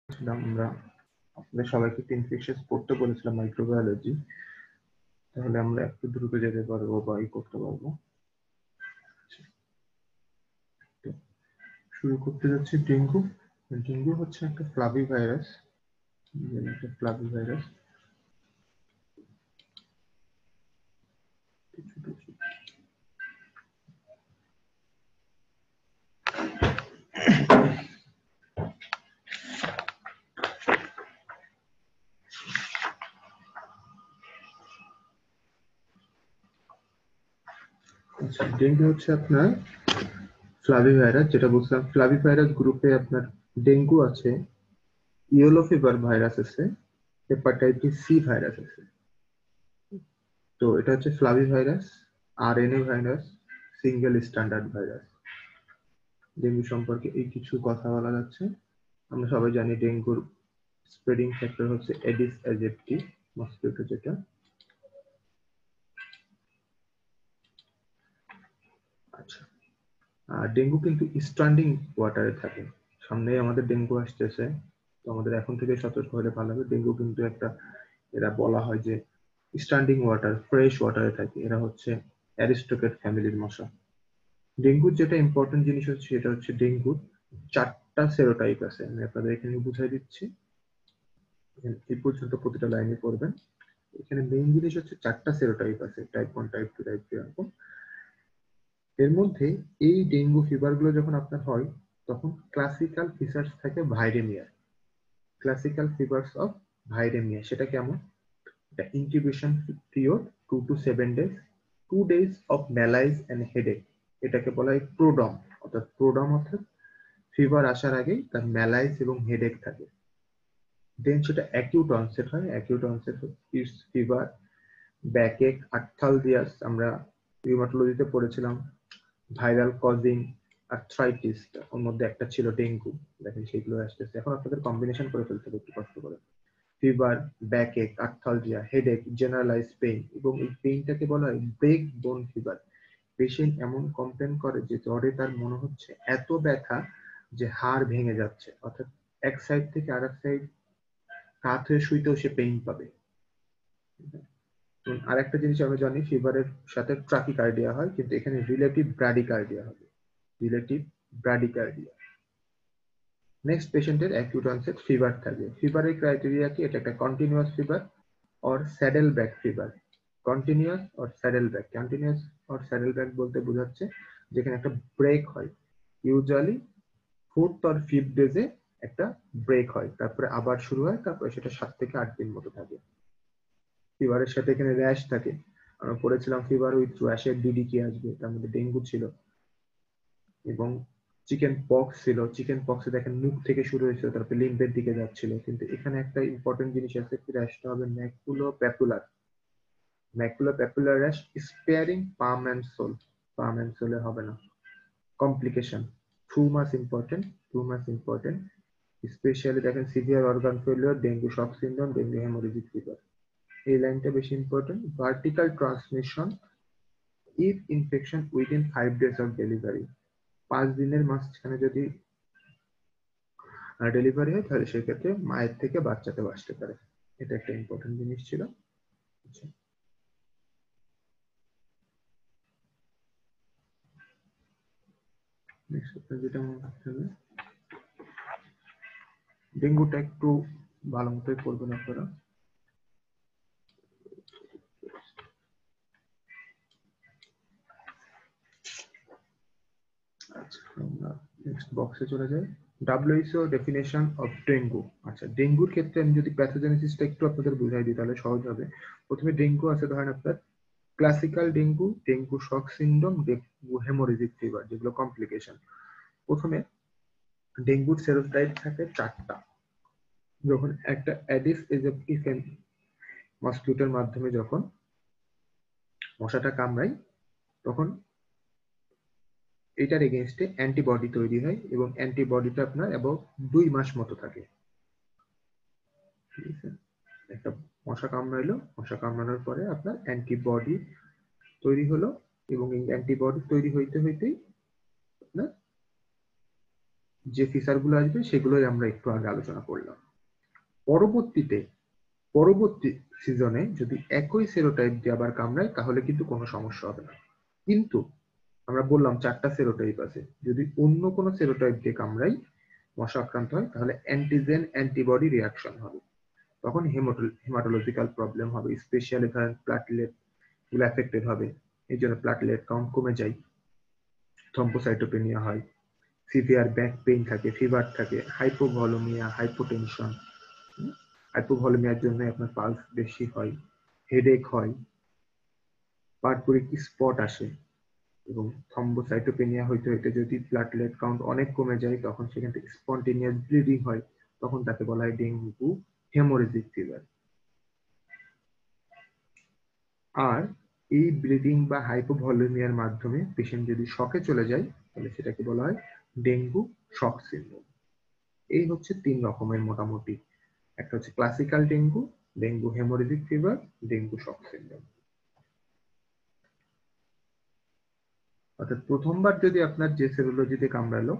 আমরা আপনাদের সবাইকে ইনফেকশন পড়তে বলেছিলাম মাইক্রোবায়োলজি, তাহলে আমরা একটু দ্রুত যেতে পারবো বা করতে পারবো। শুরু করতে যাচ্ছি ডেঙ্গু। ডেঙ্গু হচ্ছে একটা ফ্লাভি ভাইরাস। ডেঙ্গু হচ্ছে আপনার ফ্লাভি ভাইরাস, যেটা বলছিলাম ফ্লাভি ভাইরাস গ্রুপে আপনার ডেঙ্গু আছে, ইয়েলো ফিভার ভাইরাস আছে, হেপাটাইটিস সি ভাইরাস আছে। তো এটা হচ্ছে flavi virus, RNA virus, single standard virus. Dengue সম্পর্কে এই কিছু কথা বলা যাচ্ছে। আমরা সবাই জানি ডেঙ্গুর স্প্রেডিং ফ্যাক্টর হচ্ছে এডিস অ্যাজেপ্টি মসকিউটো, যেটা আচ্ছা। আর ডেঙ্গু কিন্তু স্ট্যান্ডিং ওয়াটারে থাকে। সামনে আমাদের ডেঙ্গু আসতেছে, তো আমাদের এখন থেকে সতর্ক হলে ভালো হবে। ডেঙ্গু কিন্তু একটা, এরা বলা হয় যে স্ট্যান্ডিং ওয়াটার, ফ্রেশ ওয়াটারে থাকে। এরা হচ্ছে অ্যারিস্টোকেট ফ্যামিলির মশা। ডেঙ্গুর যেটা ইম্পর্টেন্ট জিনিস হচ্ছে, সেটা হচ্ছে ডেঙ্গুর 4টা সেরোটাইপ আছে। আমি আপনাদের এখানে বুঝাই দিচ্ছি, এই পর্যন্ত প্রতিটা লাইনে পড়বেন। এখানে মেইন জিনিস হচ্ছে 4টা সেরোটাইপ আছে, টাইপ 1, টাইপ 2, টাইপ 3 এরকম। এর মধ্যে এই ডেঙ্গু ফিভার গুলো যখন আপনার হয়, তখন ক্লাসিক্যাল ফিচার্স থাকে ভাইরেমিয়া। ক্লাসিক্যাল ফিভার্স অফ ভাইরেমিয়া সেটা কেমন? The incubation period 2 to 7 days, 2 days of malaise and headache, এটাকে বলা হয় প্রোডম। অর্থাৎ প্রোডম অর্থাৎ ফিভার আসার আগেই তার ম্যালাইজ এবং হেডেক থাকে। দেন সেটা অ্যাকিউট অনসেট হয়। অ্যাকিউট অনসেট ইটস ফিভার, ব্যাকএক, আর্থালজিয়াস, আমরা রিউমাটোলজিতে পড়েছিলাম ভাইরাল কজিং আর্থ্রাইটিস, ওর মধ্যে একটা ছিল ডেঙ্গু। দেখেন সেগুলো আসতেছে, এখন আপনাদের কম্বিনেশন করে ফেলতে হবে একটু কষ্ট করে। ফিভার, ব্যাকএক, আর্থালজিয়া, হেডেক, জেনারেলাইজ পেইন, এবং এই পেইনটাকে বলা হয় ব্রেক বোন ফিভার। পেশেন্ট এমন কমপ্লেন করে যে জ্বরে তার মনে হচ্ছে এত ব্যথা যে হাড় ভেঙে যাচ্ছে, অর্থাৎ এক সাইড থেকে আরেক সাইড কাত হয়ে শুইতেও সে পেইন পাবে। আর একটা জিনিস আমরা জানি, ফিভারের সাথে ট্রাকিকার্ডিয়া হয়, কিন্তু এখানে রিলেটিভ ব্র্যাডিকার্ডিয়া হবে, রিলেটিভ ব্র্যাডিকার্ডিয়া। নেক্সট পেশেন্টের অ্যাকিউট অনসেট ফিভার থাকে। ফিভারের ক্রাইটেরিয়া কি? এটা একটা continuous fever or saddle back fever. Continuous or saddle back. Continuous or saddle back বলতে বোঝাচ্ছে যেখানে একটা ব্রেক হয়, ইউজুয়ালি 4th or 5th ডেজে একটা ব্রেক হয়, তারপরে আবার শুরু হয়, তারপরে সেটা 7 থেকে 8 দিন মতো থাকে। ফিভারের সাথে এখানে র্যাশ থাকে। আমরা পড়েছিলাম ফিভার উইথ র্যাশের ডিডি কি আসবে, তার মধ্যে ডেঙ্গু ছিল এবং চিকেন পক্স ছিল। চিকেন পক্সে দেখেন মুখ থেকে শুরু হয়েছিল, তারপরে লিম্ফের দিকে যাচ্ছিল। কিন্তু এখানে একটা ইম্পর্টেন্ট জিনিস আছে, র্যাশটা হবে maculo papular. Maculo papular rash sparing palm and sole. Palm and সোলে হবে না। Complication too much important, too much important. Specially দেখেন severe organ failure, dengue shock syndrome, dengue haemorrhagic fever. এই লাইনটা বেশি important. Vertical transmission if infection within 5 days of delivery. 5 দিনের মাঝখানে যদি ডেলিভারি হয়, তাহলে সেক্ষেত্রে মায়ের থেকে বাচ্চাতে আসতে পারে। এটা একটা ইম্পর্টেন্ট জিনিস ছিল। যেটা মনে রাখতে হবে, ডেঙ্গুটা একটু ভালো মতোই করবেন আপনারা। আচ্ছা, আমরা নেক্সট বক্সে চলে যাই। WHO definition of dengue. আচ্ছা, ডেঙ্গুর ক্ষেত্রে আমি যদি প্যাথোজেনেসিসটা একটু আপনাদের বুঝাই দিই তাহলে সহজ হবে। প্রথমে ডেঙ্গু আছে, ধরেন আপনার classical dengue, dengue shock syndrome, dengue haemorrhagic fever, যেগুলো কমপ্লিকেশন। প্রথমে ডেঙ্গুর সেরোটাইপ থাকে 4টা। যখন একটা অ্যাডিস এজিপ্টি মসকিউটোর মাধ্যমে যখন মশাটা কামড়ায়, তখন এটার এগেইনস্টে অ্যান্টিবডি তৈরি হয় এবং অ্যান্টিবডিটা আপনার এবং 2 মাস মতো থাকে। ঠিক আছে, একটা মশা কামড়াইলো, মশা কামড়ানোর পরে আপনার অ্যান্টিবডি তৈরি হলো এবং এই অ্যান্টিবডি তৈরি হইতে হইতেই আপনার যে ফিচারগুলো আসবে সেগুলোই আমরা একটু আগে আলোচনা করলাম। পরবর্তী সিজনে যদি একই সেরোটাইপ দিয়ে আবার কামড়ায় তাহলে কিন্তু কোনো সমস্যা হবে না। কিন্তু আমরা বললাম 4টা সেরোটাইপ আছে, যদি অন্য কোনো সেরোটাইপ দিয়ে কামড়াই মশা আক্রান্ত হয় তাহলে অ্যান্টিজেন অ্যান্টিবডি রিয়াকশন হবে, তখন হেমাটোলজিক্যাল প্রবলেম হবে, স্পেশালি ধরেন প্লাটলেট গুলো এফেক্টেড হবে, এই জন্য প্লাটলেট কাউন্ট কমে যায়, থ্রম্বোসাইটোপেনিয়া হয়, সিভিয়ার ব্যাক পেইন থাকে, ফিভার থাকে, হাইপোভলিউমিয়া, হাইপোটেনশন। হাইপোভলিউমিয়ার জন্য আপনার পালস বেশি হয়, হেডেক হয়, পারপুরিক স্পট আসে, এবং থ্রম্বোসাইটোপেনিয়া হইতে হইতে যদি প্লাটলেট কাউন্ট অনেক কমে যায় তখন সেখান থেকে স্পন্টেনিয়াস ব্লিডিং হয়, তখন তাকে বলা হয় ডেঙ্গু হেমোরেজিক ফিভার। আর এই ব্লিডিং বা হাইপোভলিউমিয়ার মাধ্যমে পেশেন্ট যদি শকে চলে যায় তাহলে সেটাকে বলা হয় ডেঙ্গু শক সিনড্রোম। এই হচ্ছে 3 রকমের মোটামুটি, একটা হচ্ছে classical dengue, dengue haemorrhagic fever, dengue shock syndrome. অর্থাৎ প্রথমবার যদি আপনার যে সেরোলজিতে কামড়ালো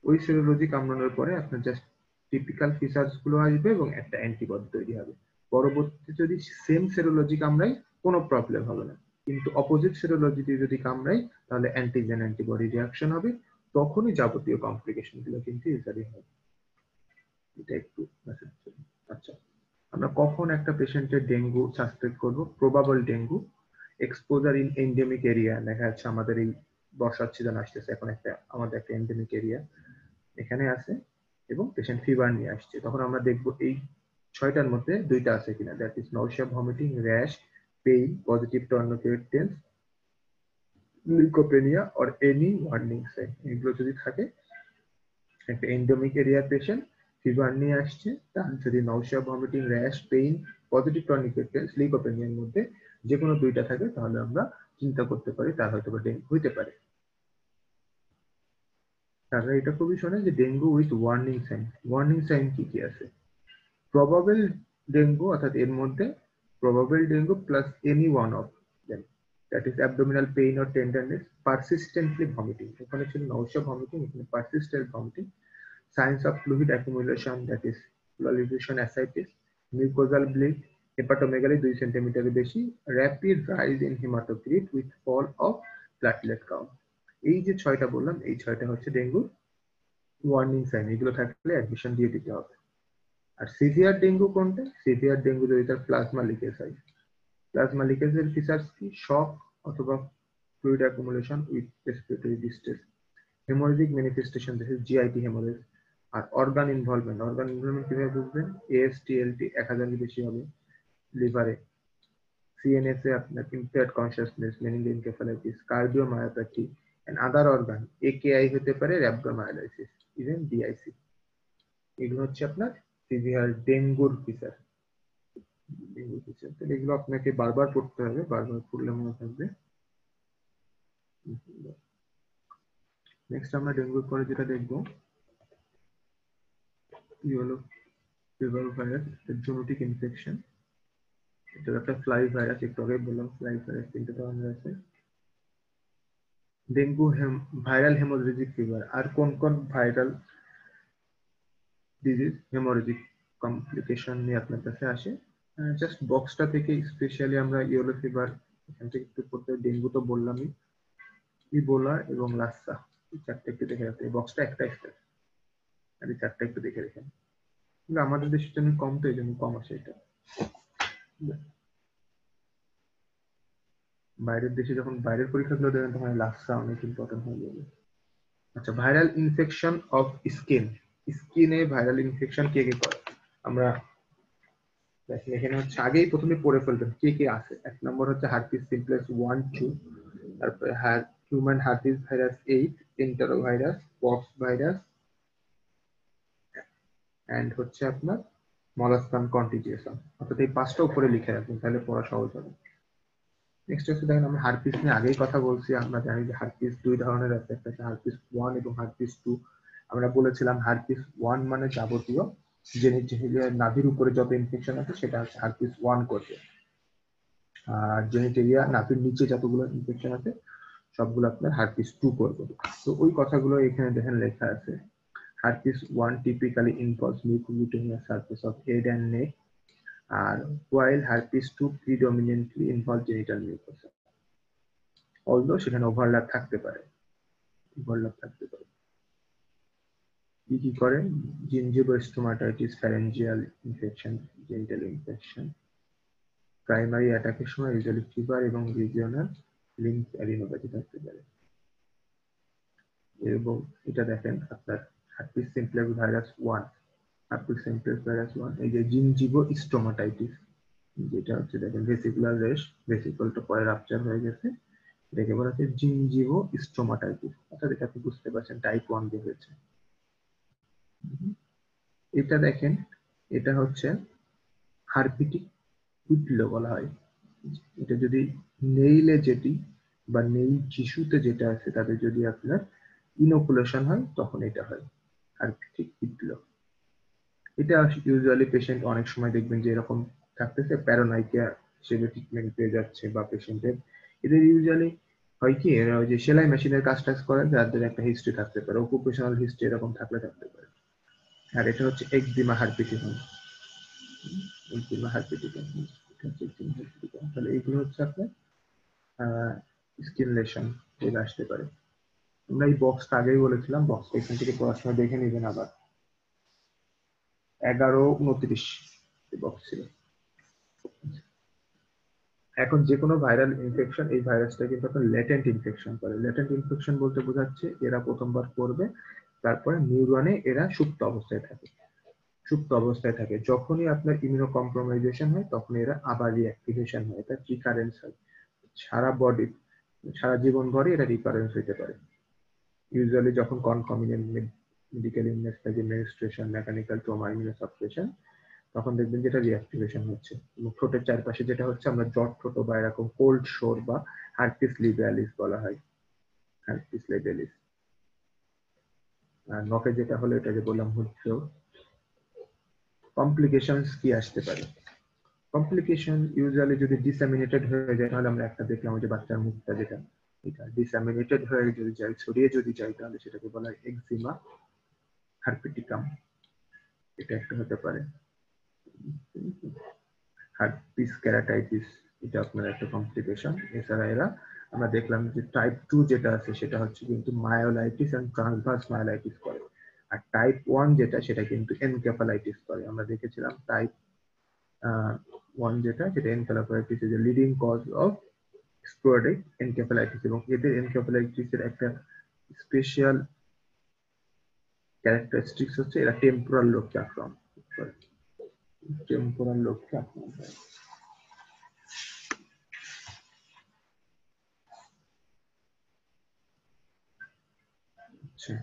ওই সেরোলজি কামড়ানোর পরে আপনার জাস্ট টিপিক্যাল ফিচার্স গুলো আসবে এবং একটা অ্যান্টিবডি তৈরি হবে। পরবর্তীতে যদি সেম সেরোলজি কামড়াই কোনো প্রবলেম হবে না, কিন্তু অপোজিট সেরোলজিতে যদি কামড়াই তাহলে অ্যান্টিজেন অ্যান্টিবডি রিয়াকশন হবে, তখনই যাবতীয় কমপ্লিকেশন গুলো কিন্তু ইউজারি হবে। এটা একটু মেসেজ। আচ্ছা, আমরা কখন একটা পেশেন্টের ডেঙ্গু সাসপেক্ট করব? Probable dengue exposure in endemic area. দেখা যাচ্ছে আমাদের এই বর্ষার সিজন আসতেছে, এখন আমাদের একটা এন্ডেমিক এরিয়া এখানে আছে এবং পেশেন্ট ফিভার নিয়ে আসছে, তখন আমরা দেখব এই 6টার মধ্যে 2টা আছে কিনা, that is nausea, vomiting, rash, pain, positive tourniquet টেন্স, leukopenia or any warning sign. এগুলো যদি থাকে একটা এন্ডেমিক এরিয়ার পেশেন্ট ফিভার নিয়ে আসছে, তার যদি nausea, vomiting, rash, pain, positive tourniquet টেন্স, লিউকোপেনিয়ার মধ্যে যে কোনো 2টা থাকে তাহলে আমরা চিন্তা করতে পারি তার হয়তো ডেঙ্গু হইতে পারে। তারা এটা খুবই শোনে যে dengue with warning sign. Warning sign কি কি আছে? প্রবাবল ডেঙ্গু, অর্থাৎ এর মধ্যে probable dengue plus any one of them, that is abdominal pain or tenderness, persistently vomiting, এখানে ছিল নৌশিয়া ভমিটিং, এখানে persistent vomiting, signs of fluid accumulation, that is pleurization ascites, mucosal bleed, hepatomegaly 2 centimetre বেশি, rapid rise in hematocrit with fall of platelet count। এই যে 6টা বললাম এই 6টা হচ্ছে ডেঙ্গুর ওয়ার্নিং সাইন, এগুলো থাকলে অ্যাডমিশন দিয়ে দিতে হবে। আর সিভিয়ার ডেঙ্গু কোনটা? সিভিয়ার ডেঙ্গু যদি তার প্লাজমা লিকেজ হয়। প্লাজমা লিকেজের ফিচার্স কি? শক অথবা fluid accumulation with respiratory distress, haemorrhagic manifestation, this is GIT haemorrhage. আর অর্গান ইনভলভমেন্ট কিভাবে বুঝবেন? এএসটিএলটি 1000 এর বেশি হবে লিভারে, সিএনএস এ আপনার impaired consciousness, meningoencephalitis, cardiomyopathy and other organ, AKI হতে পারে, র‍্যাবডোমায়োলাইসিস, ইভেন ডিআইসি। এগুলো হচ্ছে আপনার সিভিয়ার ডেঙ্গুর ফিচার। তাহলে এগুলো আপনাকে বারবার পড়তে হবে, বারবার পড়লে মনে থাকবে। নেক্সট আমরা ডেঙ্গুর পরে যেটা দেখবো yellow fever virus, zoonotic infection. এটা একটা ফ্লাই ভাইরাস, একটু আগে বললাম ফ্লাই ভাইরাস 3টা ধরনের আছে। Dengue viral haemorrhagic fever. আর কোন কোন ভাইরাল ডিজিজ হেমোরেজিক কমপ্লিকেশন নিয়ে আপনার কাছে আসে? জাস্ট বক্সটা থেকে স্পেশালি আমরা ইয়েলো ফিভার এখান থেকে একটু পড়তে, ডেঙ্গু তো বললামই, ইবোলা এবং লাসা, এই 4টা একটু দেখে রাখতে। এই বক্সটা একটা স্টার, আর এই 4টা একটু দেখে রাখেন। কিন্তু আমাদের দেশের জন্য কম, তো এই জন্য কম আসে এটা। বাইরের দেশে যখন বাইরের পরীক্ষাগুলো দেবেন তখন লাসা অনেক ইম্পর্টেন্ট হয়ে যাবে। আচ্ছা, ভাইরাল ইনফেকশন অফ স্কিন। স্কিনে ভাইরাল ইনফেকশন কে কে করে? আমরা দেখেন এখানে হচ্ছে আগেই প্রথমে পড়ে ফেলবেন কে কে আছে। 1 নম্বর হচ্ছে হার্পিস সিমপ্লেক্স 1, 2, তারপরে human herpes virus 8, enterovirus, pox virus, and হচ্ছে আপনার মলাস্কান কন্টিজিয়েশন। অর্থাৎ এই 5টা উপরে লিখে রাখবেন, তাহলে পড়া সহজ হবে। নেক্সট হচ্ছে দেখেন, আমরা হার্পিস নিয়ে আগেই কথা বলছি, আমরা জানি যে হার্পিস 2 ধরনের আছে, একটা হচ্ছে হার্পিস 1 এবং হার্পিস 2। আমরা বলেছিলাম হার্পিস 1 মানে যাবতীয় জেনিটেরিয়ার নাভির উপরে যত ইনফেকশন আছে সেটা হচ্ছে হার্পিস 1 করবে, আর জেনিটেরিয়া নাভির নিচে যতগুলো ইনফেকশন আছে সবগুলো আপনার হার্পিস 2 করবে। তো ওই কথাগুলো এখানে দেখেন লেখা আছে। Herpes 1 typically involves mucocutaneous surface of head and neck, while herpes 2 predominantly involves genital mucosa. Although সেখানে ওভারল্যাপ থাকতে পারে, কি করে gingival stomatitis, pharyngeal infection, genital infection, primary অ্যাটাকের সময় ইউজুয়ালি ফিভার এবং রিজিওনাল লিম্ফ অ্যাডিনোপ্যাথি থাকতে পারে। এবং এটা দেখেন আপনার হার্পিস সিমপ্লেক্স ভাইরাস 1, এই যে জিনজিভো স্টোমাটাইটিস, যেটা হচ্ছে দেখেন ভেসিকুলার রেশ, ভেসিকলটা পরে রাপচার হয়ে গেছে, এটাকে বলা হচ্ছে জিনজিভো স্টোমাটাইটিস। অর্থাৎ এটা আপনি বুঝতে পারছেন টাইপ 1 দিয়ে হয়েছে। এটা দেখেন, এটা হচ্ছে হার্পিটিক কুটলো বলা হয়। এটা যদি নেইলে যেটি বা নেইল টিস্যুতে যেটা আছে তাদের যদি আপনার ইনোকুলেশন হয় তখন এটা হয় হার্পিটিক কুটলো। এটা ইউজুয়ালি পেশেন্ট অনেক সময় দেখবেন যে এরকম থাকতেছে, প্যারানাইকিয়া হিসেবে ট্রিটমেন্ট পেয়ে যাচ্ছে, বা পেশেন্টের এদের ইউজুয়ালি হয় কি এরা ওই যে সেলাই মেশিনের কাজ টাজ করে, যাদের একটা হিস্ট্রি থাকতে পারে, অকুপেশনাল হিস্ট্রি এরকম থাকলে থাকতে পারে। আর এটা হচ্ছে একজিমা হার্পিটিকাম, তাহলে এগুলো হচ্ছে আপনার স্কিন লেশন চলে আসতে পারে। আমরা এই বক্সটা আগেই বলেছিলাম, বক্সটা এখান থেকে পড়াশোনা দেখে নেবেন আবার। 11:29 বক্স ছিল। এখন যে কোনো ভাইরাল ইনফেকশন, এই ভাইরাসটা কিন্তু আপনার ল্যাটেন্ট ইনফেকশন করে। ল্যাটেন্ট ইনফেকশন বলতে বোঝাচ্ছে এরা প্রথমবার করবে, তারপরে নিউরনে এরা সুপ্ত অবস্থায় থাকে। যখনই আপনার ইমিউনো কম্প্রোমাইজেশন হয় তখন এরা আবার রিঅ্যাক্টিভেশন হয়, এটা রিকারেন্স হয়। সারা জীবন ভরে এটা রিকারেন্স হইতে পারে। ইউজুয়ালি যখন কনকমিনেন্ট মেডিকেল ইলনেস থাকে, মেনস্ট্রুয়েশন, মেকানিক্যাল ট্রমা, ইমিউনোসাপ্রেশন, তখন দেখবেন যেটা রিঅ্যাক্টিভেশন হচ্ছে। ঠোঁটের চারপাশে যেটা হচ্ছে আমরা জট ঠোঁট বা এরকম কোল্ড শোর বা হার্পিস লিবেলিস বলা হয়, হার্পিস লিবেলিস। আর নখে যেটা হলো এটা যে বললাম হচ্ছে। কমপ্লিকেশনস কি আসতে পারে? কমপ্লিকেশন ইউজুয়ালি যদি ডিসেমিনেটেড হয়ে যায়, তাহলে আমরা একটা দেখলাম যে বাচ্চার মুখটা যেটা, এটা ডিসেমিনেটেড হয়ে যদি যায়, ছড়িয়ে যদি যায়, তাহলে সেটাকে বলা হয় একজিমা হার্পিটিকাম, এটা একটা হতে পারে। হার্পিস কেরাটাইটিস, এটা আপনার একটা কমপ্লিকেশন। এছাড়া আমরা দেখলাম যে টাইপ 2 যেটা আছে সেটা হচ্ছে কিন্তু মায়োলাইটিস এন্ড ট্রান্সভার্স মায়োলাইটিস করে, আর টাইপ 1 যেটা সেটা কিন্তু এনকেফালাইটিস করে। আমরা দেখেছিলাম টাইপ 1 যেটা, সেটা encephalitis is a leading cause of sporadic encephalitis, এবং এদের এনকেফালাইটিস এর একটা স্পেশাল ক্যারেক্টারিস্টিক্স হচ্ছে এরা টেম্পোরাল লোবকে আক্রমণ করে। টেম্পোরাল লোবকে আক্রমণ করে। আচ্ছা,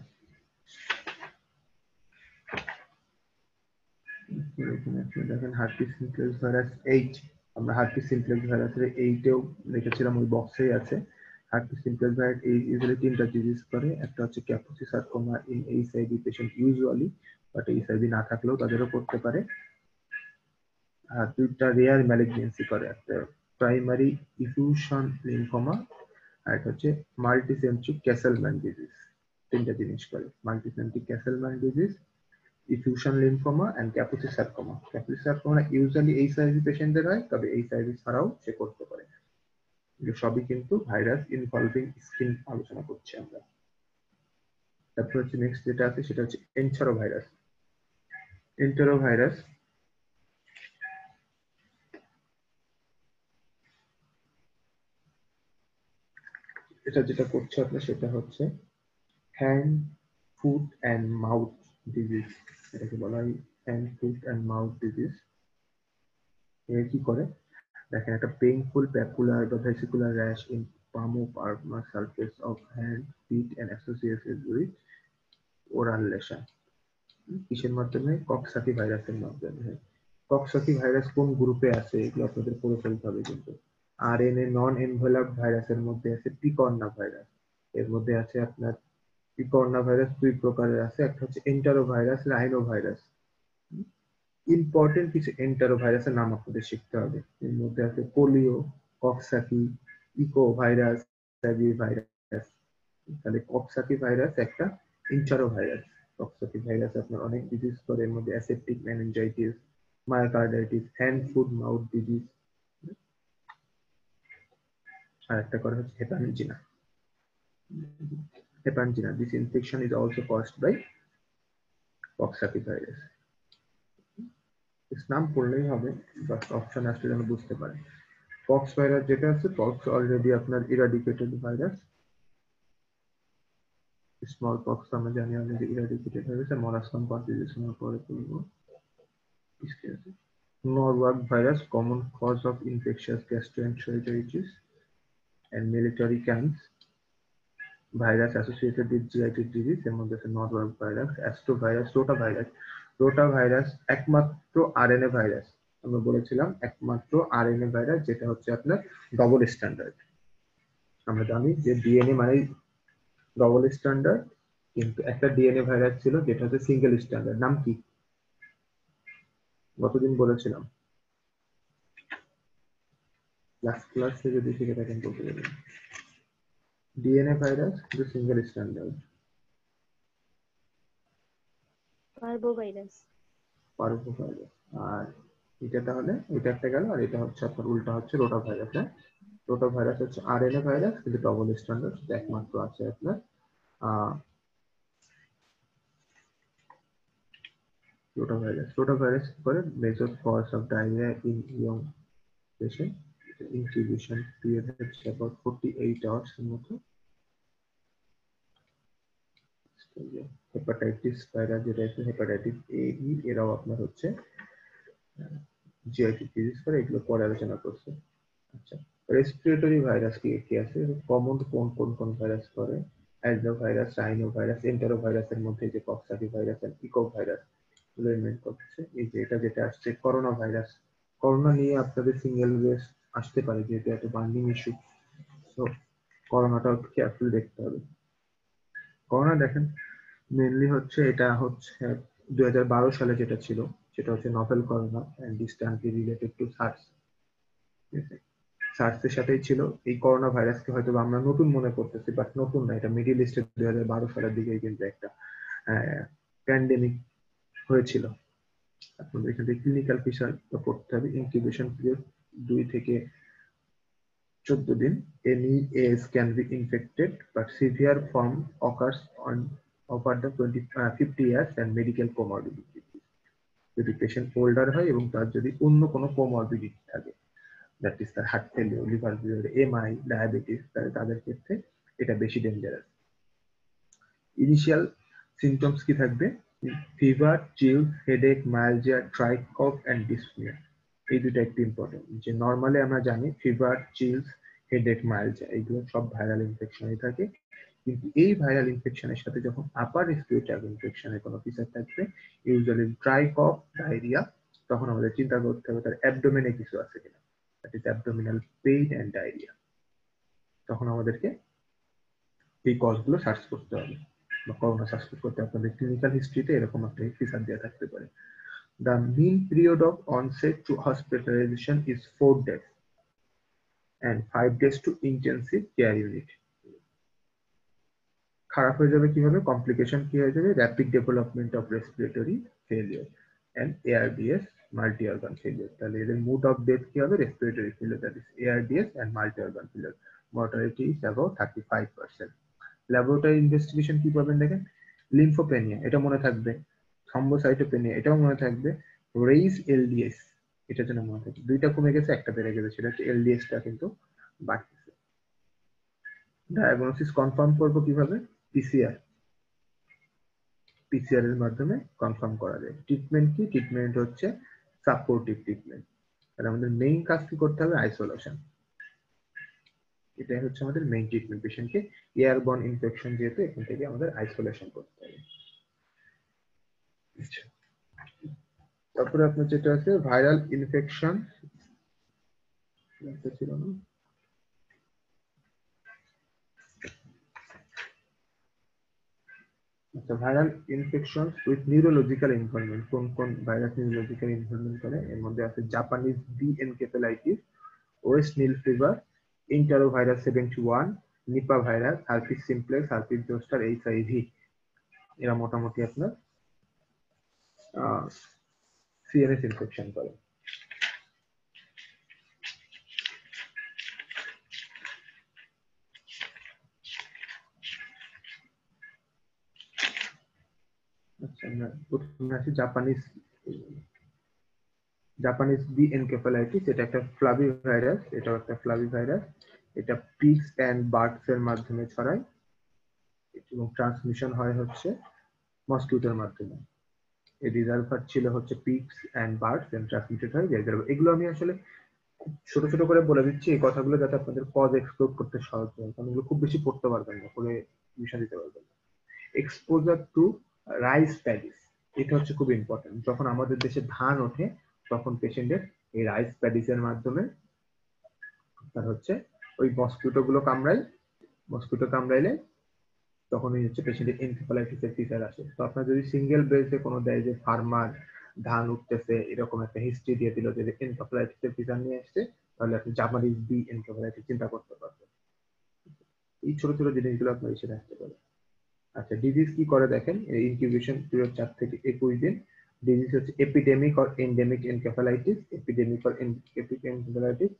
দেখেন হার্পিস সিমপ্লেক্স ভাইরাস 8, আমরা হার্পিস সিমপ্লেক্স ভাইরাসের 8এও লিখেছিলাম, ওই বক্সেই আছে। হার্পিস সিমপ্লেক্স ভাইরাস ইউজুয়ালি 3টা ডিজিজ করে, একটা হচ্ছে Kaposi sarcoma in HIV patient usually, but HIV না থাকলেও তাদেরও করতে পারে। আর 2টা রেয়ার ম্যালিগনেন্সি করে, একটা প্রাইমারি ইফিউশন লিম্ফোমা, আর একটা হচ্ছে মাল্টিসেন্ট্রিক ক্যাসেলম্যান ডিজিজ। 3টা জিনিস করে, multicentric Castleman disease, effusion lymphoma and Kaposi sarcoma. Kaposi sarcoma usually HIV পেশেন্টদের হয়, তবে এইচআইভি ছাড়াও সে করতে পারে। এগুলো সবই কিন্তু ভাইরাস ইনভলভিং স্কিন আলোচনা করছি আমরা। তারপর হচ্ছে নেক্সট যেটা আছে সেটা হচ্ছে এন্টারোভাইরাস। এন্টারোভাইরাস এটা যেটা করছে আপনার সেটা হচ্ছে hand, foot and mouth disease, এটাকে বলা হয় hand, foot and mouth disease. এ কি করে দেখেন, একটা পেইনফুল প্যাপুলার বা vesicular rash in palm of palmar surface of hand, feet and associated with oral lesion। কিসের মাধ্যমে? কক্সাকি ভাইরাসের মাধ্যমে। কক্সাকি ভাইরাস কোন গ্রুপে আছে এগুলো আপনাদের পড়ে ফেলতে হবে কিন্তু। আরএনএ নন এনভেলপড ভাইরাসের মধ্যে আছে পিকর্না ভাইরাস। এর মধ্যে আছে আপনার পিকর্না ভাইরাস 2 প্রকারের আছে, একটা হচ্ছে এন্টারো ভাইরাস, রাইনো ভাইরাস। ইম্পর্টেন্ট কিছু এন্টারো ভাইরাসের নাম আপনাদের শিখতে হবে। এর মধ্যে আছে পোলিও, কক্সাকি, ইকো ভাইরাস, ভাইরাস। তাহলে কক্সাকি ভাইরাস একটা এন্টারো ভাইরাস। পক্সাকি ভাইরাস আপনার অনেক ডিজিজ করে, এর মধ্যে aseptic meningitis, myocarditis, hand foot mouth disease, আর একটা করে হচ্ছে herpangina. Herpangina, this infection is also caused by coxsackie virus. নাম পড়লেই হবে, বাট অপশন আসলে যেন বুঝতে পারেন। পক্স ভাইরাস যেটা আছে, পক্স অলরেডি আপনার ইরাডিকেটেড ভাইরাস। স্মল পক্স আমরা জানি অলরেডি ইরাডিকেটেড ভাইরাস, আর মরাসকাম কন্টিনিউশনের পরে বলবো। Norwalk virus, common cause of infectious gastroenteritis and military camps. Virus associated with GI disease, এর মধ্যে আছে Norwalk virus, astrovirus, rotavirus. Rotavirus একমাত্র আরএনএ ভাইরাস, আমরা বলেছিলাম একমাত্র আরএনএ ভাইরাস যেটা হচ্ছে আপনার ডবল স্ট্যান্ডার্ড। আমরা জানি যে ডিএনএ মানে ডবল স্ট্যান্ডার্ড, কিন্তু একটা ডিএনএ ভাইরাস ছিল যেটা হচ্ছে সিঙ্গেল স্ট্যান্ডার্ড। নাম কি গতদিন বলেছিলাম, লাস্ট ক্লাসে যদি শিখে থাকেন বলতে পারবেন। ডিএনএ ভাইরাস কিন্তু সিঙ্গেল স্ট্যান্ডার্ড। পার্বোভাইরাস। পার্বোভাইরাস। আর এটা তাহলে এটা একটা গেল, আর এটা হচ্ছে আপনার উল্টা হচ্ছে রোটাভাইরাস। হ্যাঁ, রোটাভাইরাস হচ্ছে আরএনএ ভাইরাস কিন্তু ডবল স্ট্যান্ডার্ড, সেটা একমাত্র আছে আপনার রোটাভাইরাস। রোটাভাইরাস করে major cause of diarrhoea in young patient. Incubation period হচ্ছে about 48 আওয়ার্স এর মতো। হেপাটাইটিস ভাইরাস যেটা আছে হেপাটাইটিস এ ই, এরাও আপনার হচ্ছে জিআইটি ডিজিজ করে, এগুলো পরে আলোচনা করছে। আচ্ছা, রেসপিরেটরি ভাইরাস কি কি আছে, কমন কোন কোন কোন ভাইরাস করে? অ্যাডেনোভাইরাস, রাইনোভাইরাস, এন্টেরোভাইরাসের মধ্যে যে পক্সাকি ভাইরাস আর ইকো ভাইরাস গুলো মেন করছে। এই যে এটা যেটা আসছে করোনা ভাইরাস, করোনা নিয়ে আপনাদের সিঙ্গেল ওয়েভ আসতে পারে যেহেতু এত বার্নিং ইস্যু, তো করোনাটাও কেয়ারফুল দেখতে হবে। করোনা দেখেন মেনলি হচ্ছে এটা হচ্ছে 2012 সালে যেটা ছিল সেটা হচ্ছে novel corona and distantly related to SARS. সার্সের সাথেই ছিল। এই করোনা ভাইরাসকে হয়তো আমরা নতুন মনে করতেছি, বাট নতুন না, এটা মিডিল ইস্টে 2012 সালের দিকে কিন্তু একটা প্যান্ডেমিক হয়েছিল। আপনাদের এখান থেকে ক্লিনিক্যাল ফিচার পড়তে হবে। ইনকিউবেশন পিরিয়ড 2 থেকে 14 দিন। Any age can be infected, but severe form occurs on over the 50 years and medical comorbidity. যদি পেশেন্ট ওল্ডার হয় এবং তার যদি অন্য কোনো কোমরবিডিটি থাকে, দ্যাট ইজ তার heart failure, liver failure, MI, diabetes, তাহলে তাদের ক্ষেত্রে এটা বেশি ডেঞ্জারাস। ইনিশিয়াল সিমটমস কি থাকবে? Fever, chills, headache, myalgia, dry cough and dyspnoea. এই দুটো একটু ইম্পর্টেন্ট। যে নরমালি আমরা জানি ফিভার, চিলস, হেডেক, মায়ালজিয়া এগুলো সব ভাইরাল ইনফেকশনই থাকে, কিন্তু এই ভাইরাল ইনফেকশনের সাথে যখন আপার রেসপিরেটরি ইনফেকশনের কোনো ফিচার থাকবে, ইউজুয়ালি ড্রাই কফ, ডায়রিয়া, তখন আমাদের চিন্তা করতে হবে তার অ্যাবডোমেনে কিছু আছে কিনা, that is abdominal pain and diarrhoea. তখন আমাদেরকে এই কজগুলো সার্চ করতে হবে বা করোনা সার্চ করতে আপনাদের ক্লিনিক্যাল হিস্ট্রিতে এরকম একটা ফিচার দেওয়া থাকতে পারে। The mean period of onset to hospitalization is 4 days and 5 days to intensive care unit. খারাপ হয়ে যাবে কিভাবে? কমপ্লিকেশন কি হয়ে যাবে? Rapid development of respiratory failure and ARDS, multi organ failure. তাহলে এদের মুড অফ ডেথ কি হবে? Respiratory failure, that is ARDS and multi organ failure. Mortality is about 35%। Laboratory investigation কি পাবেন দেখেন? লিম্ফোপেনিয়া, এটা মনে থাকবে। থ্রম্বোসাইটোপেনিয়া, এটাও মনে থাকবে। রেইজ এলডিএস, এটা যেন মনে থাকবে। দুইটা কমে গেছে, একটা বেড়ে গেছে, সেটা হচ্ছে এলডিএসটা কিন্তু বাড়তেছে। ডায়াগনোসিস কনফার্ম করবো কিভাবে? পিসিআর, পিসিআর এর মাধ্যমে কনফার্ম করা যায়। ট্রিটমেন্ট কি? ট্রিটমেন্ট হচ্ছে সাপোর্টিভ ট্রিটমেন্ট। আর আমাদের মেইন কাজ কি করতে হবে? আইসোলেশন। এটাই হচ্ছে আমাদের মেইন ট্রিটমেন্ট। পেশেন্টকে এয়ারবর্ন ইনফেকশন যেহেতু, এখান থেকে আমাদের আইসোলেশন করতে হবে। তারপরে আপনার যেটা আছে ভাইরাল ইনফেকশন, ছিল না? আচ্ছা, viral infection with neurological involvement. কোন কোন ভাইরাস নিউরোলজিক্যাল ইনভলভমেন্ট করে? এর মধ্যে আছে Japanese B encephalitis, West Nile fever, enterovirus 71, Nipah virus, herpes simplex, herpes zoster, HIV. এরা মোটামুটি আপনার সিএনএস ইনফেকশন করে। আচ্ছা, আমরা প্রথমে আসি জাপানিজ বি এনকেফালাইটিস। এটা একটা ফ্লাভি ভাইরাস, এটাও একটা ফ্লাভি ভাইরাস। এটা পিগস এন্ড বার্ডস এর মাধ্যমে ছড়ায় এবং ট্রান্সমিশন হয় হচ্ছে মসকিউটোর মাধ্যমে। এই রিজার্ভার ছিল হচ্ছে pigs and birds and transmitted হয় রিজার্ভার। এগুলো আমি আসলে ছোট ছোট করে বলে দিচ্ছি এই কথাগুলো, যাতে আপনাদের কজ এক্সপ্লোর করতে সহজ হয়, কারণ এগুলো খুব বেশি পড়তে পারবেন না, পড়ে বিষয় দিতে পারবেন না। এক্সপোজার টু রাইস প্যাডিস, এটা হচ্ছে খুব ইম্পর্টেন্ট। যখন আমাদের দেশে ধান ওঠে তখন পেশেন্টের এই রাইস প্যাডিস এর মাধ্যমে তার হচ্ছে ওই মসকিউটো গুলো কামড়ায়, মসকিউটো কামড়াইলে তখন হচ্ছে পেশেন্টের এনকেফালাইটিসের ফিচার আসে। তো আপনার যদি সিঙ্গেল বেসে কোনো দেয় যে ফার্মার ধান উঠতেছে এরকম একটা হিস্ট্রি দিয়ে দিল যে এনকেফালাইটিসের ফিচার নিয়ে আসছে, তাহলে আপনি জাপানিজ বি এনকেফালাইটিস চিন্তা করতে পারবেন। এই ছোট ছোট জিনিসগুলো আপনার এসে আসতে পারে। আচ্ছা, ডিজিজ কি করে দেখেন, ইনকিউবেশন পিরিয়ড 4 থেকে 21 দিন। ডিজিজ হচ্ছে epidemic or endemic encephalitis, epidemic or endemic encephalitis,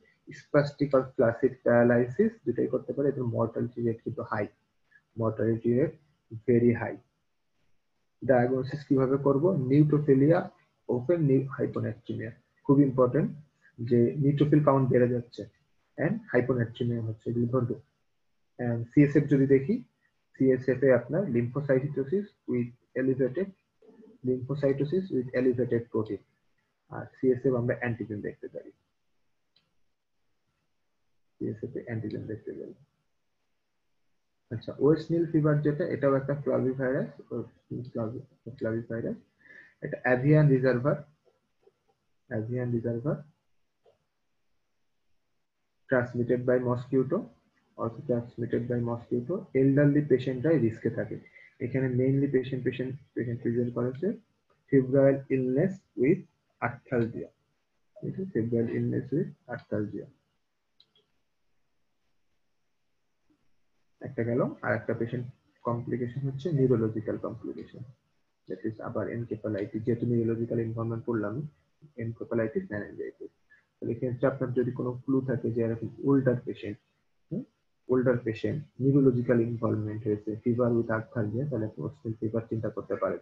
spastic or flaccid paralysis, দুটাই করতে পারে। এদের মর্টালিটি রেট কিন্তু high, mortality rate very high. Diagnosis কিভাবে করব, নিউট্রোফিলিয়া ওপেন হাইপোনাট্রিমিয়া, খুব ইম্পর্টেন্ট যে নিউট্রোফিল কাউন্ট বেড়ে যাচ্ছে এন্ড হাইপোনাট্রিমিয়া হচ্ছে, এগুলো ধরবে। এন্ড সিএসএফ যদি দেখি, সিএসএফ এ আপনার লিম্ফোসাইটোসিস উইথ এলিভেটেড প্রোটিন, আর সিএসএফ আমরা অ্যান্টিজেন দেখতে পারি, সিএসএফ এ অ্যান্টিজেন দেখতে পারি। আচ্ছা, ওয়েস্ট নীল ফিভার যেটা, এটাও একটা ফ্লাভি ভাইরাস, ফ্লাভি ভাইরাস। এটা avian reservoir transmitted by mosquito, elderly পেশেন্টরাই রিস্কে থাকে। এখানে মেইনলি পেশেন্ট প্রেজেন্ট করেছে febrile illness with arthralgia, febrile illness with arthralgia একটা গেল। আর একটা পেশেন্ট কমপ্লিকেশন হচ্ছে নিউরোলজিক্যাল কমপ্লিকেশন, দ্যাট ইজ আবার এনকেফালাইটিস, যেহেতু নিউরোলজিক্যাল ইনভলভমেন্ট করলাম, এনকেফালাইটিস মেনিনজাইটিস। তাহলে এক্ষেত্রে আপনার যদি কোনো ক্লু থাকে যে এরকম ওল্ডার পেশেন্ট নিউরোলজিক্যাল ইনভলভমেন্ট হয়েছে, ফিভার উইথ আর্থালজিয়া, তাহলে আপনি অস্টিন ফিভার চিন্তা করতে পারেন।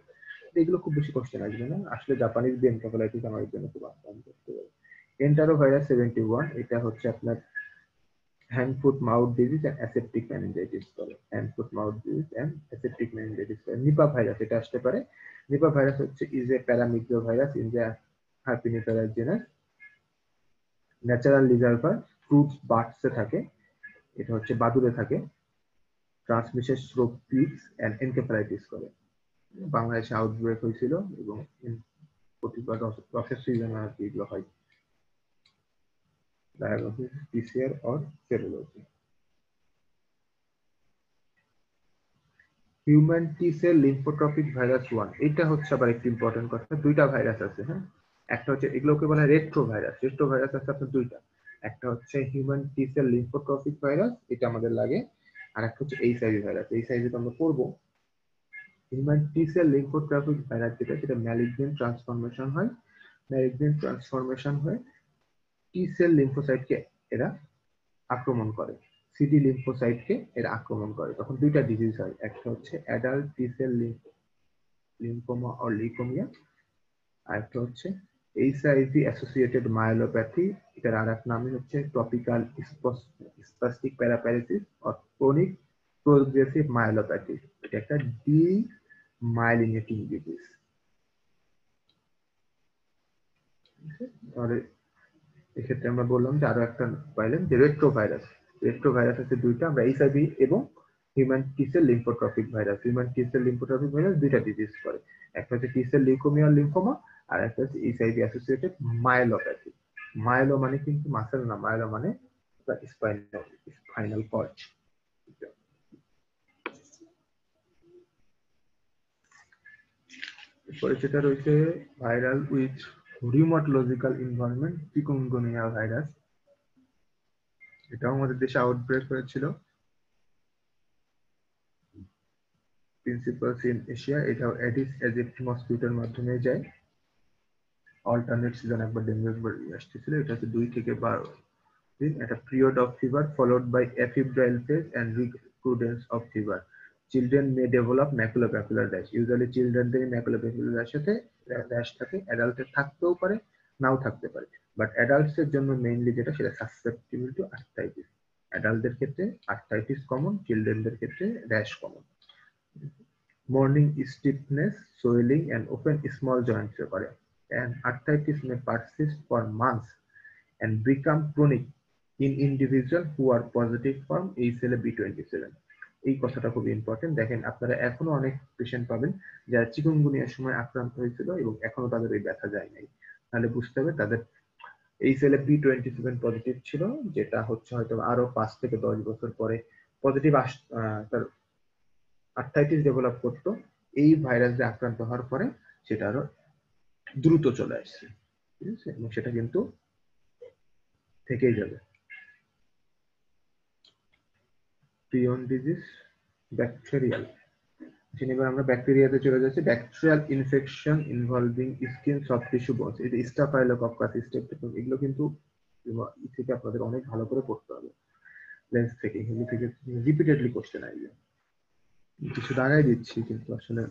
এগুলো খুব বেশি কোশ্চেন আসবে না আসলে। জাপানিজ বি এনকেফালাইটিস আমার জন্য খুব আসান করতে পারে। এন্টারো ভাইরাস 71, এটা হচ্ছে আপনার hand foot mouth disease and aseptic meningitis করে, hand foot mouth disease and aseptic meningitis করে। নিপা ভাইরাস এটা আসতে পারে। নিপা ভাইরাস হচ্ছে is a paramyxo virus in the হার্পিনিফেরা genus, natural reservoir fruits birds এ থাকে, এটা হচ্ছে বাদুড়ে থাকে। Transmission through pigs and encephalitis করে। বাংলাদেশে আউটব্রেক হয়েছিল এবং প্রতিবার রসের সিজনে আর কি এগুলো হয়। Diagnosis PCR or serology. Human T cell lymphotropic virus 1, এটা হচ্ছে আবার একটি ইম্পর্টেন্ট কথা। দুইটা ভাইরাস আছে, হ্যাঁ, একটা হচ্ছে এগুলোকে বলা হয় রেট্রো ভাইরাস আছে আপনার দুইটা। একটা হচ্ছে human T cell lymphotropic virus, এটা আমাদের লাগে। আর একটা হচ্ছে এইচআইভি ভাইরাস, এইচআইভি তো আমরা পড়বো। Human T cell lymphotropic virus যেটা, সেটা ম্যালিগনেন্ট ট্রান্সফরমেশন হয়, টি সেল লিম্ফোসাইটকে এরা আক্রমণ করে, সিডি লিম্ফোসাইটকে এরা আক্রমণ করে। তখন দুইটা ডিজিজ হয়, একটা হচ্ছে adult T cell lymphoma or leukaemia, আর একটা হচ্ছে এইচআইভি অ্যাসোসিয়েটেড মায়োলোপ্যাথি, এটার আরেক নামই হচ্ছে tropical spastic paraparalysis or chronic progressive myelopathy. এটা একটা ডিমাইলিনেটিং ডিজিজ। আর এক্ষেত্রে আমরা বললাম যে আরো একটা পাইলেন যে রেট্রোভাইরাস আছে দুইটা, আমরা এইচআইভি এবং human T cell lymphotropic virus. Human T cell lymphotropic virus দুইটা ডিজিজ করে, একটা হচ্ছে টি সেল লিউকোমিয়া লিম্ফোমা, আর একটা হচ্ছে এইচআইভি অ্যাসোসিয়েটেড মায়োলোপ্যাথি। মায়োলো মানে কিন্তু মাসেল না, মায়োলো মানে স্পাইনাল কর্ড। এরপরে যেটা রয়েছে viral with rheumatological involvement, chikungunya virus, এটাও আমাদের দেশে আউটব্রেক হয়েছিল। প্রিন্সিপালস ইন এশিয়া, এটাও এডিস এজিপ্টি মসকিউটোর মাধ্যমে যায়। অল্টারনেট সিজন একবার ডেঙ্গু একবার আসতেছিল, এটা হচ্ছে 2 থেকে 12 দিন। একটা period of fever followed by afebrile phase and recrudescence of fever. Children may develop maculopapular rash. Usually চিলড্রেনদের ম্যাকুলোপ্যাপুলার র্যাশ থাকে, অ্যাডাল্টের থাকতেও পারে, নাও থাকতে পারে। বাট অ্যাডাল্টস এর জন্য মেইনলি যেটা, সেটা সাসসেপ্টিবল টু আর্থ্রাইটিস। অ্যাডাল্টদের ক্ষেত্রে আর্থ্রাইটিস কমন, চিলড্রেনদের ক্ষেত্রে rash common. Morning stiffness, swelling and open small joints করে। and arthritis may persist for months and become chronic in individuals who are positive from HLA-B27. এই কথাটা খুব ইম্পর্টেন্ট। দেখেন আপনারা এখনো অনেক পেশেন্ট পাবেন যারা চিকুনগুনিয়ার সময় আক্রান্ত হয়েছিল এবং এখনো তাদের এই ব্যথা যায় নাই। তাহলে বুঝতে হবে তাদের HLA-B27 পজিটিভ ছিল, যেটা হচ্ছে হয়তো আরো 5 থেকে 10 বছর পরে পজিটিভ তার আর্থ্রাইটিস ডেভেলপ করতো। এই ভাইরাস দিয়ে আক্রান্ত হওয়ার পরে সেটা আরো দ্রুত চলে আসছে, ঠিক আছে, এবং সেটা কিন্তু থেকেই যাবে। প্রিয়ন ডিজিজ, ব্যাকটেরিয়াল। এবার আমরা ব্যাকটেরিয়াতে চলে যাচ্ছি। Bacterial infection involving skin, soft tissue, bones. এই যে স্টাফাইলোকক্কাস, স্টেপটোকক্কাস, এগুলো কিন্তু থেকে আপনাদের অনেক ভালো করে পড়তে হবে। লেন্স থেকে, এগুলো থেকে রিপিটেডলি কোশ্চেন আসবে। কিছু দাগাই দিচ্ছি কিন্তু আসলে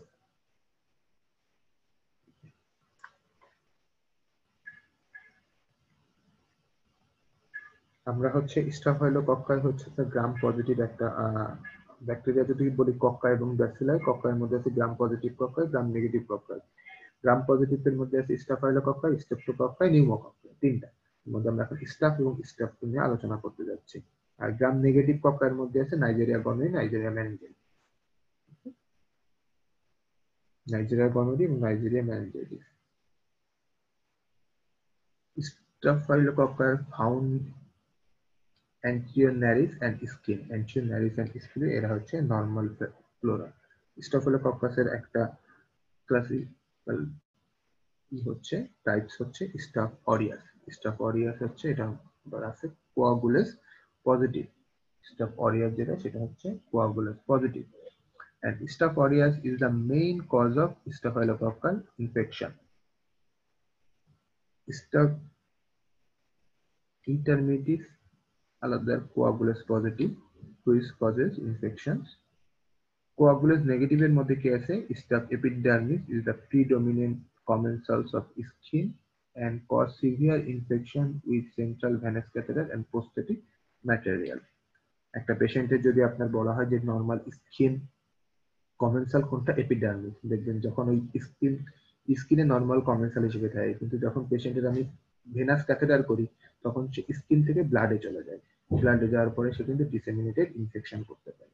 আমরা হচ্ছে স্টাফাইলোকক্কাস হচ্ছে গ্রাম পজিটিভ একটা ব্যাকটেরিয়া। যদি বলি কক্কা এবং ব্যাসিলাই, কক্কার মধ্যে আছে গ্রাম positive কক্কাই, gram negative কক্কাই। Gram positive এর মধ্যে আছে স্টাফাইলোকক্কাই, স্ট্রেপ্টোকক্কাই, নিউমোকক্কাই, তিনটা। এর মধ্যে আমরা এখন স্টাফ এবং স্ট্রেপ্টো নিয়ে আলোচনা করতে যাচ্ছি। আর গ্রাম নেগেটিভ কক্কার মধ্যে আছে Neisseria gonorrhoeae, Neisseria meningitis, Neisseria gonorrhoeae এবং Neisseria meningitis. Staphylococci found anterior nares and skin, anterior nares and skin এরা হচ্ছে নরমাল ফ্লোরা। স্টাফিলোকক্কাসের একটা ক্লাসিক্যাল হচ্ছে টাইপস হচ্ছে স্টাফ অরিয়াস। স্টাফ অরিয়াস হচ্ছে এটা আছে কোয়াগুলেস পজিটিভ। স্টাফ অরিয়াস যেটা, সেটা হচ্ছে কোয়াগুলেস positive. and staph aureus is the main cause of staphylococcal infection. Staph intermediate another coagulase positive which causes infections. Coagulase negative এর মধ্যে কি আছে? Staph epidermis is the predominant commensals of skin and cause severe infection with central venous catheter and prosthetic material. একটা পেশেন্টের যদি আপনার বলা হয় যে নরমাল স্কিন কমেন্সাল কোনটা, এপিডার্মিস, দেখবেন যখন ওই স্কিনে নরমাল কমেন্সাল হিসেবে থাকে, কিন্তু যখন পেশেন্টের আমি ভেনাস ক্যাথেটার করি তখন সে স্কিন থেকে ব্লাডে চলে যায়। ব্লাডে যাওয়ার পরে সে কিন্তু ডিসেমিনেটেড ইনফেকশন করতে পারে।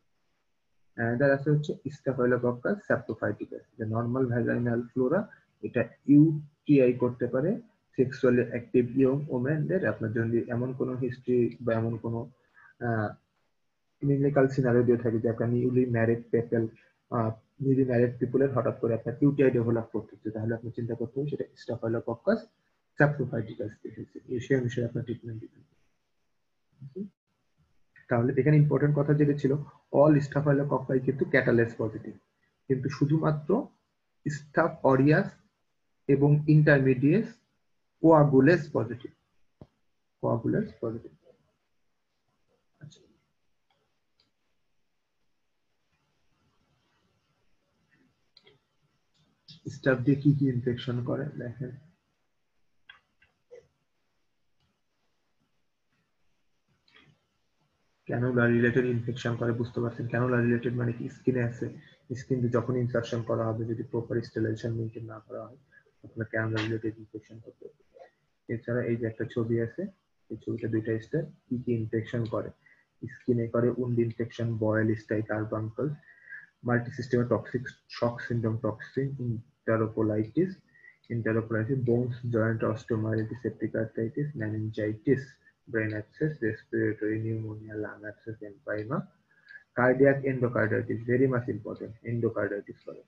তার আছে হচ্ছে স্টাফাইলোকক্কাস স্যাপ্টোফাইটিকাস, যে নরমাল ভ্যাজাইনাল ফ্লোরা, এটা ইউটিআই করতে পারে সেক্সুয়ালি অ্যাক্টিভ ইয়ং ওমেনদের। আপনার যদি এমন কোনো হিস্ট্রি বা এমন কোনো ক্লিনিক্যাল সিনারিও দিয়ে থাকে যে আপনার নিউলি ম্যারিড পিপলের হঠাৎ করে আপনার ইউটিআই ডেভেলপ করতেছে, তাহলে আপনি চিন্তা করতে হবে সেটা স্টাফাইলোকক্কাস স্যাপ্টোফাইটিকাস দিয়েছে। এই অনুসারে আপনার ট্রিটমেন্ট দিবেন। তাহলে এখানে ইম্পর্টেন্ট কথা যেটা ছিল, অল স্টাফাইলোকক্কাই কিন্তু ক্যাটালেস পজিটিভ, কিন্তু শুধুমাত্র স্টাফ অরিয়াস এবং ইন্টারমিডিয়েট কোয়াগুলেস পজিটিভ। কোয়াগুলেস পজিটিভ। আচ্ছা, স্টাফ দিয়ে কি কি ইনফেকশন করে দেখেন। ক্যানুলা রিলেটেড ইনফেকশন করে, বুঝতে পারছেন ক্যানুলা রিলেটেড মানে কি? স্কিনে আছে, স্কিন যখন ইনসার্শন করা হবে যদি প্রপার স্টেরিলাইজেশন মেইনটেইন না করা হয় আপনার ক্যানুলা রিলেটেড ইনফেকশন করতে হবে। এছাড়া এই যে একটা ছবি আছে, এই ছবিটা দুইটা স্টেপ, কি কি ইনফেকশন করে। স্কিনে করে wound infection, boil, stye, carbuncle, multi সিস্টেমে toxic shock syndrome, toxin, enterocolitis, bones joint osteomyelitis, septic arthritis, meningitis, brain abscess, respiratory pneumonia, lung abscess, empyema, cardiac endocarditis, very much important, endocarditis করে,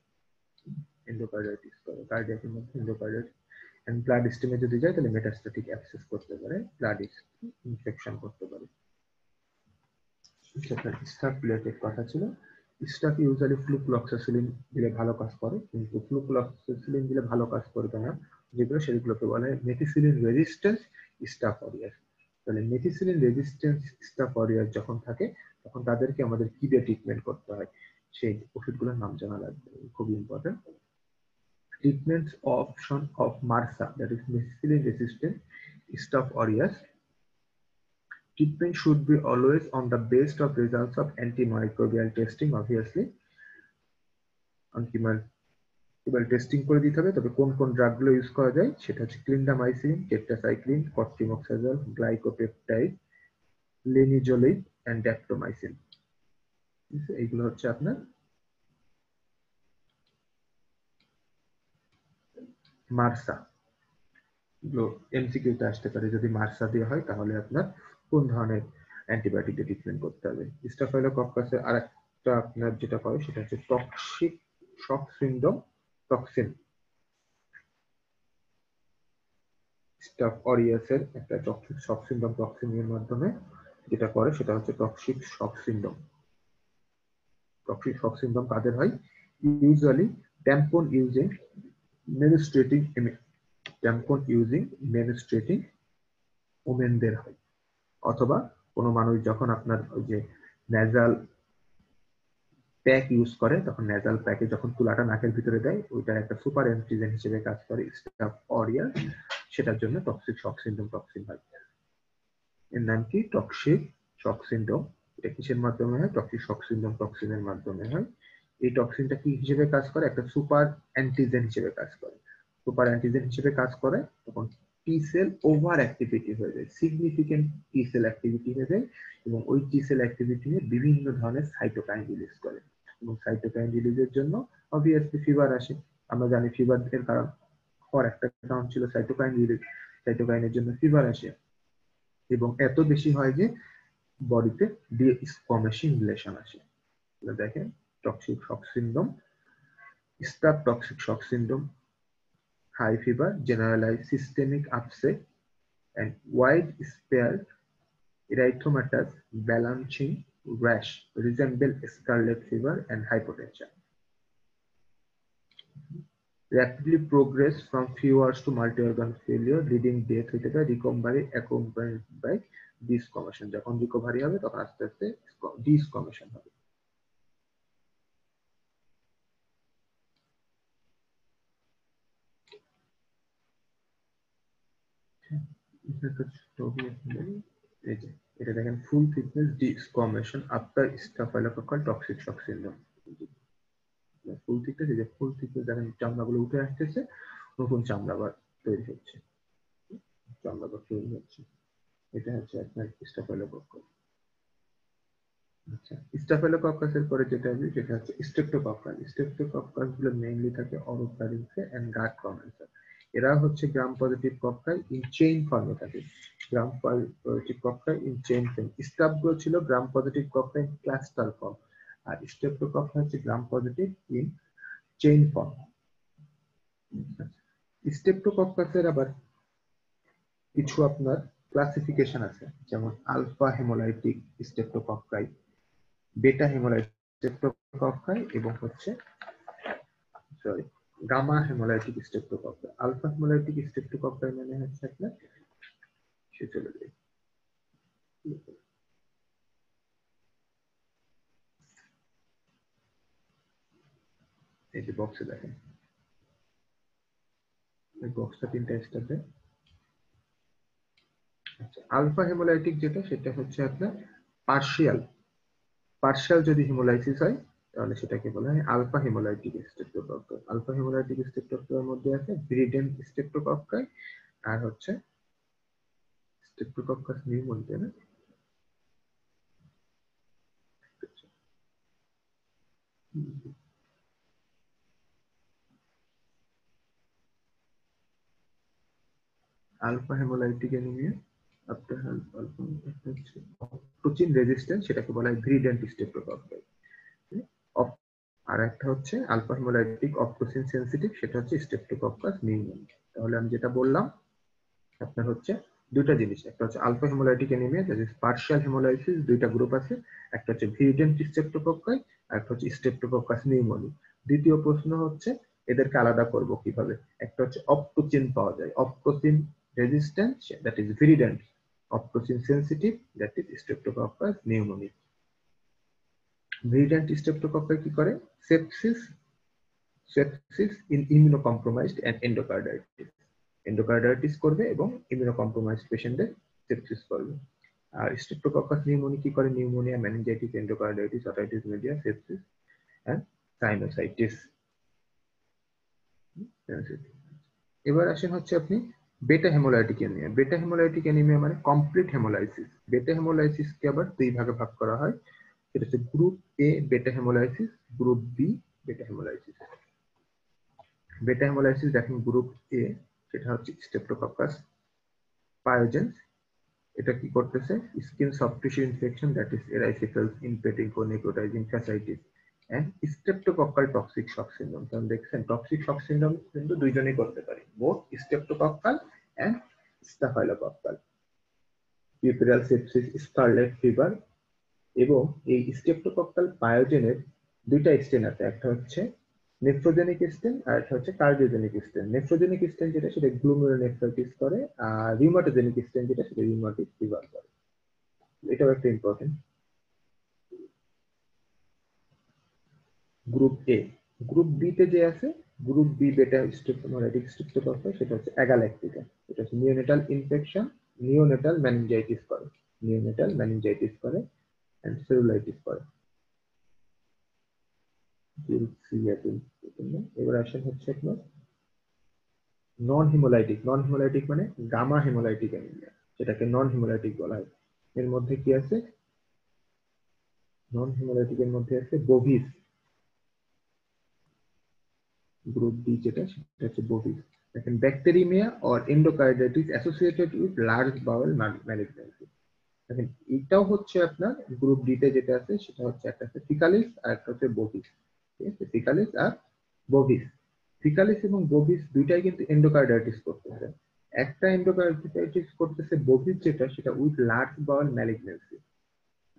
cardiac এর মধ্যে endocarditis, and blood stream যদি যায় তাহলে metastatic abscess করতে পারে, blood infection করতে পারে। সেটা স্টাফ রিলেটেড কথা ছিল। স্টাফ ইউজুয়ালি ফ্লুক্লোক্সাসিলিন দিলে ভালো কাজ করে, কিন্তু ফ্লুক্লোক্সাসিলিন দিলে ভালো কাজ করবে না, যেগুলো সেগুলোকে বলে মেথিসিলিন রেজিস্ট্যান্স স্টাফ অরিয়াস। তাহলে মেথিসিলিন রেজিস্ট্যান্স স্টাফ অরিয়াস যখন থাকে তখন তাদেরকে আমাদের কি দিয়ে ট্রিটমেন্ট করতে হয় সেই ওষুধগুলোর নাম জানা লাগবে, খুবই important. Treatments option of MRSA, that is methicillin resistant staph aureus. Treatment should be always on the basis of results of antimicrobial testing, obviously. Antimicrobial testing করে দিতে হবে, তবে কোন কোন ড্রাগগুলো ইউজ করা যায় সেটা হচ্ছে ক্লিন্ডামাইসিন, টেট্রাসাইক্লিন, কট্রিমক্সাজল, গ্লাইকোপেপটাইড, লেনিজোলিড এন্ড ড্যাপ্টোমাইসিন। এইগুলো হচ্ছে আপনার মার্সা। এগুলো এমসিকিউতে আসতে পারে, যদি মার্সা দিয়ে হয় তাহলে আপনার কোন ধরনের অ্যান্টিবায়োটিক দিয়ে ট্রিটমেন্ট করতে হবে। স্টাফাইলোকক্কাসের আরেকটা আপনার যেটা করে সেটা হচ্ছে toxic shock syndrome toxin. Staph অরিয়াসের একটা টক্সিক শক সিনড্রোম টক্সিনের মাধ্যমে যেটা করে সেটা হচ্ছে toxic shock syndrome. Toxic shock syndrome কাদের হয়? ইউজুয়ালি ট্যাম্পন ইউজিং মেনস্ট্রেটিং ওমেনদের হয়, অথবা কোনো মানুষ যখন আপনার ওই যে নেজাল প্যাক ইউজ করে তখন নেজাল প্যাকে যখন তুলাটা নাকের ভিতরে দেয় ওইটা একটা সুপার অ্যান্টিজেন হিসেবে কাজ করে স্টাফ অরিয়াস, সেটার জন্য টক্সিক শক সিনড্রোম টক্সিন হয়। এর নাম কি? Toxic shock syndrome. এটা কিসের মাধ্যমে হয়? টক্সিক শক সিনড্রোম টক্সিনের মাধ্যমে হয়। এই টক্সিনটা কি হিসেবে কাজ করে? একটা সুপার অ্যান্টিজেন হিসেবে কাজ করে। সুপার অ্যান্টিজেন হিসেবে কাজ করে তখন টি সেল ওভার অ্যাক্টিভিটি হয়ে যায়, সিগনিফিকেন্ট টি সেল অ্যাক্টিভিটি হয়ে যায়, এবং ওই টি সেল অ্যাক্টিভিটি বিভিন্ন ধরনের সাইটোকাইন রিলিজ করে, এবং সাইটোকাইন রিলিজের জন্য অবভিয়াসলি ফিভার আসে। আমরা জানি ফিভার এর কারণ হওয়ার একটা কারণ ছিল সাইটোকাইন রিলিজ, সাইটোকাইনের জন্য ফিভার আসে, এবং এত বেশি হয় যে বডিতে ডিসকমিনেশন আসে। দেখেন toxic shock syndrome, staff toxic shock syndrome, high fever, generalized systemic upset, and widespread erythematous blanching rash resemble scarlet fever and hypotension. Rapidly progress from few hours to multi-organ failure, leading death হইতে পারে, recovery accompanied by desquamation. যখন recovery হবে তখন আস্তে আস্তে desquamation হবে। এটা দেখেন full thickness desquamation after staphylococcal toxic shock syndrome. Full thickness, এই যে ফুল থিকনেস দেখেন চামড়াগুলো উঠে আসতেছে, নতুন চামড়া আবার তৈরি হচ্ছে, চামড়া আবার তৈরি হচ্ছে। এটা হচ্ছে আপনার স্টাফাইলোকক্কাল। আচ্ছা, স্টাফাইলোকক্কাসের পরে যেটা হবে সেটা হচ্ছে স্ট্রেপ্টোকক্কাস। স্ট্রেপ্টোকক্কাস গুলো মেইনলি থাকে অরোফ্যারিংসে এন্ড গাট কমেন্সে। এরা হচ্ছে gram positive cocci in chain ফর্মে থাকে। Gram positive cocci in chain form. Staph গুলো ছিল gram positive cocci in cluster form, আর স্ট্রেপ্টোকক্কাস হচ্ছে gram positive in chain form. স্ট্রেপ্টোকক্কাসের আবার কিছু আপনার ক্লাসিফিকেশন আছে, যেমন আলফা হেমোলাইটিক স্ট্রেপ্টোকক্কাই, বেটা হেমোলাইটিক স্ট্রেপ্টোকক্কাই, এবং হচ্ছে gamma haemolytic streptococci. Alpha haemolytic streptococci মানে হচ্ছে আপনার সে চলে যায় এই যে বক্সে দেখেন, এই বক্সটা তিনটা স্টেপে। আচ্ছা, আলফা হেমোলাইটিক যেটা সেটা হচ্ছে আপনার পার্শিয়াল যদি হিমোলাইসিস হয় তাহলে সেটাকে বলা হয় alpha haemolytic streptococci. Alpha haemolytic স্ট্রেপ্টোকক্কাইয়ের মধ্যে আছে ভিরিডেন স্ট্রেপ্টোকক্কাই আর হচ্ছে স্ট্রেপ্টোকক্কাস নিউমোনিয়া না। Alpha haemolytic anaemia after protein resistance, সেটাকে বলা হয় ভিরিডেন্ট স্ট্রেপ্টোকক্কাই। আর একটা হচ্ছে আলফা হেমোলাইটিক অপটোসিন সেনসিটিভ, সেটা হচ্ছে স্ট্রেপ্টোকক্কাস নিউমোনিয়া। তাহলে আমি যেটা বললাম আপনার হচ্ছে দুইটা জিনিস, একটা হচ্ছে alpha haemolytic anaemia, that is partial haemolysis, দুইটা গ্রুপ আছে, একটা হচ্ছে ভিরিডেন্ট স্ট্রেপ্টোকক্কাই আর একটা হচ্ছে স্ট্রেপ্টোকক্কাস নিউমোনি। দ্বিতীয় প্রশ্ন হচ্ছে এদেরকে আলাদা করব কিভাবে। একটা হচ্ছে অপটোচিন পাওয়া যায়, optochin resistant that is viridans, optochin sensitive that is streptococcus pneumoniae. Viridans streptococcus কি করে? Sepsis in immunocompromised and endocarditis, endocarditis করবে এবং ইমিউনোকম্প্রোমাইজড পেশেন্টদের সেপসিস করবে। আর স্ট্রেপ্টোকক্কাস নিউমোনি কি করে? Pneumonia, meningitis, endocarditis, otitis media, sepsis and sinusitis. এবার আসেন হচ্ছে আপনি beta haemolytic anaemia. Beta haemolytic anaemia মানে কমপ্লিট হেমোলাইসিস। বেটা হেমোলাইসিসকে আবার দুই ভাগে ভাগ করা হয়, সেটা হচ্ছে group A beta haemolysis, group B beta haemolysis. Beta haemolysis দেখেন গ্রুপ এ, সেটা হচ্ছে স্ট্রেপ্টোকক্কাস পায়োজেন্স। এটা কি করতেছে? Skin soft tissue infection that is erysipelas, impetigo, necrotising fasciitis and streptococcal toxic shock syndrome. কারণ দেখছেন টক্সিক শক সিনড্রোম কিন্তু দুইজনেই করতে পারে, both streptococcal and staphylococcal. Puerperal sepsis, scarlet fever. এবং এই স্ট্রেপ্টোকক্কাল পায়োজেনের দুইটা স্টেন আছে, একটা হচ্ছে নেফ্রোজেনিক স্টেন আর একটা হচ্ছে কার্ডিওজেনিক স্টেন। নেফ্রোজেনিক স্টেন যেটা সেটা গ্লুমেরুনেফ্রাইটিস করে, আর রিউমাটোজেনিক স্টেন যেটা সেটা রিউমাটিক ফিভার করে। এটাও একটা important. Group A. Group B তে যে আছে, গ্রুপ বি বেটা স্ট্রেপ্টোমাইটিক স্ট্রেপ্টোকক্কাস, সেটা হচ্ছে অ্যাগাল্যাক্টিকা। এটা হচ্ছে নিওনেটাল ইনফেকশন, নিওনেটাল মেনিনজাইটিস করে, নিওনেটাল মেনিনজাইটিস করে এন্ড সেলুলাইটিস করে। এবার আসেন হচ্ছে আপনার নন হিমোলাইটিক। নন হিমোলাইটিক মানে গামা হেমোলাইটিক অ্যানিমিয়া, যেটাকে নন হিমোলাইটিক বলা হয়। এর মধ্যে কি আছে? নন হিমোলাইটিক এর মধ্যে আছে বোভিস। গ্রুপ বি যেটা সেটা হচ্ছে বোভিস। দেখেন bacteraemia or endocarditis associated with large bowel malignancy. দেখেন এটাও হচ্ছে আপনার গ্রুপ ডি তে যেটা আছে সেটা হচ্ছে একটা হচ্ছে ফিকালিস আর একটা হচ্ছে বোভিস। ঠিক আছে, ফিকালিস আর বোভিস। ফিকালিস এবং বোভিস দুইটাই কিন্তু এন্ডোকার্ডাইটিস করতেছে। একটা এন্ডোকার্ডাইটিস করতেছে বোভিস যেটা, সেটা উইথ লার্জ বাউল ম্যালিগন্যান্সি।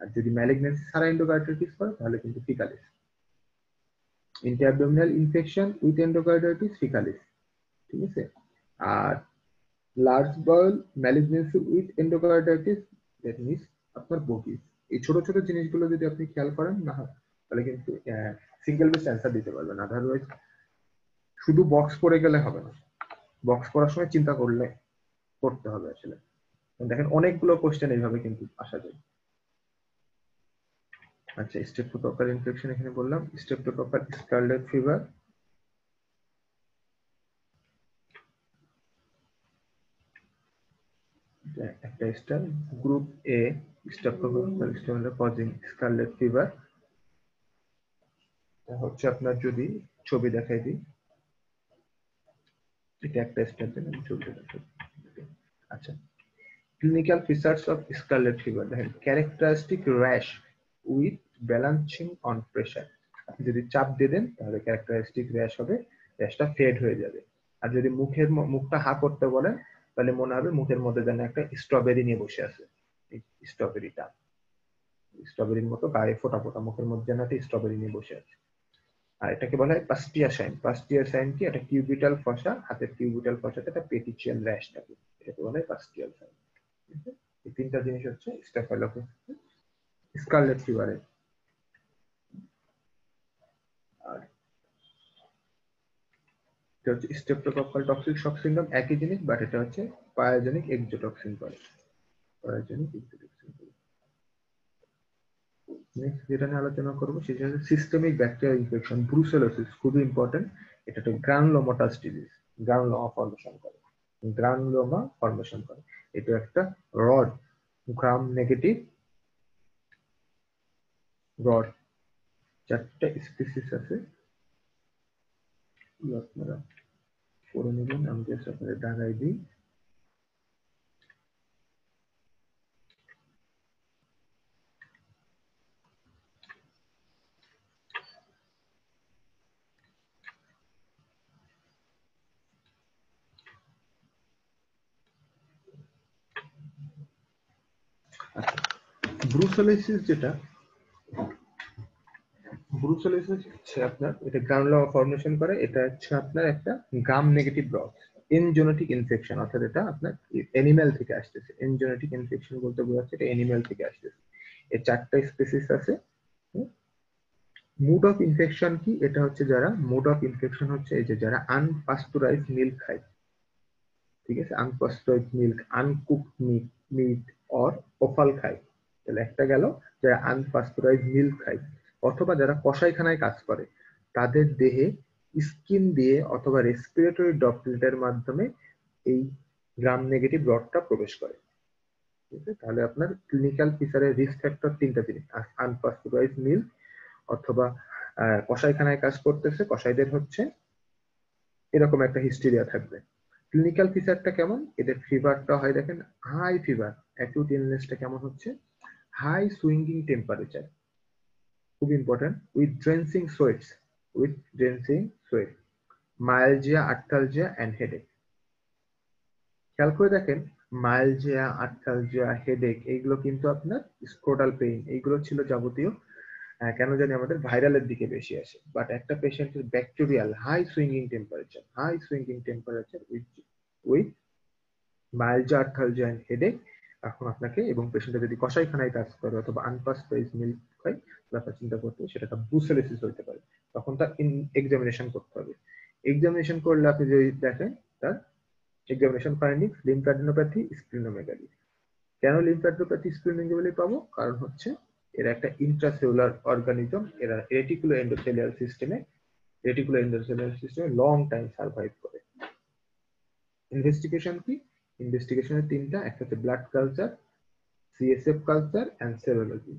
আর যদি ম্যালিগন্যান্সি ছাড়া এন্ডোকার্ডাইটিস করে তাহলে কিন্তু faecalis. Intraabdominal infection with endocarditis, faecalis. ঠিক আছে। আর large bowel malignancy with endocarditis, that means আপনার বোভিস। এই ছোট ছোট জিনিসগুলো যদি আপনি খেয়াল করেন না হয় তাহলে কিন্তু সিঙ্গেল বেস অ্যান্সার দিতে পারবেন। আদারওয়াইজ শুধু বক্স পড়ে গেলে হবে না, বক্স পড়ার সময় চিন্তা করতে হবে আসলে। দেখেন অনেকগুলো কোশ্চেন এইভাবে কিন্তু আসা যায়। আচ্ছা, স্ট্রেপ্টোকক্কাল ইনফেকশন এখানে বললাম, স্ট্রেপ্টোকক্কাল স্কারলেট ফিভার। একটা star. Group A streptococcal causing scarlet fever হচ্ছে আপনার, যদি ছবি দেখাই দিই, এটা একটা স্টার দেন, ছবিটা দেখাই। আচ্ছা, clinical features of scarlet fever দেখেন, characteristic rash with blanching on pressure. আপনি যদি চাপ দিয়ে দেন তাহলে ক্যারেক্টারিস্টিক র্যাশ হবে, র্যাশটা ফেড হয়ে যাবে। আর যদি মুখটা হা করতে বলেন তাহলে মনে হবে মুখের মধ্যে যেন একটা স্ট্রবেরি নিয়ে বসে আছে। স্ট্রবেরিটা স্ট্রবেরির মতো গায়ে ফোটা ফোটা, মুখের মধ্যে যেন একটা স্ট্রবেরি নিয়ে বসে আছে। আর এটাকে বলা হয় পাস্টিয়া সাইন। পাস্টিয়া সাইন কি? এটা কিউবিটাল ফসা, হাতের কিউবিটাল ফসাতে একটা পেটিচিয়াল র্যাশ থাকে, এটাকে বলা হয় পাস্টিয়াল সাইন। এই তিনটা জিনিস হচ্ছে স্টাফাইলোকোকাস স্কারলেট ফিভারে। আর এটা হচ্ছে স্ট্রেপ্টোকক্কাল টক্সিক শক সিনড্রোম, একই জিনিস, বাট এটা হচ্ছে পায়োজেনিক এক্সোটক্সিন করে, পায়োজেনিক এক্সোটক্সিন করে। নেক্সট যেটা নিয়ে আলোচনা করবো সেটা হচ্ছে সিস্টেমিক ব্যাকটেরিয়াল ইনফেকশন, ব্রুসেলোসিস, খুবই ইম্পর্টেন্ট। এটা একটা গ্রানুলোমাটাস ডিজিজ, গ্রানুলোমা ফর্মেশন করে, গ্রানুলোমা ফর্মেশন করে। এটা একটা রড, গ্রাম নেগেটিভ রড। চারটা স্পিসিস আছে, আপনারা পড়ে নেবেন, আমি জাস্ট আপনাদের দাগাই দিই। ব্রুসেলোসিস যেটা, ব্রুসেলোসিস হচ্ছে আপনার এটা গ্রানুলোমা ফর্মেশন করে, এটা হচ্ছে আপনার একটা গ্রাম নেগেটিভ ব্রথ এনজেনেটিক ইনফেকশন, অর্থাৎ এটা আপনার অ্যানিম্যাল থেকে আসতেছে। এনজেনেটিক ইনফেকশন বলতে বোঝাচ্ছে এটা অ্যানিম্যাল থেকে আসতেছে। এর 4টা স্পেসিস আছে। মোড অফ ইনফেকশন কি? এটা হচ্ছে যারা মোড অফ ইনফেকশন হচ্ছে এই যে যারা আনপাস্টুরাইজড মিল্ক খায়, ঠিক আছে, আনপাস্টুরাইজড মিল্ক, আনকুকড মিট অর ওফাল খায়। তাহলে একটা গেল যারা আনপাস্টুরাইজড মিল্ক খায়, অথবা যারা কসাইখানায় কাজ করে তাদের দেহে স্কিন দিয়ে অথবা রেসপিরেটরি ড্রপলেটের মাধ্যমে এই গ্রাম নেগেটিভ রডটা প্রবেশ করে। ঠিক আছে, তাহলে আপনার ক্লিনিক্যাল ফিচারের রিস্ক ফ্যাক্টর 3টা জিনিস, আনপাস্টুরাইজড মিল্ক অথবা কসাইখানায় কাজ করতেছে, কসাইদের হচ্ছে এরকম একটা হিস্টেরিয়া থাকবে। ক্লিনিক্যাল ফিচারটা কেমন? এদের ফিভারটা হয় দেখেন হাই ফিভার, অ্যাকিউট ইলনেসটা কেমন হচ্ছে হাই সুইঙ্গিং টেম্পারেচার, খুব important, with drenching sweat, myalgia, arthralgia and headache. খেয়াল করে দেখেন মায়ালজিয়া, আর্থালজিয়া, হেডেক এইগুলো কিন্তু আপনার স্ক্রোটাল পেইন, এইগুলো ছিল যাবতীয় কেন জানি আমাদের ভাইরালের দিকে বেশি আসে। বাট একটা পেশেন্টের bacterial high swinging temperature with mild arthralgia and headache, এখন আপনাকে এবং পেশেন্টের যদি কসাইখানায় কাজ করে অথবা আনপাস্টুরাইজ মিল্ক খায়, তাহলে আপনার চিন্তা করতে হবে সেটা একটা ব্রুসেলোসিস হতে পারে। তখন তার এক্সামিনেশন করতে হবে। এক্সামিনেশন করলে আপনি যদি দেখেন তার এক্সামিনেশন ফাইন্ডিংস লিম্ফ্যাডিনোপ্যাথি, স্প্লিনোমেগালি। কেন লিম্ফ্যাডিনোপ্যাথি, স্প্লিনোমেগালি পাবো? কারণ হচ্ছে এরা একটা ইন্ট্রাসেলুলার অর্গানিজম, এরা রেটিকুলো এন্ডোথেলিয়াল সিস্টেমে লং টাইম সার্ভাইভ করে। ইনভেস্টিগেশন কি? ইনভেস্টিগেশনের 3টা, একটা হচ্ছে blood culture, CSF culture and serology.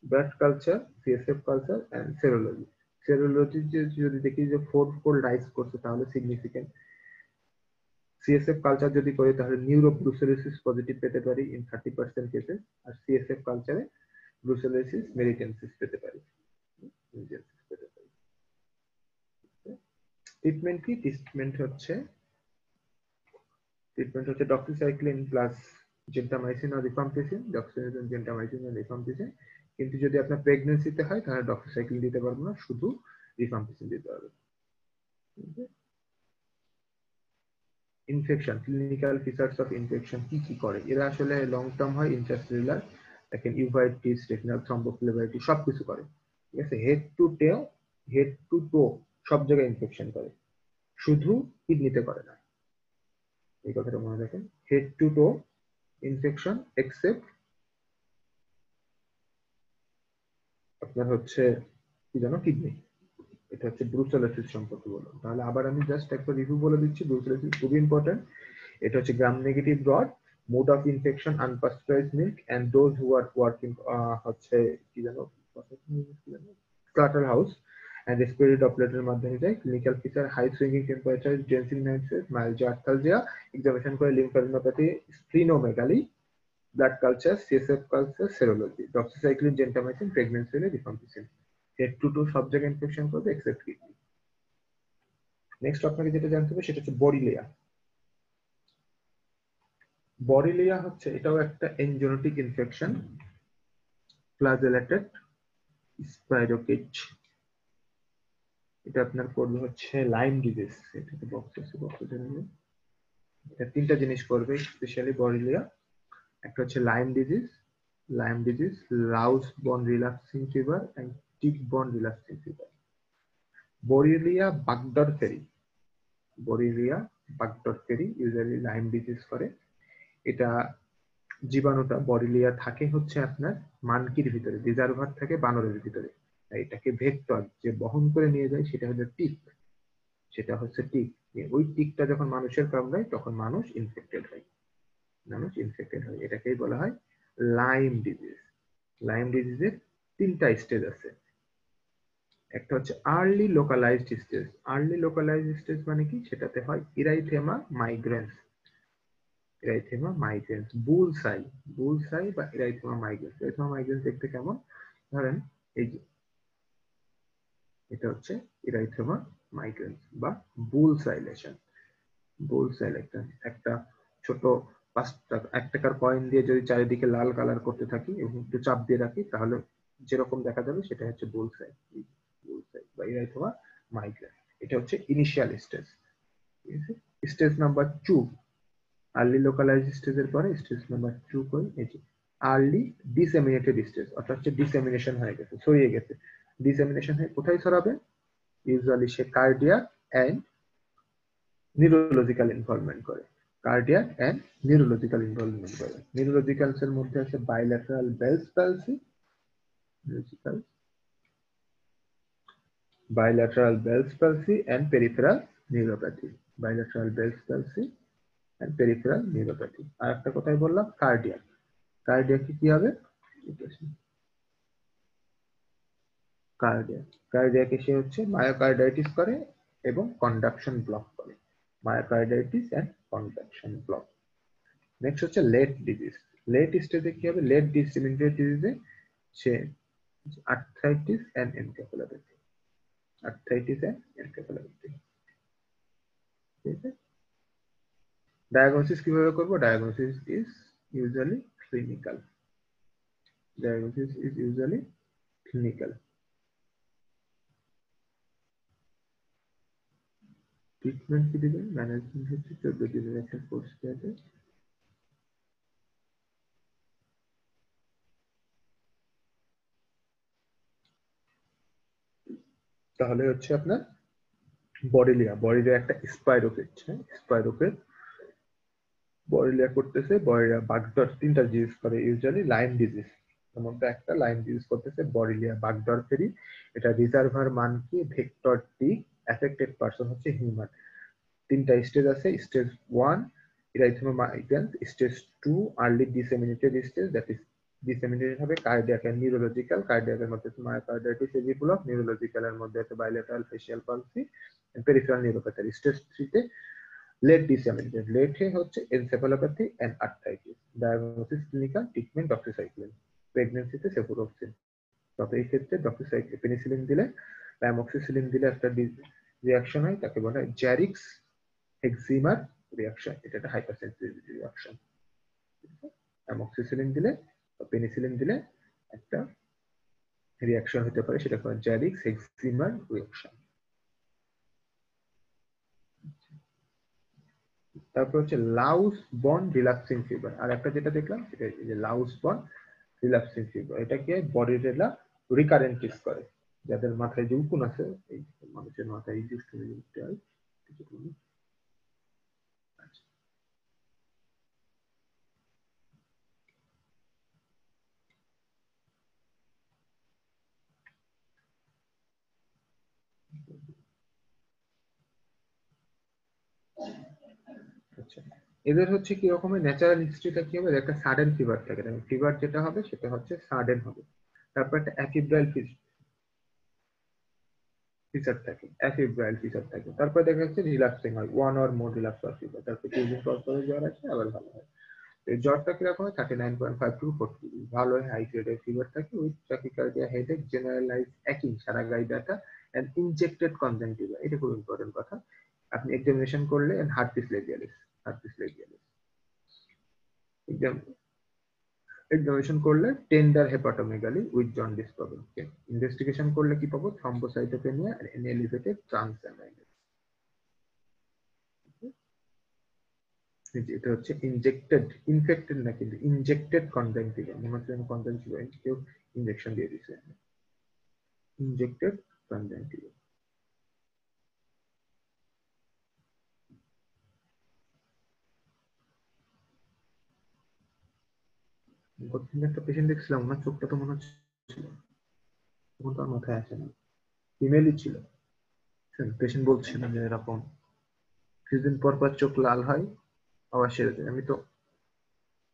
Blood culture, CSF culture and serology. Serology যদি দেখি যে 4-fold রাইজ করছে তাহলে সিগনিফিকেন্ট। সিএসএফ কালচার যদি করি তাহলে নিউরোব্রুসেলোসিস পজিটিভ পেতে পারি ইন 30% কেসে, আর সিএসএফ কালচারে ব্রুসেলোসিস মেরিটেন্সিস পেতে পারি। ট্রিটমেন্ট কি? ট্রিটমেন্ট হচ্ছে ডক্সিসাইক্লিন প্লাস জেন্টামাইসিন আর রিফাম্পিসিন, ডক্সিসাইক্লিন, জেন্টামাইসিন আর রিফাম্পিসিন। কিন্তু যদি আপনার প্রেগন্যান্সিতে হয় তাহলে ডক্সিসাইক্লিন দিতে পারবো না, শুধু রিফাম্পিসিন দিতে হবে। Infection, clinical features of infection কি কি করে? এরা আসলে লং টার্ম হয়, ইন্ট্রাসেলুলার, দেখেন ইউভাইটিস, রেটিনাল থ্রম্বোফ্লেবাইটিস সবকিছু করে। ঠিক আছে, হেড টু টো সব জায়গায় ইনফেকশন করে, শুধু কিডনিতে করে না। এই কথাটা মনে রাখেন, head to to infection except আপনার হচ্ছে কি জানো কিডনি। এটা হচ্ছে ব্রুসেলোসিস সম্পর্কে বললাম। তাহলে আবার আমি জাস্ট একটা রিভিউ বলে দিচ্ছি, ব্রুসেলোসিস খুবই ইম্পর্টেন্ট। এটা হচ্ছে gram negative broad, mode of infection unpasteurised milk and those who are working হচ্ছে কি জানো স্লাটার হাউস এন্ড রেসপিরেটরি ড্রপলেটের মাধ্যমে যায়। Clinical feature high swinging temperature, drenching night sweat, mild arthralgia, examination করে lymphadenopathy, splenomegaly, blood culture, CSF culture, serology, doxycycline, gentamicin, pregnancy হলে rifampicin. Head to toe সব জায়গায় ইনফেকশন করবে এক্সেপ্ট কিডনি। নেক্সট আপনাকে যেটা জানতে হবে সেটা হচ্ছে বরিলিয়া। বরিলিয়া হচ্ছে এটাও একটা এনজেনেটিক ইনফেকশন, ফ্লাজেলেটেড স্পাইরোকিট। এটা আপনার করবে হচ্ছে লাইম ডিজিজ। এটাতে এটা 3টা জিনিস করবে স্পেশালি বরিলিয়া। একটা হচ্ছে লাইম ডিজিজ, লাউস বন রিল্যাক্সিং ফিভার এন্ড টিক বন রিল্যাক্সিং ফিভার। বরিলিয়া বাগডর ফেরি ইউজুয়ালি লাইম ডিজিজ করে। এটা জীবাণুটা বরিলিয়া থাকে হচ্ছে আপনার মানকির ভিতরে, রিজার্ভার থাকে বানরের ভিতরে। এটাকে ভেক্টর যে বহন করে নিয়ে যায় সেটা হচ্ছে টিক। ওই টিকটা যখন মানুষের কামড়ায় তখন মানুষ ইনফেক্টেড হয়। এটাকেই বলা হয় লাইম ডিজিজ। লাইম ডিজিজের 3টা স্টেজ আছে। একটা হচ্ছে আর্লি লোকালাইজড স্টেজ মানে কি? সেটাতে হয় ইরাইথেমা মাইগ্রেন্স, বুলসাই বা ইরাইথেমা মাইগ্রেন্স দেখতে কেমন? ধরেন এই যে এটা হচ্ছে ইরাইথেমা মাইগ্রেন্স বা বুলসাই লেশন। একটা ছোট 1 টাকার কয়েন দিয়ে যদি চারিদিকে লাল কালার করতে থাকি এবং একটু চাপ দিয়ে রাখি তাহলে যেরকম দেখা যাবে সেটা হচ্ছে বুলসাই। বা ইরাইথোমা মাইগ্রেন্স। এটা হচ্ছে ইনিশিয়াল স্টেজ। ঠিক আছে, স্টেজ নাম্বার 2, আর্লি লোকালাইজ স্টেজের পরে স্টেজ নাম্বার 2 কই, এই যে আর্লি ডিসেমিনেটেড স্টেজ, অর্থাৎ হচ্ছে ডিসেমিনেশন হয়ে গেছে, ছড়িয়ে গেছে। ডিসেমিনেশন হয়ে কোথায় ছড়াবে? ইউজুয়ালি সে কার্ডিয়াক এন্ড নিউরোলজিক্যাল ইনভলভমেন্ট করে। কার্ডিয়াক এন্ড নিউরোলজিক্যাল ইনভলভমেন্ট করে। নিউরোলজিক্যালস এর মধ্যে আছে bilateral Bell's palsy, bilateral Bell's palsy and peripheral neuropathy. Bilateral Bell's palsy and peripheral neuropathy. আর একটা কথাই বললাম কার্ডিয়াক। কার্ডিয়াকে কি হবে? কার্ডিয়াক, কার্ডিয়াকে সে হচ্ছে মায়োকার্ডাইটিস করে এবং কন্ডাকশন ব্লক করে। Myocarditis and conduction block. Next হচ্ছে লেট ডিজিজ। লেট স্টেজে কি হবে? লেট ডিসেমিনেটেড ডিজিজে সে arthritis and encephalopathy, arthritis and encephalopathy. ঠিক আছে, ডায়াগনোসিস কিভাবে করব? Diagnosis is usually clinical. Diagnosis is usually clinical. Treatment কি দিবেন? ম্যানেজমেন্ট হচ্ছে 14 দিনের একটা কোর্স দেবে। তাহলে হচ্ছে আপনার বডিলিয়া, বডিলিয়া একটা স্পাইরোকেট, স্পাইরোকেট বডিলিয়া করতেছে। বডিলিয়া বাগদর, তিনটা ডিজিজ করে ইউজুয়ালি। লাইম ডিজিজ এর মধ্যে একটা লাইম ডিজিজ করতেছে বডিলিয়া বাগদরফেরি। এটা রিজার্ভার মান কি? ভেক্টর টি, এফেক্টেড পারসন হচ্ছে হিউম্যান। তিনটা স্টেজ আছে। Stage 1 erythema migrans, stage 2 early disseminated stage, that is disseminated হবে কার্ডিয়াক এন্ড নিউরোলজিক্যাল। কার্ডিয়াকের মধ্যে আছে মায়োকার্ডাইটিস এভি ব্লক, নিউরোলজিক্যাল এর মধ্যে আছে bilateral facial palsy and peripheral neuropathy. Stage 3 তে লেট ডিসেমিনেটেড, লেটে হচ্ছে encephalopathy and arthritis. Diagnosis clinical, treatment doxycycline. প্রেগন্যান্সিতে সেফুরোক্সিন। তবে এই ক্ষেত্রে ডক্সিসাইক্লিন, পেনিসিলিন দিলে বা অ্যামক্সিসিলিন দিলে একটা রিঅ্যাকশন হয়, তাকে বলা হয় জ্যারিক্স হেক্সিমার রিঅ্যাকশন। এটা একটা হাইপারসেনসিটিভিটি রিঅ্যাকশন। অ্যামক্সিসিলিন দিলে বা পেনিসিলিন দিলে একটা রিঅ্যাকশন হতে পারে, সেটা হলো জ্যারিক্স হেক্সিমার রিঅ্যাকশন। তারপর হচ্ছে লাউস বন রিল্যাক্সিং ফিভার। আর একটা যেটা দেখলাম সেটা এই যে লাউস বন রিল্যাক্সিং ফিভার। এটাকে বডি রেলা রিকারেন্টিস করে। যাদের মাথায় যে উকুন আছে, এই মানুষের মাথায় এই যে আচ্ছা, এদের হচ্ছে কি রকমের ন্যাচারাল হিস্ট্রিটা কি হবে? একটা সাডেন ফিভার থাকে, ফিভার যেটা হবে সেটা হচ্ছে সাডেন হবে। তারপর একটা অ্যাফিব্রাইল ফিচার থাকে, অ্যাফিব্রাইল ফিচার থাকে। তারপর দেখা যাচ্ছে রিল্যাক্সিং হয়, one or more relax or fever. তারপর 2 দিন পর পরে জ্বর আসে, আবার ভালো হয়। এই জ্বরটা কিরকম হয়? 39.5 টু 40, ভালো হয়। হাই গ্রেডের ফিভার থাকে উইথ ট্যাকিকার্ডিয়া, হেডেক, জেনারেলাইজ অ্যাকিং, সারা গায়ে ব্যথা এন্ড ইনজেক্টেড কনজাংটিভা। এটা খুব ইম্পর্টেন্ট কথা। আপনি এক্সামিনেশন করলে herpes labialis, herpes labialis examination করলে tender hepatomegaly with jaundice problem. Investigation করলে কি পাবো? Thrombocytopenia and elevated transaminase. এটা হচ্ছে ইনজেক্টেড, ইনফেক্টেড না কিন্তু ইনজেক্টেড কনজাংটিভা। মনে হচ্ছে কনজাংটিভা কেউ ইনজেকশন দিয়ে দিছে। Injected conjunctiva. গতদিন একটা পেশেন্ট দেখছিলাম, ওনার চোখটা তো মনে হচ্ছিল, তখন তো আর মাথায় আসে না, ফিমেলই ছিল। পেশেন্ট বলছিল যে এরকম কিছুদিন পর পর চোখ লাল হয়, আবার সেরে যায়। আমি তো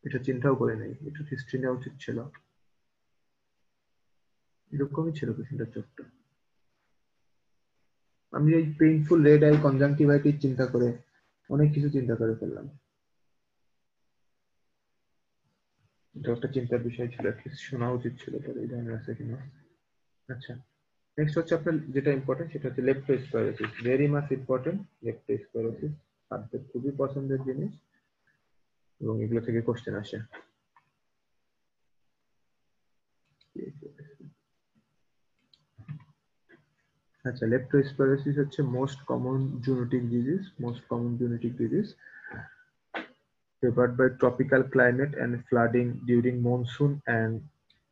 এটা চিন্তাও করে নাই, এটা হিস্ট্রি নেওয়া উচিত ছিল। এরকমই ছিল পেশেন্টের চোখটা। আমি এই পেইনফুল রেড আই কনজাংটিভাইটিস চিন্তা করে অনেক কিছু চিন্তা করে ফেললাম। এটা একটা চিন্তার বিষয় ছিল, অ্যাটলিস্ট শোনা উচিত ছিল তার এই ধরনের আছে কিনা। আচ্ছা, নেক্সট হচ্ছে আপনার যেটা ইম্পর্টেন্ট সেটা হচ্ছে leptospirosis. Very much important. Leptospirosis আপনাদের খুবই পছন্দের জিনিস এবং এগুলো থেকে কোশ্চেন আসে। আচ্ছা, লেপ্টোস্পাইরোসিস হচ্ছে most common zoonotic disease favored by tropical climate and flooding during monsoon and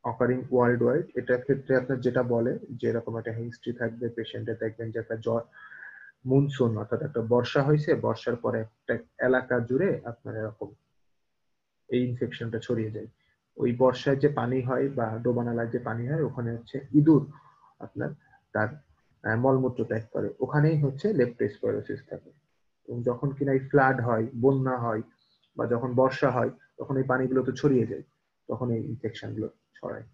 occurring worldwide. এটার ক্ষেত্রে আপনার যেটা বলে যে এরকম একটা হিস্ট্রি থাকবে, পেশেন্টের দেখবেন যে একটা জ্বর, মনসুন অর্থাৎ একটা বর্ষা হয়েছে, বর্ষার পরে একটা এলাকা জুড়ে আপনার এরকম এই ইনফেকশনটা ছড়িয়ে যায়। ওই বর্ষায় যে পানি হয় বা ডোবা নালার যে পানি হয়, ওখানে হচ্ছে ইঁদুর আপনার তার মলমূত্র ত্যাগ করে, ওখানেই হচ্ছে লেপ্টোস্পাইরোসিস থাকে। এবং যখন কিনা এই ফ্লাড হয়, বন্যা হয় বা যখন বর্ষা হয়, তখন এই পানিগুলো তো ছড়িয়ে যায়, তখন এই ইনফেকশন গুলো ছড়ায়।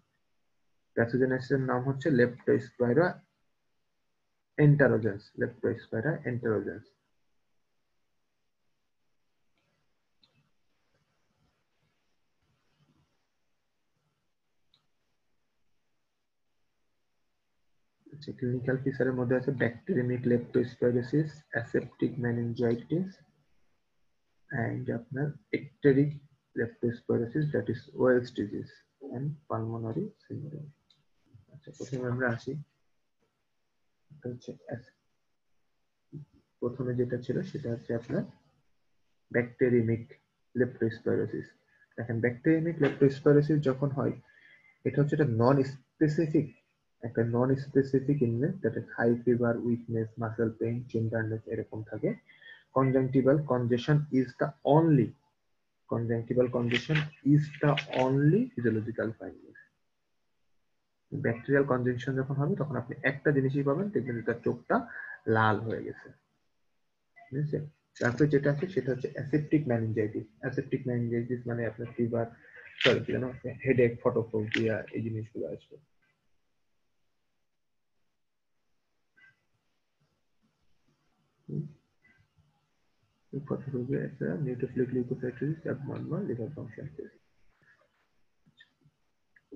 প্যাথোজেনেসিসের নাম হচ্ছে লেপ্টোস্পাইরা এন্টারোজেন্স। ক্লিনিক্যাল ফিচারের মধ্যে আছে ব্যাকটেরিয়ামিক লেপ্টোস্পাইরোসিস, অ্যাসেপ্টিক মেনিনজাইটিস, and আপনার ecteric leptospirosis, that is Weil's disease and pulmonary syndrome. আচ্ছা, প্রথমে আমরা আসি, প্রথমে যেটা ছিল সেটা হচ্ছে আপনার ব্যাকটেরিয়ামিক লেপ্টোস্পাইরোসিস। দেখেন, ব্যাকটেরিয়ামিক লেপ্টোস্পাইরোসিস যখন হয়, এটা হচ্ছে একটা non specific illness, that is high fever, weakness, muscle pain, tenderness এরকম থাকে। Conjunctival congestion is the only physiological finding. Bacterial conjunction যখন হবে, তখন আপনি একটা জিনিসই পাবেন, দেখবেন তার চোখটা লাল হয়ে গেছে। ঠিক আছে, তারপরে যেটা আছে সেটা হচ্ছে অ্যাসেপ্টিক মেনিনজাইটিস মানে আপনার ফিভার, হেডেক, ফটোফোবিয়া, এই জিনিসগুলো আসবে। ফটোফোবিয়া এছাড়া neutrophilic leucocytosis, abnormal liver function test.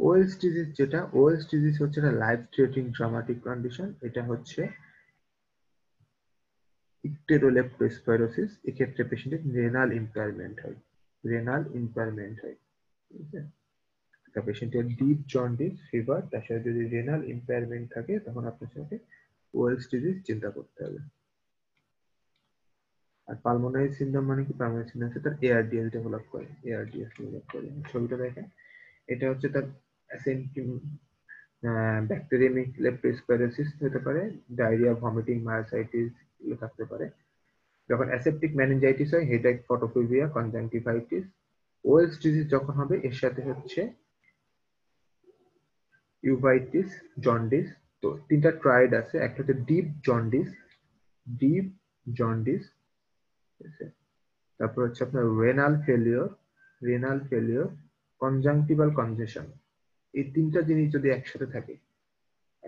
Weil's disease হচ্ছে একটা লাইফ থ্রেটিং ড্রামাটিক কন্ডিশন। এটা হচ্ছে ইকটেরোলেপ্টোস্পাইরোসিস। এক্ষেত্রে পেশেন্টের রেনাল ইম্পেয়ারমেন্ট হয়। ঠিক আছে, একটা পেশেন্টের ডিপ জন্ডিস, ফিভার, তার সাথে যদি রেনাল ইম্পেয়ারমেন্ট থাকে, তখন আপনার সাথে ওয়েলস ডিজিজ চিন্তা করতে হবে। আর পালমোনারি সিনড্রোম মানে কি? পালমোনারি সিনড্রোম হচ্ছে তার এআরডিএস ডেভেলপ করে। ছবিটা দেখেন, এটা হচ্ছে তার ব্যাকটেরিয়ামিক লেপ্টোস্পাইরোসিস হতে পারে, ডায়রিয়া, ভমিটিং, মায়োসাইটিস এগুলো থাকতে পারে। যখন অ্যাসেপ্টিক মেনিনজাইটিস হয়, headache, photophobia, conjunctivitis. Weil's disease যখন হবে, এর সাথে হচ্ছে ইউভাইটিস, জন্ডিস। তো তিনটা ট্রাইড আছে, একটা হচ্ছে ডিপ জন্ডিস, তারপর হচ্ছে আপনার রেনাল ফেলিওর, কনজাংটিভাল কনজেশন। এই তিনটা জিনিস যদি একসাথে থাকে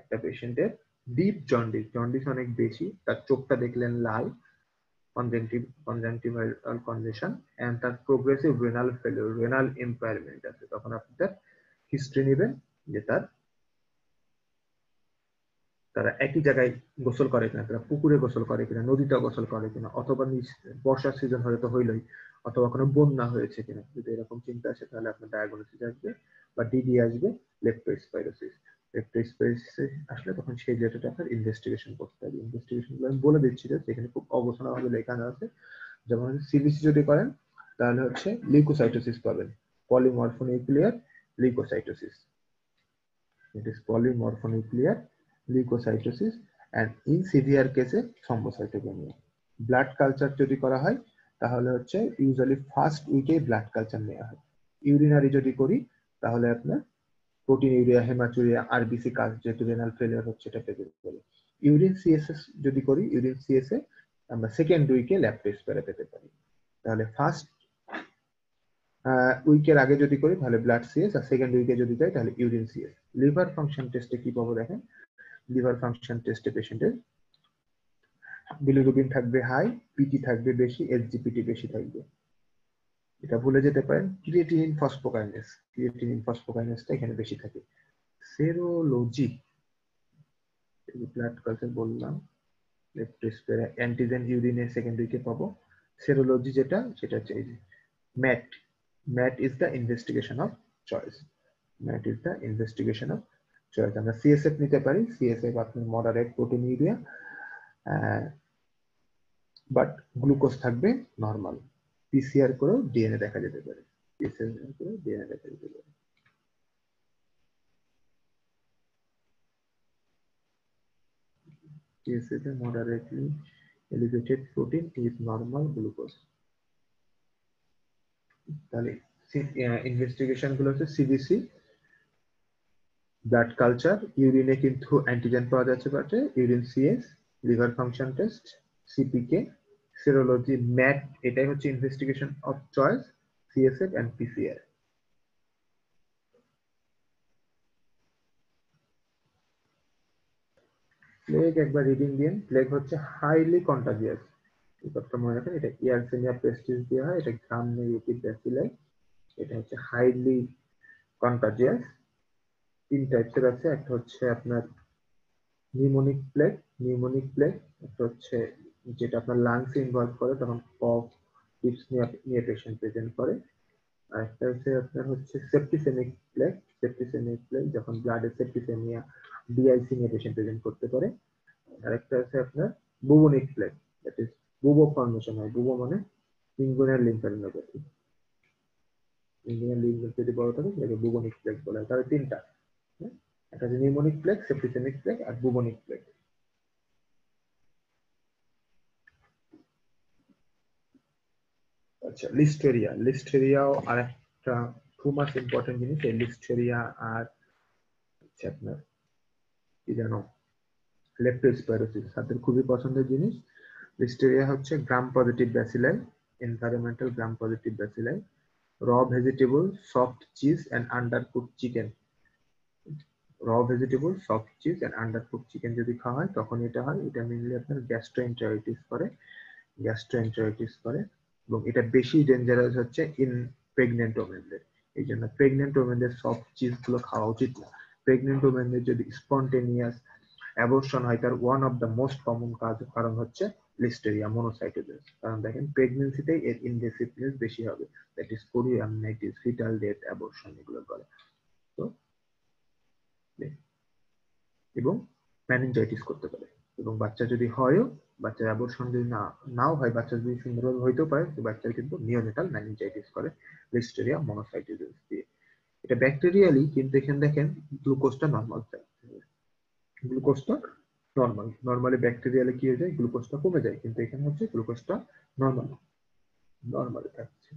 একটা পেশেন্টের, ডিপ জন্ডিস অনেক বেশি, তার চোখটা দেখলেন লাল, conjunctival congestion, and তার progressive renal failure, renal impairment আছে, তখন আপনি তার হিস্ট্রি নেবেন যে তারা একই জায়গায় গোসল করে কিনা, তারা পুকুরে গোসল করে কিনা, নদীতে গোসল করে কিনা, অথবা বর্ষার সিজন হলে তো হইলই, অথবা কোনো বন্যা হয়েছে কিনা। যদি এরকম চিন্তা আসে, তাহলে আপনার ডায়াগনোসিস আসবে বা ডিডি আসবে লেপ্টোস্পাইরোসিস। আসলে তখন সেই রিলেটেড আপনার ইনভেস্টিগেশন করতে হবে। ইনভেস্টিগেশন গুলো আমি বলে দিচ্ছি, এখানে খুব অগোছালো ভাবে লেখানো আছে। যেমন সিবিসি যদি করেন, তাহলে হচ্ছে লিউকোসাইটোসিস পাবেন, polymorphonuclear leucocytosis. It is polymorphonuclear leukocytosis and in severe case thrombocytopenia. Blood culture যদি করা হয়, তাহলে হচ্ছে ইউজুয়ালি ফার্স্ট উইকে ব্লাড কালচার নেওয়া হয়। ইউরিনারি যদি করি, তাহলে আপনার প্রোটিনিউরিয়া, হেমাচুরিয়া, আরবিসি কাজ, যেহেতু রেনাল ফেলিয়ার হচ্ছে, এটা পেতে পারি। ইউরিন সিএসএস যদি করি, ইউরিন সিএসএ আমরা সেকেন্ড উইকে ল্যাব টেস্ট করে পেতে পারি। তাহলে ফার্স্ট উইকের আগে যদি করি, তাহলে ব্লাড সিএস, আর সেকেন্ড উইকে যদি যাই, তাহলে ইউরিন সিএস। লিভার ফাংশন টেস্টে কি পাবো দেখেন, লিভার ফাংশন টেস্টে পেশেন্টের বিলিরুবিন থাকবে হাই, পিটি থাকবে বেশি, এসজিপিটি বেশি থাকবে। এটা ভুলে যেতে পারেন, ক্রিয়েটিনিন ফসফোকাইনেসটা এখানে বেশি থাকে। সেরোলজি, ব্লাড কালচার বললাম, অ্যান্টিজেন ইউরিনে সেকেন্ড উইকে পাবো। সেরোলজি সেটা হচ্ছে এই যে MAT is the investigation of choice. Choice. আমরা সিএসএফ নিতে পারি, সিএসএফ আপনার মডারেট প্রোটিনিউরিয়া, বাট গ্লুকোজ থাকবে নরমাল। পিসিআর করেও ডিএনএ দেখা যেতে পারে, পিসিআর করে ডিএনএ দেখা যেতে পারে। CSF A moderately elevated protein is normal glucose। তাহলে ইনভেস্টিগেশন গুলো হচ্ছে সিবিসি, ব্লাড কালচার, ইউরিনে কিন্তু অ্যান্টিজেন পাওয়া যাচ্ছে পাটে, urine CS, liver function test, CPK, serology, MAT, এটাই হচ্ছে investigation of choice, CSF and PCR. Plague একবার রিডিং দিন। প্লেগ হচ্ছে হাইলি কন্টাজিয়াস, এই কথাটা মনে রাখেন। এটা ইয়ারসেনিয়া পেস্টিস দিয়ে হয়, এটা গ্রাম নেগেটিভ ব্যাসিলাই, এটা হচ্ছে হাইলি কন্টাজিয়াস। তিন টাইপসের আছে, একটা হচ্ছে আপনার নিউমোনিক প্লেগ, একটা হচ্ছে যেটা আপনার লাংসে ইনভলভ করে, তখন কফ টিপস নিয়ে পেশেন্ট প্রেজেন্ট করে। আর একটা হচ্ছে আপনার হচ্ছে সেপ্টিসেমিক প্লেগ, যখন ব্লাডে সেপ্টিসেমিয়া ডিআইসি নিয়ে পেশেন্ট প্রেজেন্ট করতে পারে। আর একটা হচ্ছে আপনার bubonic plague, that is bubo formation হয়, বুবো মানে ইনগুইনাল লিম্ফাডিনোপ্যাথি, ইনগুইনাল লিম্ফোপ্যাথি বড় থাকে সেটাকে বুবনিক প্লেগ বলা হয়। তাহলে তিনটা, একটা হচ্ছে নিউমোনিক প্লেগ, সেপ্টিসেমিক প্লেগ আর বুবনিক প্লেগ। আচ্ছা, লিস্টেরিয়াও আরেকটা খুব মাস ইম্পর্টেন্ট জিনিস। এই লিস্টেরিয়া আর হচ্ছে আপনার কি জানো লেপ্টোস্পাইরোসিস তাদের খুবই পছন্দের জিনিস। লিস্টেরিয়া হচ্ছে gram positive bacilli, environmental gram positive bacilli, raw vegetable, soft cheese and undercook chicken. Raw vegetable, soft cheese and undercook chicken যদি খাওয়া হয় তখন এটা হয়। এটা মেইনলি আপনার গ্যাস্ট্রোএন্টারাইটিস করে, এবং এটা বেশি ডেঞ্জারাস হচ্ছে ইন প্রেগনেন্ট ওমেনদের। এই জন্য প্রেগনেন্ট ওমেনদের সফট চিজ গুলো খাওয়া উচিত না। প্রেগনেন্ট ওমেনদের যদি স্পন্টেনিয়াস অ্যাবর্শন হয়, তার one of the most common কারণ হচ্ছে লিস্টেরিয়া মোনোসাইটোসিস। কারণ দেখেন প্রেগনেন্সিতে এর ইনভেসিভনেস বেশি হবে, that is chorioamnionitis, fetal death, abortion এগুলো করে। তো এবং মেনিনজাইটিস করতে পারে, এবং বাচ্চা যদি হয়ও, বাচ্চার অ্যাবর্শন যদি নাও হয়, বাচ্চা যদি সুন্দরভাবে হইতেও পারে, তো বাচ্চার কিন্তু নিওনেটাল মেনিনজাইটিস করে লিস্টেরিয়া মোনোসাইটোসিস দিয়ে। এটা ব্যাকটেরিয়ালি, কিন্তু এখানে দেখেন গ্লুকোজটা নর্মাল থাকছে, গ্লুকোজটা নর্মালি ব্যাকটেরিয়ালে কি হয়ে যায়, গ্লুকোজটা কমে যায়, কিন্তু এখানে হচ্ছে গ্লুকোজটা নর্মালি থাকছে।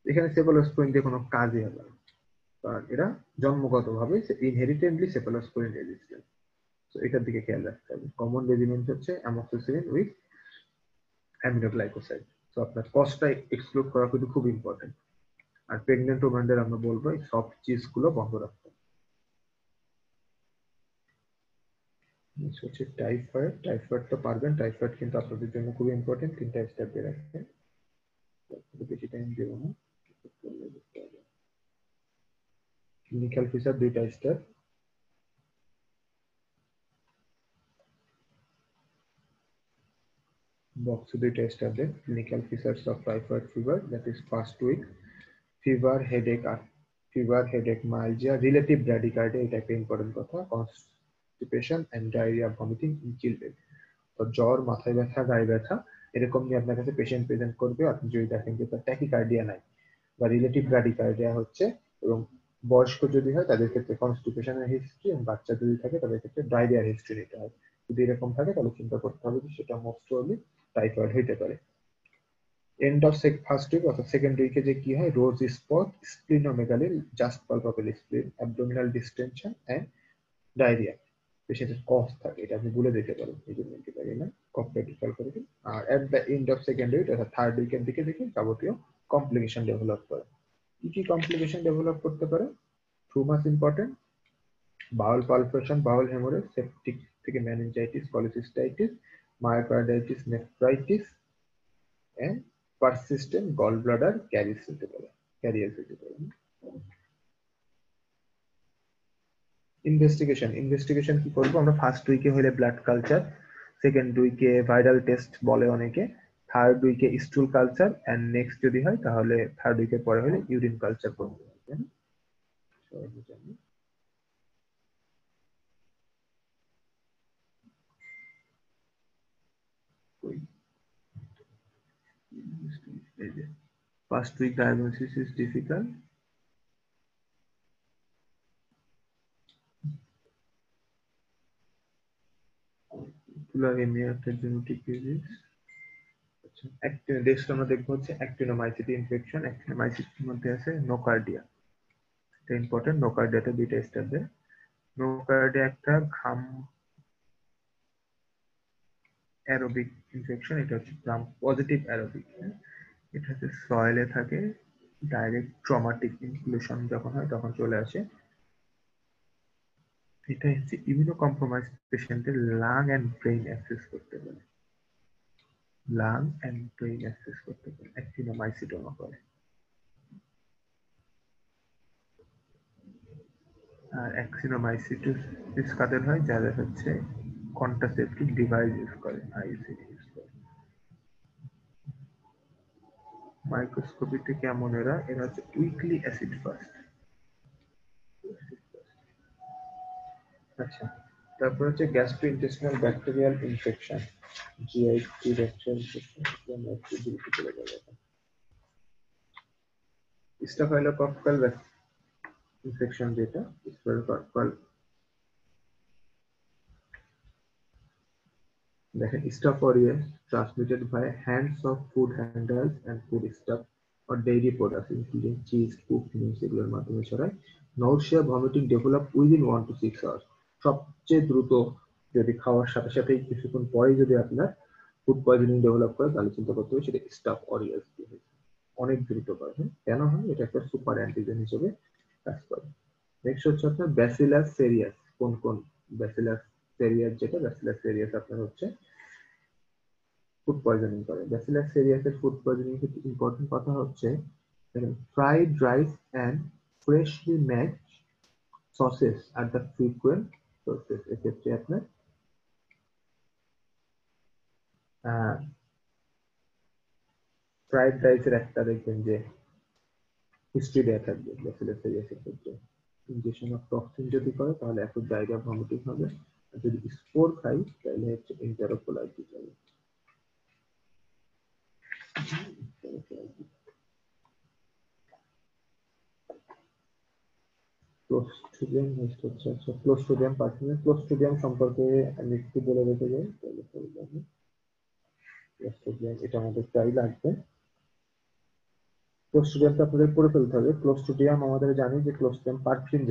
এখানে সেফালোস্পোরিন দিয়ে কোনো কাজই হবে না, কারণ এরা জন্মগতভাবে ইনহেরিটেন্টলি সেফালোস্পোরিন রেজিস্ট্যান্ট। তো এটার দিকে খেয়াল রাখতে হবে। কমন রেজিমেন্ট হচ্ছে অ্যামোক্সিসিলিন উইথ অ্যামিনোগ্লাইকোসাইড। তো আপনার কস্টটা এক্সক্লুড করা কিন্তু খুব ইম্পর্টেন্ট। আর প্রেগনেন্ট ওমেনদের আমরা বলবো এই সফট চিজ গুলো বন্ধ রাখতে। হচ্ছে টাইফয়েড তো পারবেন, টাইফয়েড কিন্তু আপনাদের জন্য খুব ইম্পর্টেন্ট। তিনটা স্টেপ দিয়ে রাখবেন, বেশি টাইম দেবো না। ক্লিনিক্যাল ফিচার দুইটা স্টেপ, বক্স দুইটা স্টেপ দেন। Clinical features of typhoid fever, that is first week fever, headache, myalgia, relative bradycardia, এটা একটা ইম্পর্টেন্ট কথা, constipation and diarrhoea, vomiting in children. তো জ্বর, মাথায় ব্যথা, গায়ে ব্যথা এরকম নিয়ে আপনার কাছে পেশেন্ট প্রেজেন্ট করবে, আপনি যদি দেখেন যে তার ট্যাকিকার্ডিয়া নাই বা রিলেটিভ ব্র্যাডিকার্ডিয়া হচ্ছে, এবং বয়স্ক যদি হয় তাদের ক্ষেত্রে কনস্টিপেশনের হিস্ট্রি, এবং বাচ্চা যদি থাকে তাদের ক্ষেত্রে ডায়রিয়ার হিস্ট্রি নিতে হয়। যদি এরকম থাকে তাহলে চিন্তা করতে হবে যে সেটা মোস্ট প্রবাবলি টাইফয়েড হইতে পারে। এন্ড অফ ফার্স্ট উইক অর্থাৎ সেকেন্ড উইকে যে কি হয়, rose spot, splenomegaly, just palpable spleen, abdominal distension and diarrhoea. পেশেন্টের কফ থাকে, এটা আপনি বলে দিতে পারেন, এই জন্য দিতে পারি না, কফটা খেয়াল করে দিন। আর at the end of second week অর্থাৎ থার্ড উইকের দিকে দেখে যাবতীয় কমপ্লিকেশন ডেভেলপ করে। কি কি কমপ্লিকেশন ডেভেলপ করতে পারে? Too much important, bowel perforation, bowel haemorrhage, septic থেকে meningitis, cholecystitis, myocarditis, nephritis and persistent gall bladder carriers হতে পারে। ইনভেস্টিগেশন কি করবো আমরা? ফার্স্ট উইকে হলে ব্লাড কালচার, সেকেন্ড উইকে ভাইরাল টেস্ট বলে অনেকে, থার্ড উইকে স্টুল কালচার, এন্ড নেক্সট যদি হয় তাহলে থার্ড উইকের পরে হলে ইউরিন কালচার করতে হবে। এই যে first week diagnosis is difficult. Tularemia একটা genetic disease. আচ্ছা, নেক্সট আমরা দেখবো হচ্ছে অ্যাক্টিনোমাইসিটি ইনফেকশন। অ্যাক্টিনোমাইসিটির মধ্যে আছে নোকার্ডিয়া। এটা ইম্পর্টেন্ট। নোকার্ডিয়াতে দুইটা স্টেপ দেয়। নোকার্ডিয়া একটা ঘাম অ্যারোবিক ইনফেকশন। এটা হচ্ছে গ্রাম পজিটিভ অ্যারোবিক। এটা হচ্ছে সয়েলে থাকে, ডাইরেক্ট ট্রমাটিক ইনফ্লুশন যখন হয় তখন চলে আসে। এটা হচ্ছে ইমিউনো কম্প্রোমাইজ পেশেন্টের লাং এন্ড ব্রেইন অ্যাক্সেস করতে পারে। লাং এন্ড ব্রেইন অ্যাক্সেস করতে পারে অ্যাক্টিনোমাইসিটোমা করে। আর অ্যাক্টিনোমাইসিটিস কাদের হয়? যাদের হচ্ছে কন্ট্রাসেপটিভ ডিভাইস ইউজ করে, আইসিডি ইউজ করে। মাইক্রোস্কোপিতে কেমন এরা? এরা হচ্ছে উইকলি অ্যাসিড ফাস্ট। আচ্ছা, তারপর হচ্ছে gastrointestinal bacterial infection, GIT bacterial infection. আমরা একটু দ্রুত চলে যাব। স্টাফাইলোকক্কাল ইনফেকশন, যেটা স্টাফাইলোকক্কাল, দেখেন staph aureus transmitted by hands of food handles and food stuff or dairy products including cheese, cooked meats এগুলোর মাধ্যমে ছড়ায়। নাউসিয়া, vomiting develop within 1 to 6 hours। সবচেয়ে দ্রুত যদি খাওয়ার সাথে সাথে কিছুক্ষণ পরে যদি আপনার ফুড পয়জনিং ডেভেলপ করে তাহলে চিন্তা করতে হবে সেটা স্টাফ অরিয়াস দিয়ে হয়েছে। অনেক দ্রুত করে। কেন হয়? এটা একটা সুপার অ্যান্টিজেন হিসেবে কাজ করে। নেক্সট হচ্ছে আপনার ব্যাসিলাস সেরিয়াস। কোন কোন? ব্যাসিলাস সেরিয়াস, যেটা ব্যাসিলাস সেরিয়াস আপনার হচ্ছে ফুড পয়জনিং করে। ব্যাসিলাস সেরিয়াসের ফুড পয়জনিং এর ইম্পর্টেন্ট কথা হচ্ছে fried rice and freshly made sauces are the frequent sources. এক্ষেত্রে আপনার ফ্রাইড রাইসের একটা দেখবেন যে হিস্ট্রি দেয়া থাকবে ব্যাসিলাস সেরিয়াসের ক্ষেত্রে। ইনজেকশন অফ টক্সিন যদি করে তাহলে একটু ডায়রিয়া ভমিটিং হবে। আর যদি স্পোর খাই তাহলে হচ্ছে এন্টারোকোলাইটিস হবে। ক্লোস্ট্রিডিয়াম নেক্সট হচ্ছে। আচ্ছা, ক্লোস্ট্রিডিয়াম পারফিউম। ক্লোস্ট্রিডিয়াম সম্পর্কে আমি একটু বলে রেখে যাই তাহলে পরে যাবে। ক্লোস্ট্রিডিয়াম এটা আমাদের প্রায় লাগবে। ক্লোস্ট্রিডিয়ামটা আপনাদের পড়ে ফেলতে হবে। ক্লোস্ট্রিডিয়াম আমাদের জানি যে ক্লোস্ট্রিডিয়াম পারফিউম।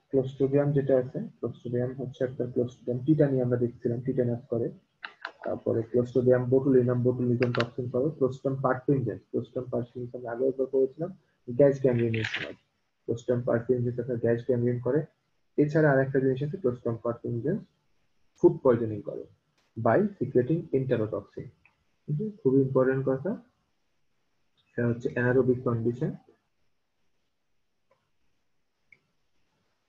ক্লোস্ট্রিডিয়াম যেটা আছে, ক্লোস্ট্রিডিয়াম হচ্ছে একটা ক্লোস্ট্রিডিয়াম টিটানি আমরা দেখছিলাম, টিটানাস করে। তারপরে ক্লোস্ট্রিডিয়াম বোটুলিনাম, বোটুলিজম টক্সিন করে। ক্লোস্ট্রিডিয়াম পারফিউমজেন্স, ক্লোস্ট্রিডিয়াম পারফিউমজেন্স আমি আগে একবার করেছিলাম গ্যাস গ্যাংগ্রিনের সময়। ক্লোস্ট্রিডিয়াম পারফিউমজেন্স আপনার গ্যাস গ্যাংগ্রিন করে। এছাড়া আরেকটা জিনিস আছে, ক্লোস্ট্রিডিয়াম পারফিউমজেন্স ফুড পয়জনিং করে বাই সিক্রেটিং এন্টারোটক্সিন। খুবই ইম্পর্টেন্ট কথা, সেটা হচ্ছে anaerobic condition.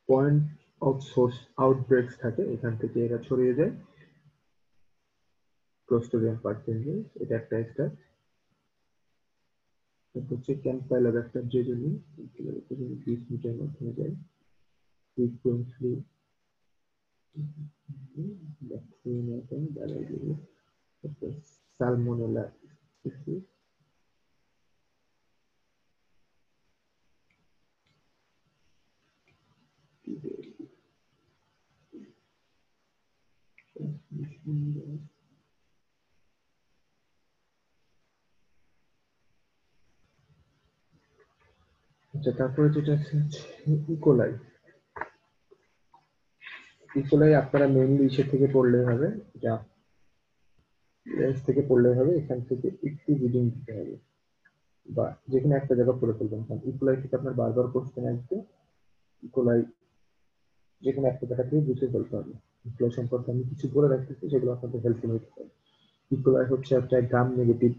Point of swords আউটব্রেকস থাকে, এখান থেকে এরা ছড়িয়ে যায়। ক্লোস্ট্রিডিয়াম পারফিউমজেন্স এটা একটা স্টার। তারপর হচ্ছে ক্যাম্পাইলোব্যাক্টার জেজুনি, 20 মিটার মাধ্যমে যায় ফ্রিকুয়েন্টলি ব্যাকটেরিয়াতে দাঁড়ায় গেলে। তারপর সালমোনেলা স্পিসিস, আচ্ছা তারপরে যেটা আছে ইকোলাই। ইকোলাই আপনারা মেইনলি ইসের থেকে পড়লে হবে, যা লেন্স থেকে পড়লে হবে। এখান থেকে একটু রিডিং দিতে হবে বা যেখানে একটা জায়গা পড়ে ফেলবেন। কারণ ইকোলাই থেকে আপনার বারবার কোশ্চেন আসবে। ইকোলাই যেখানে একটা জায়গা থেকে বুঝে ফেলতে হবে। ইকোলাই সম্পর্কে আমি কিছু বলে রাখতেছি, সেগুলো আপনাদের হেল্পফুল হতে পারে। ইকোলাই হচ্ছে একটা গ্রাম নেগেটিভ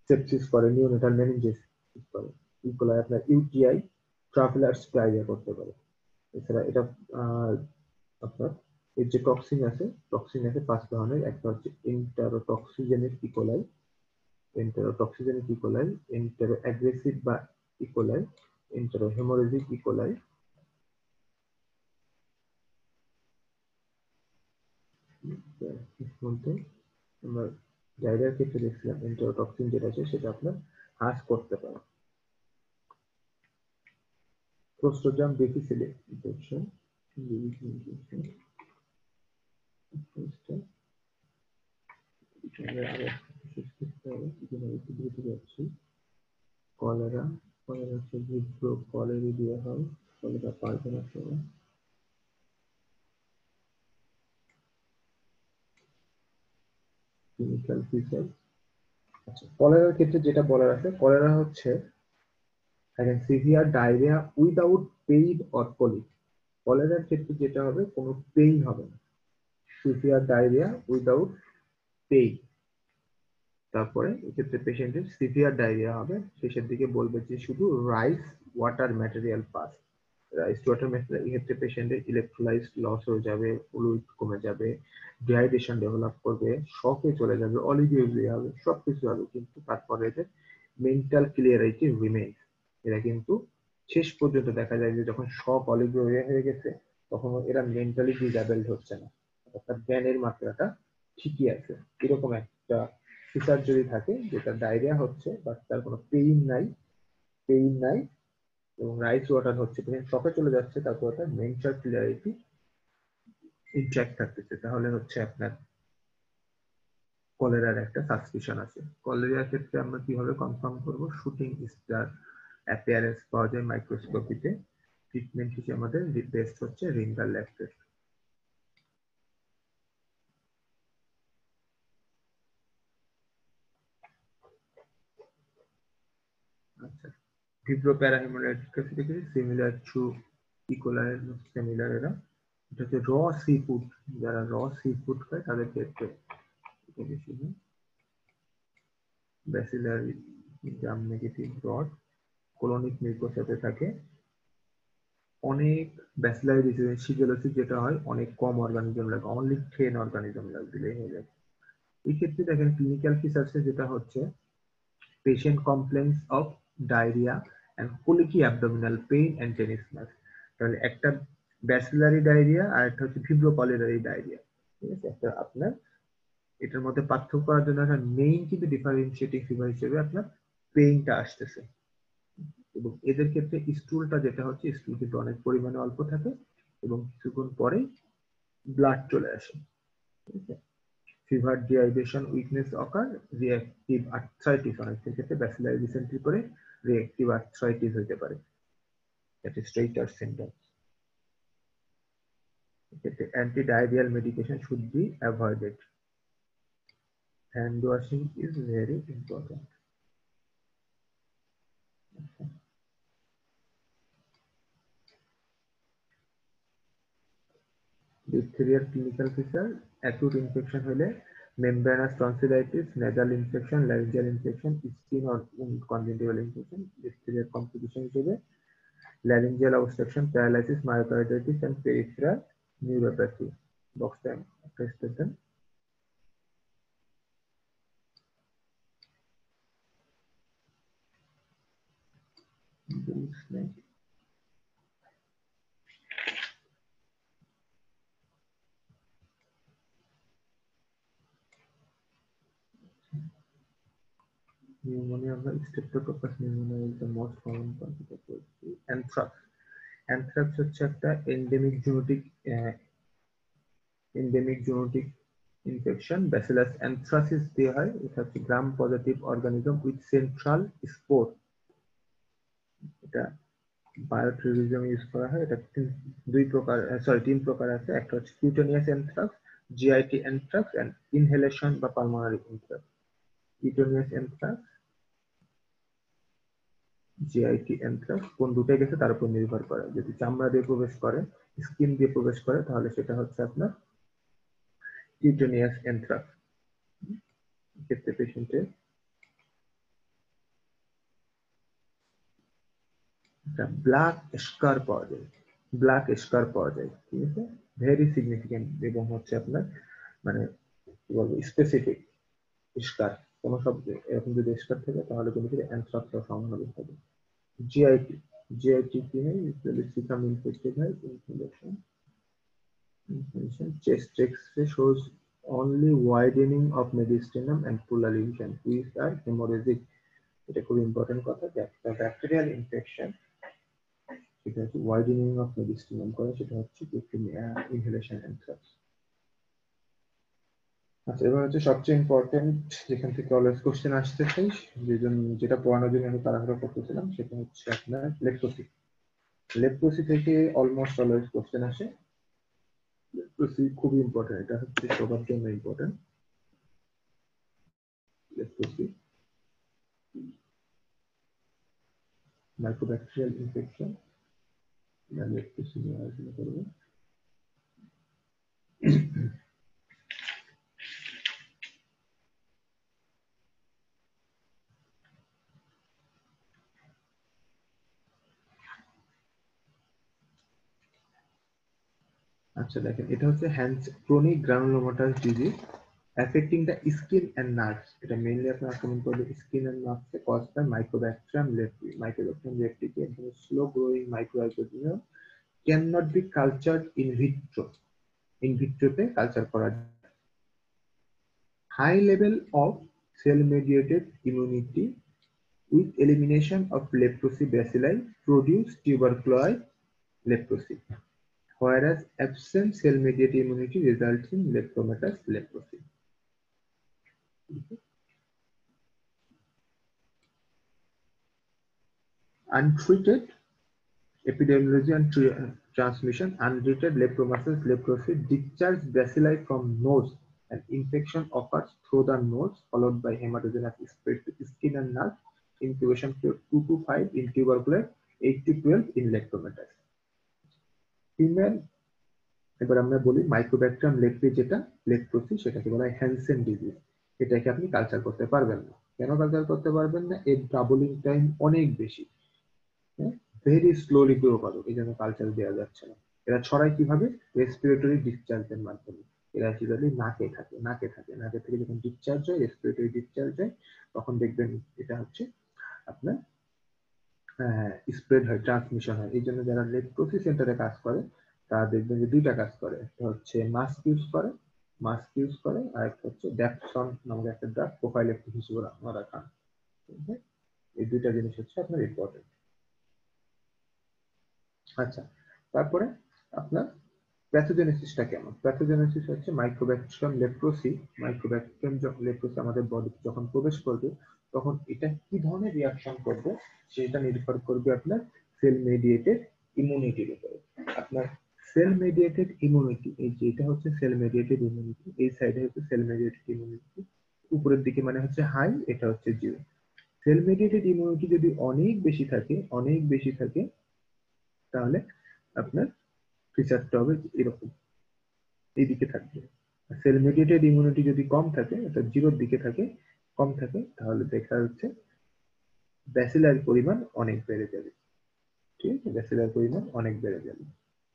সেপসিস করে, নিওনেটাল মেনিনজাইটিস করে। ইকোলাই আপনার ইউটিআই, ট্রাভেলার্স ডায়রিয়া করতে পারে। এছাড়া এটা আপনার এর যে টক্সিন আছে 5 ধরনের। একটা হচ্ছে এন্টারোটক্সিজেনিক ইকোলাই, এন্টারোটক্সিজেনিক ইকোলাই, এন্টারো অ্যাগ্রেসিভ বা ইকোলাই, এন্টারো হেমোরেজিক ইকোলাই। এর মধ্যে আমরা ডায়রিয়ার ক্ষেত্রে দেখছিলাম এন্টেরোটক্সিন যেটা আছে সেটা আপনার হ্রাস করতে পারে। ক্লোস্ট্রিডিয়াম ডিফিসিলি ইনফেকশন, কলেরা, কলেরা হচ্ছে ভিব্রো কলেরিডিয়া হয়, কলেরা পারবে না সবাই। ক্লিনিক্যাল ফিচার, আচ্ছা কলেরার ক্ষেত্রে যেটা বলার আছে, কলেরা হচ্ছে severe diarrhoea without pain or colic. কলেরার ক্ষেত্রে যেটা হবে কোনো পেইন হবে না, সিভিয়ার ডায়রিয়া উইদাউট পেইন। তারপরে এক্ষেত্রে পেশেন্টের সিভিয়ার ডায়রিয়া হবে, শেষের দিকে বলবে যে শুধু rice water material pass. Rice water material এক্ষেত্রে পেশেন্টের ইলেকট্রোলাইট লস হয়ে যাবে, ফ্লুইড কমে যাবে, ডিহাইড্রেশন ডেভেলপ করবে, শকে চলে যাবে, অলিগোরিয়া হবে, সবকিছু হবে, কিন্তু তারপরে এদের মেন্টাল ক্লিয়ারিটি রিমেইনস। এরা কিন্তু শেষ পর্যন্ত দেখা যায় যে যখন শক অলিগোরিয়া হয়ে গেছে তখন এরা মেন্টালি ডিসেবলড হচ্ছে না, অর্থাৎ জ্ঞানের মাত্রাটা ঠিকই আছে। এরকম একটা ফিচার যদি থাকে যেটা ডায়রিয়া হচ্ছে বাট তার কোনো পেইন নাই এবং রাইস ওয়াটার হচ্ছে, পেশেন্ট শকে চলে যাচ্ছে, তারপর তার মেন্টাল ক্লিয়ারিটি ইনট্যাক্ট থাকতেছে, তাহলে হচ্ছে আপনার কলেরার একটা সাসপিশন আছে। কলেরার ক্ষেত্রে আমরা কিভাবে কনফার্ম করব? শুটিং স্টার অ্যাপিয়ারেন্স পাওয়া যায় মাইক্রোস্কোপিতে। ট্রিটমেন্ট হিসেবে আমাদের বেস্ট হচ্ছে রিঙ্গার ল্যাব টেস্ট। আচ্ছা, ভিব্রো প্যারাহিমোলাইটিস দেখেছি, সিমিলার টু ইকোলাই, সিমিলার এরা। এটা হচ্ছে র সি ফুড, যারা র সি ফুড খায় তাদের ক্ষেত্রে এটা বেশি হয়। Bacillary gram negative rod colonic মিউকোসাতে থাকে। অনেক ব্যাসিলারি ডিজিজ শিজেলোসিস যেটা হয় অনেক কম অর্গানিজম লাগে, অনলি 10 অর্গানিজম দিলেই হয়ে যায়। এই ক্ষেত্রে দেখেন ক্লিনিক্যাল ফিচার্সে যেটা হচ্ছে patient complains of diarrhoea and colicky abdominal pain and tenesmus. তাহলে একটা ব্যাসিলারি ডায়রিয়া আর একটা হচ্ছে ভিব্রো কলেরারি ডায়রিয়া, ঠিক আছে। একটা আপনার এটার মধ্যে পার্থক্য করার জন্য একটা মেইন কিন্তু ডিফারেন্সিয়েটিং ফিচার হিসেবে আপনার পেইনটা আসতেছে। এবং এদের ক্ষেত্রে স্টুলটা যেটা হচ্ছে, স্টুল কিন্তু অনেক পরিমাণে অল্প থাকে এবং কিছুক্ষণ পরেই ব্লাড চলে আসে, ঠিক আছে। Fever, dehydration, weakness occur, reactive arthritis, অনেক ক্ষেত্রে ব্যাসিলারি ডিসেন্ট্রি করে রিঅ্যাক্টিভ আর্থ্রাইটিস হতে পারে, দ্যাট ইজ স্ট্রেইটার সিনড্রোম। এক্ষেত্রে antidiarrhoeal medication should be avoided. Hand washing is very important. ডিপথেরিয়ার ক্লিনিক্যাল ফিচার, অ্যাকুট ইনফেকশন হলে membranous tonsillitis, nasal infection, laryngeal infection, skin or conjunctival infection। ডিপথেরিয়ার complication হিসেবে laryngeal obstruction, paralysis, myocarditis and peripheral neuropathy। box time tested them। Pneumonia of the Streptococcus pneumoniae is the most common consequence। Anthrax, anthrax হচ্ছে একটা endemic zoonotic infection, Bacillus anthracis দিয়ে হয়। এটা হচ্ছে gram positive organism with central spore. এটা বায়োটেরিজম use করা হয়। এটা তিন প্রকার আছে, একটা হচ্ছে cutaneous anthrax, GIT anthrax and inhalation বা pulmonary anthrax. Cutaneous anthrax, GIT anthrax কোন দুটাই গেছে তার উপর নির্ভর করে। যদি চামড়া দিয়ে প্রবেশ করে, স্কিন দিয়ে প্রবেশ করে, তাহলে সেটা হচ্ছে আপনার কিউটেনিয়াস অ্যানথ্রাক্স। ক্ষেত্রে পেশেন্টের ব্ল্যাক স্কার পাওয়া যায়, ঠিক আছে, ভেরি সিগনিফিকেন্ট এবং হচ্ছে আপনার মানে কি বলবো স্পেসিফিক স্কার। কোন শব্দ এরকম যদি স্কার থাকে তাহলে কিন্তু অ্যানথ্রাক্সের সম্ভাবনা থাকে। জিআইটি, জিআইটি কি হয়? ইউজুয়ালি become infected হয়, inflammation, chest X-ray shows only widening of mediastinum and pleural lesion which are hemorrhagic. এটা খুব ইম্পর্টেন্ট কথা যে একটা ব্যাকটেরিয়াল ইনফেকশন সেটা হচ্ছে widening of mediastinum করে, সেটা হচ্ছে ইনহেলেশন অ্যানথ্রাক্স। আচ্ছা, এবার হচ্ছে সবচেয়ে ইম্পর্টেন্ট যেখান থেকে অলওয়েজ কোশ্চেন আসতে চাই, যেটা পড়ানোর জন্য আমি তাড়াহুড়ো করতেছিলাম, সেটা হচ্ছে আপনার লেপ্রোসি। লেপ্রোসি থেকে অলমোস্ট অলওয়েজ কোশ্চেন আসে। লেপ্রোসি খুবই ইম্পর্টেন্ট, এটা হচ্ছে সবার জন্য important. Leprosy mycobacterial infection, leprosy নিয়ে আলোচনা করবো। আচ্ছা দেখেন, এটা হচ্ছে chronic granulomatous disease affecting the skin and nerves. এটা মেইনলি আপনার আক্রমণ করবে স্কিন এন্ড নার্ভস এ caused by mycobacterium leprae. Mycobacterium লেপ্রিকে একদম slow growing microorganism can not be cultured in vitro. In ভিট্রোতে কালচার করা যায়। High level of cell mediated immunity with elimination of leprosy bacilli produce tuberculoid leprosy, whereas absent cell-mediated immunity results in lepromatous leprosy. Untreated epidemiology and transmission, untreated lepromatous leprosy discharge bacilli from nose, and infection occurs through the nose, followed by hematogenous spread to skin and nerve. Incubation period 2 to 5 in tuberculosis, 8 to 12 in lepromatous. Female, এবার আমরা বলি mycobacterium leprae যেটা leprosy, সেটাকে বলা হয় Hansen disease. এটাকে আপনি culture করতে পারবেন না। কেন কালচার করতে পারবেন না? এর ডাবলিং টাইম অনেক বেশি, ভেরি স্লোলি গ্রো করে, এই জন্য কালচার দেওয়া যাচ্ছে না। এরা ছড়ায় কিভাবে? রেসপিরেটরি ডিসচার্জের মাধ্যমে। এরা অ্যাকচুয়ালি নাকে থাকে, নাকে থেকে যখন ডিসচার্জ হয়, রেসপিরেটরি ডিসচার্জ হয়, তখন দেখবেন এটা হচ্ছে আপনার স্প্রেড হয়, ট্রান্সমিশন হয়। এই জন্য যারা লেপ্রোসি সেন্টারে কাজ করে তারা দেখবেন যে দুইটা কাজ করে, একটা হচ্ছে মাস্ক ইউজ করে, আর একটা হচ্ছে ড্যাপসন নামক একটা ড্রাগ প্রোফাইলেকটিক হিসেবে ওরা খান। এই দুইটা জিনিস হচ্ছে আপনার ইম্পর্টেন্ট। আচ্ছা, তারপরে আপনার প্যাথোজেনেসিসটা কেমন? প্যাথোজেনেসিস হচ্ছে মাইক্রোব্যাকটেরিয়াম লেপ্রোসি আমাদের বডিতে যখন প্রবেশ করবে, তখন এটা কি ধরনের রিঅ্যাকশন করবে সেটা নির্ভর করবে আপনার সেল মেডিয়েটেড ইমিউনিটির উপরে। আপনার সেল মেডিয়েটেড ইমিউনিটি, এই যে এটা হচ্ছে সেল মেডিয়েটেড ইমিউনিটি, এই সাইডে হচ্ছে সেল মেডিয়েটেড ইমিউনিটি, উপরের দিকে মানে হচ্ছে হাই, এটা হচ্ছে জিরো। সেল মেডিয়েটেড ইমিউনিটি যদি অনেক বেশি থাকে তাহলে আপনার ফিচারটা হবে এরকম, এইদিকে থাকবে। সেল মেডিয়েটেড ইমিউনিটি যদি কম থাকে, অর্থাৎ জিরোর দিকে কম থাকে, তাহলে দেখা যাচ্ছে ব্যাসিলার পরিমাণ অনেক বেড়ে যাবে। ঠিক আছে, ব্যাসিলার পরিমাণ অনেক বেড়ে যাবে।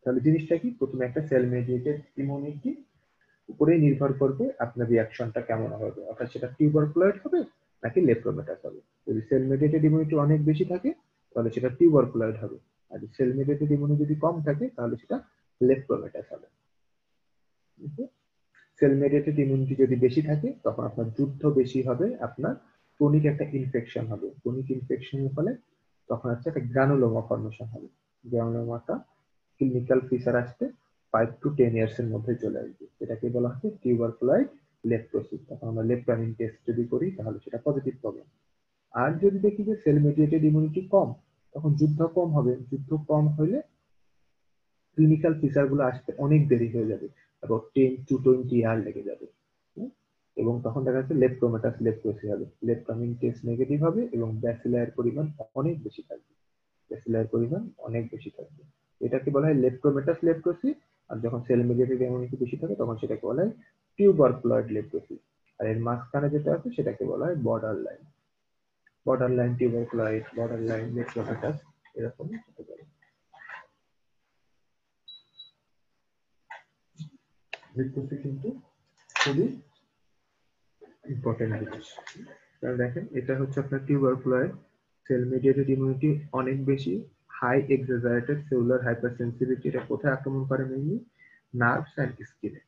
তাহলে জিনিসটা কি? প্রথমে একটা সেল মেডিয়েটেড ইমিউনিটি উপরেই নির্ভর করবে আপনার রিঅ্যাকশনটা কেমন হবে, অর্থাৎ সেটা টিউবারকুলয়েড হবে নাকি লেপ্রোমেটাস হবে। যদি সেল মেডিয়েটেড ইমিউনিটি অনেক বেশি থাকে তাহলে সেটা টিউবারকুলয়েড হবে, আর সেল মেডিয়েটেড ইমিউনিটি যদি কম থাকে তাহলে সেটা লেপ্রোমেটাস হবে। সেল মেডিয়েটেড ইমিউনিটি যদি বেশি থাকে তখন আপনার যুদ্ধ বেশি হবে, আপনার ক্রনিক একটা ইনফেকশন হবে। ক্রনিক ইনফেকশনের ফলে তখন হচ্ছে একটা গ্রানুলোমা ফর্মেশন হবে। গ্রানুলোমাটা ক্লিনিক্যাল ফিচার আসতে 5 to 10 ইয়ার্স এর মধ্যে চলে আসবে। এটাকে বলা হচ্ছে টিউবারকুলয়েড লেপ্রোসি। তখন আমরা লেপ্রামিন টেস্ট যদি করি তাহলে সেটা পজিটিভ পাবো। আর যদি দেখি যে সেল মেডিয়েটেড ইমিউনিটি কম, তখন যুদ্ধ কম হবে। যুদ্ধ কম হলে ক্লিনিক্যাল ফিচার গুলো আসতে অনেক দেরি হয়ে যাবে, এবং 10 to 20 ইয়ার লেগে যাবে। এবং তখন দেখা যাচ্ছে লেপ্রোমেটাস লেপ্রোসি হবে। লেপ্রামিন টেস্ট নেগেটিভ হবে এবং ব্যাসিলার পরিমাণ অনেক বেশি থাকবে। এটাকে বলা হয় লেপ্রোমেটাস লেপ্রোসি। আর যখন সেল মেডিয়েটেড ইমিউনিটি বেশি থাকে তখন সেটাকে বলা হয় টিউবারকুলয়েড লেপ্রোসি। আর এর মাঝখানে যেটা আছে সেটাকে বলা হয় বর্ডার লাইন টিউবারকুলয়েড, বর্ডার লাইন লেপ্রোমেটাস, এরকম হতে পারে। লেপ্রোসি কিন্তু খুবই ইম্পর্টেন্ট জিনিস। কারণ দেখেন, এটা হচ্ছে আপনার টিউবারকুলয়েড, সেল মেডিয়েটেড ইমিউনিটি অনেক বেশি, হাই এক্সাজারেটেড সেলুলার হাইপারসেনসিটিভিটি। এটা কোথায় আক্রমণ করে? মেইনলি নার্ভস এন্ড স্কিনে।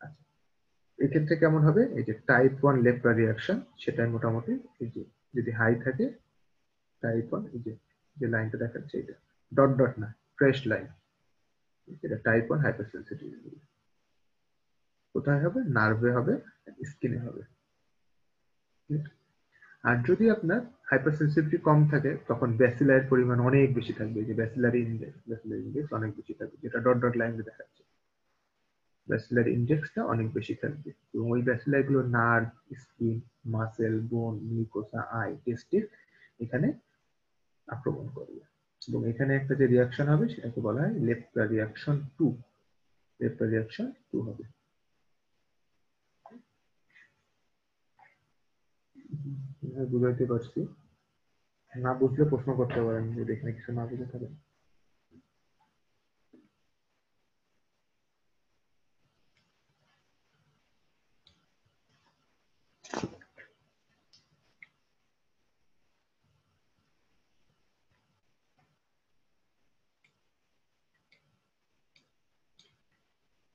আচ্ছা, এই ক্ষেত্রে কেমন হবে, এই যে টাইপ 1 লেপ্রা রিঅ্যাকশন, সেটা মোটামুটি এই যে যদি হাই থাকে টাইপ 1, এই যে লাইনটা দেখাচ্ছে এটা ডট ডট না, ফ্রেশ লাইন, এটা টাইপ 1 হাইপারসেনসিটিভিটি। কোথায় হবে, নার্ভে হবে, স্কিনে হবে। আর যদি আপনার হাইপারসেনসিটিভিটি কম থাকে তখন ব্যাসিলারির পরিমাণ অনেক বেশি থাকবে, যে ব্যাসিলারি ইন্ডেক্স অনেক বেশি থাকবে, যেটা ডট ডট লাইন দেখাচ্ছে। ব্যাসিলারি ইন্ডেক্সটা অনেক বেশি থাকবে এবং ওই ব্যাসিলারি গুলো নার্ভ, স্কিন, মাসেল, বোন, মিউকোসা, আই, টেস্টিস এখানে আক্রমণ করবে। এবং এখানে একটা যে রিঅ্যাকশন হবে সেটাকে বলা হয় লেপ্রা রিঅ্যাকশন 2। লেপ্রা রিঅ্যাকশন 2 হবে। বুঝাইতে পারছি? না বুঝলে প্রশ্ন করতে পারেন যদি এখানে কিছু না বুঝে থাকেন।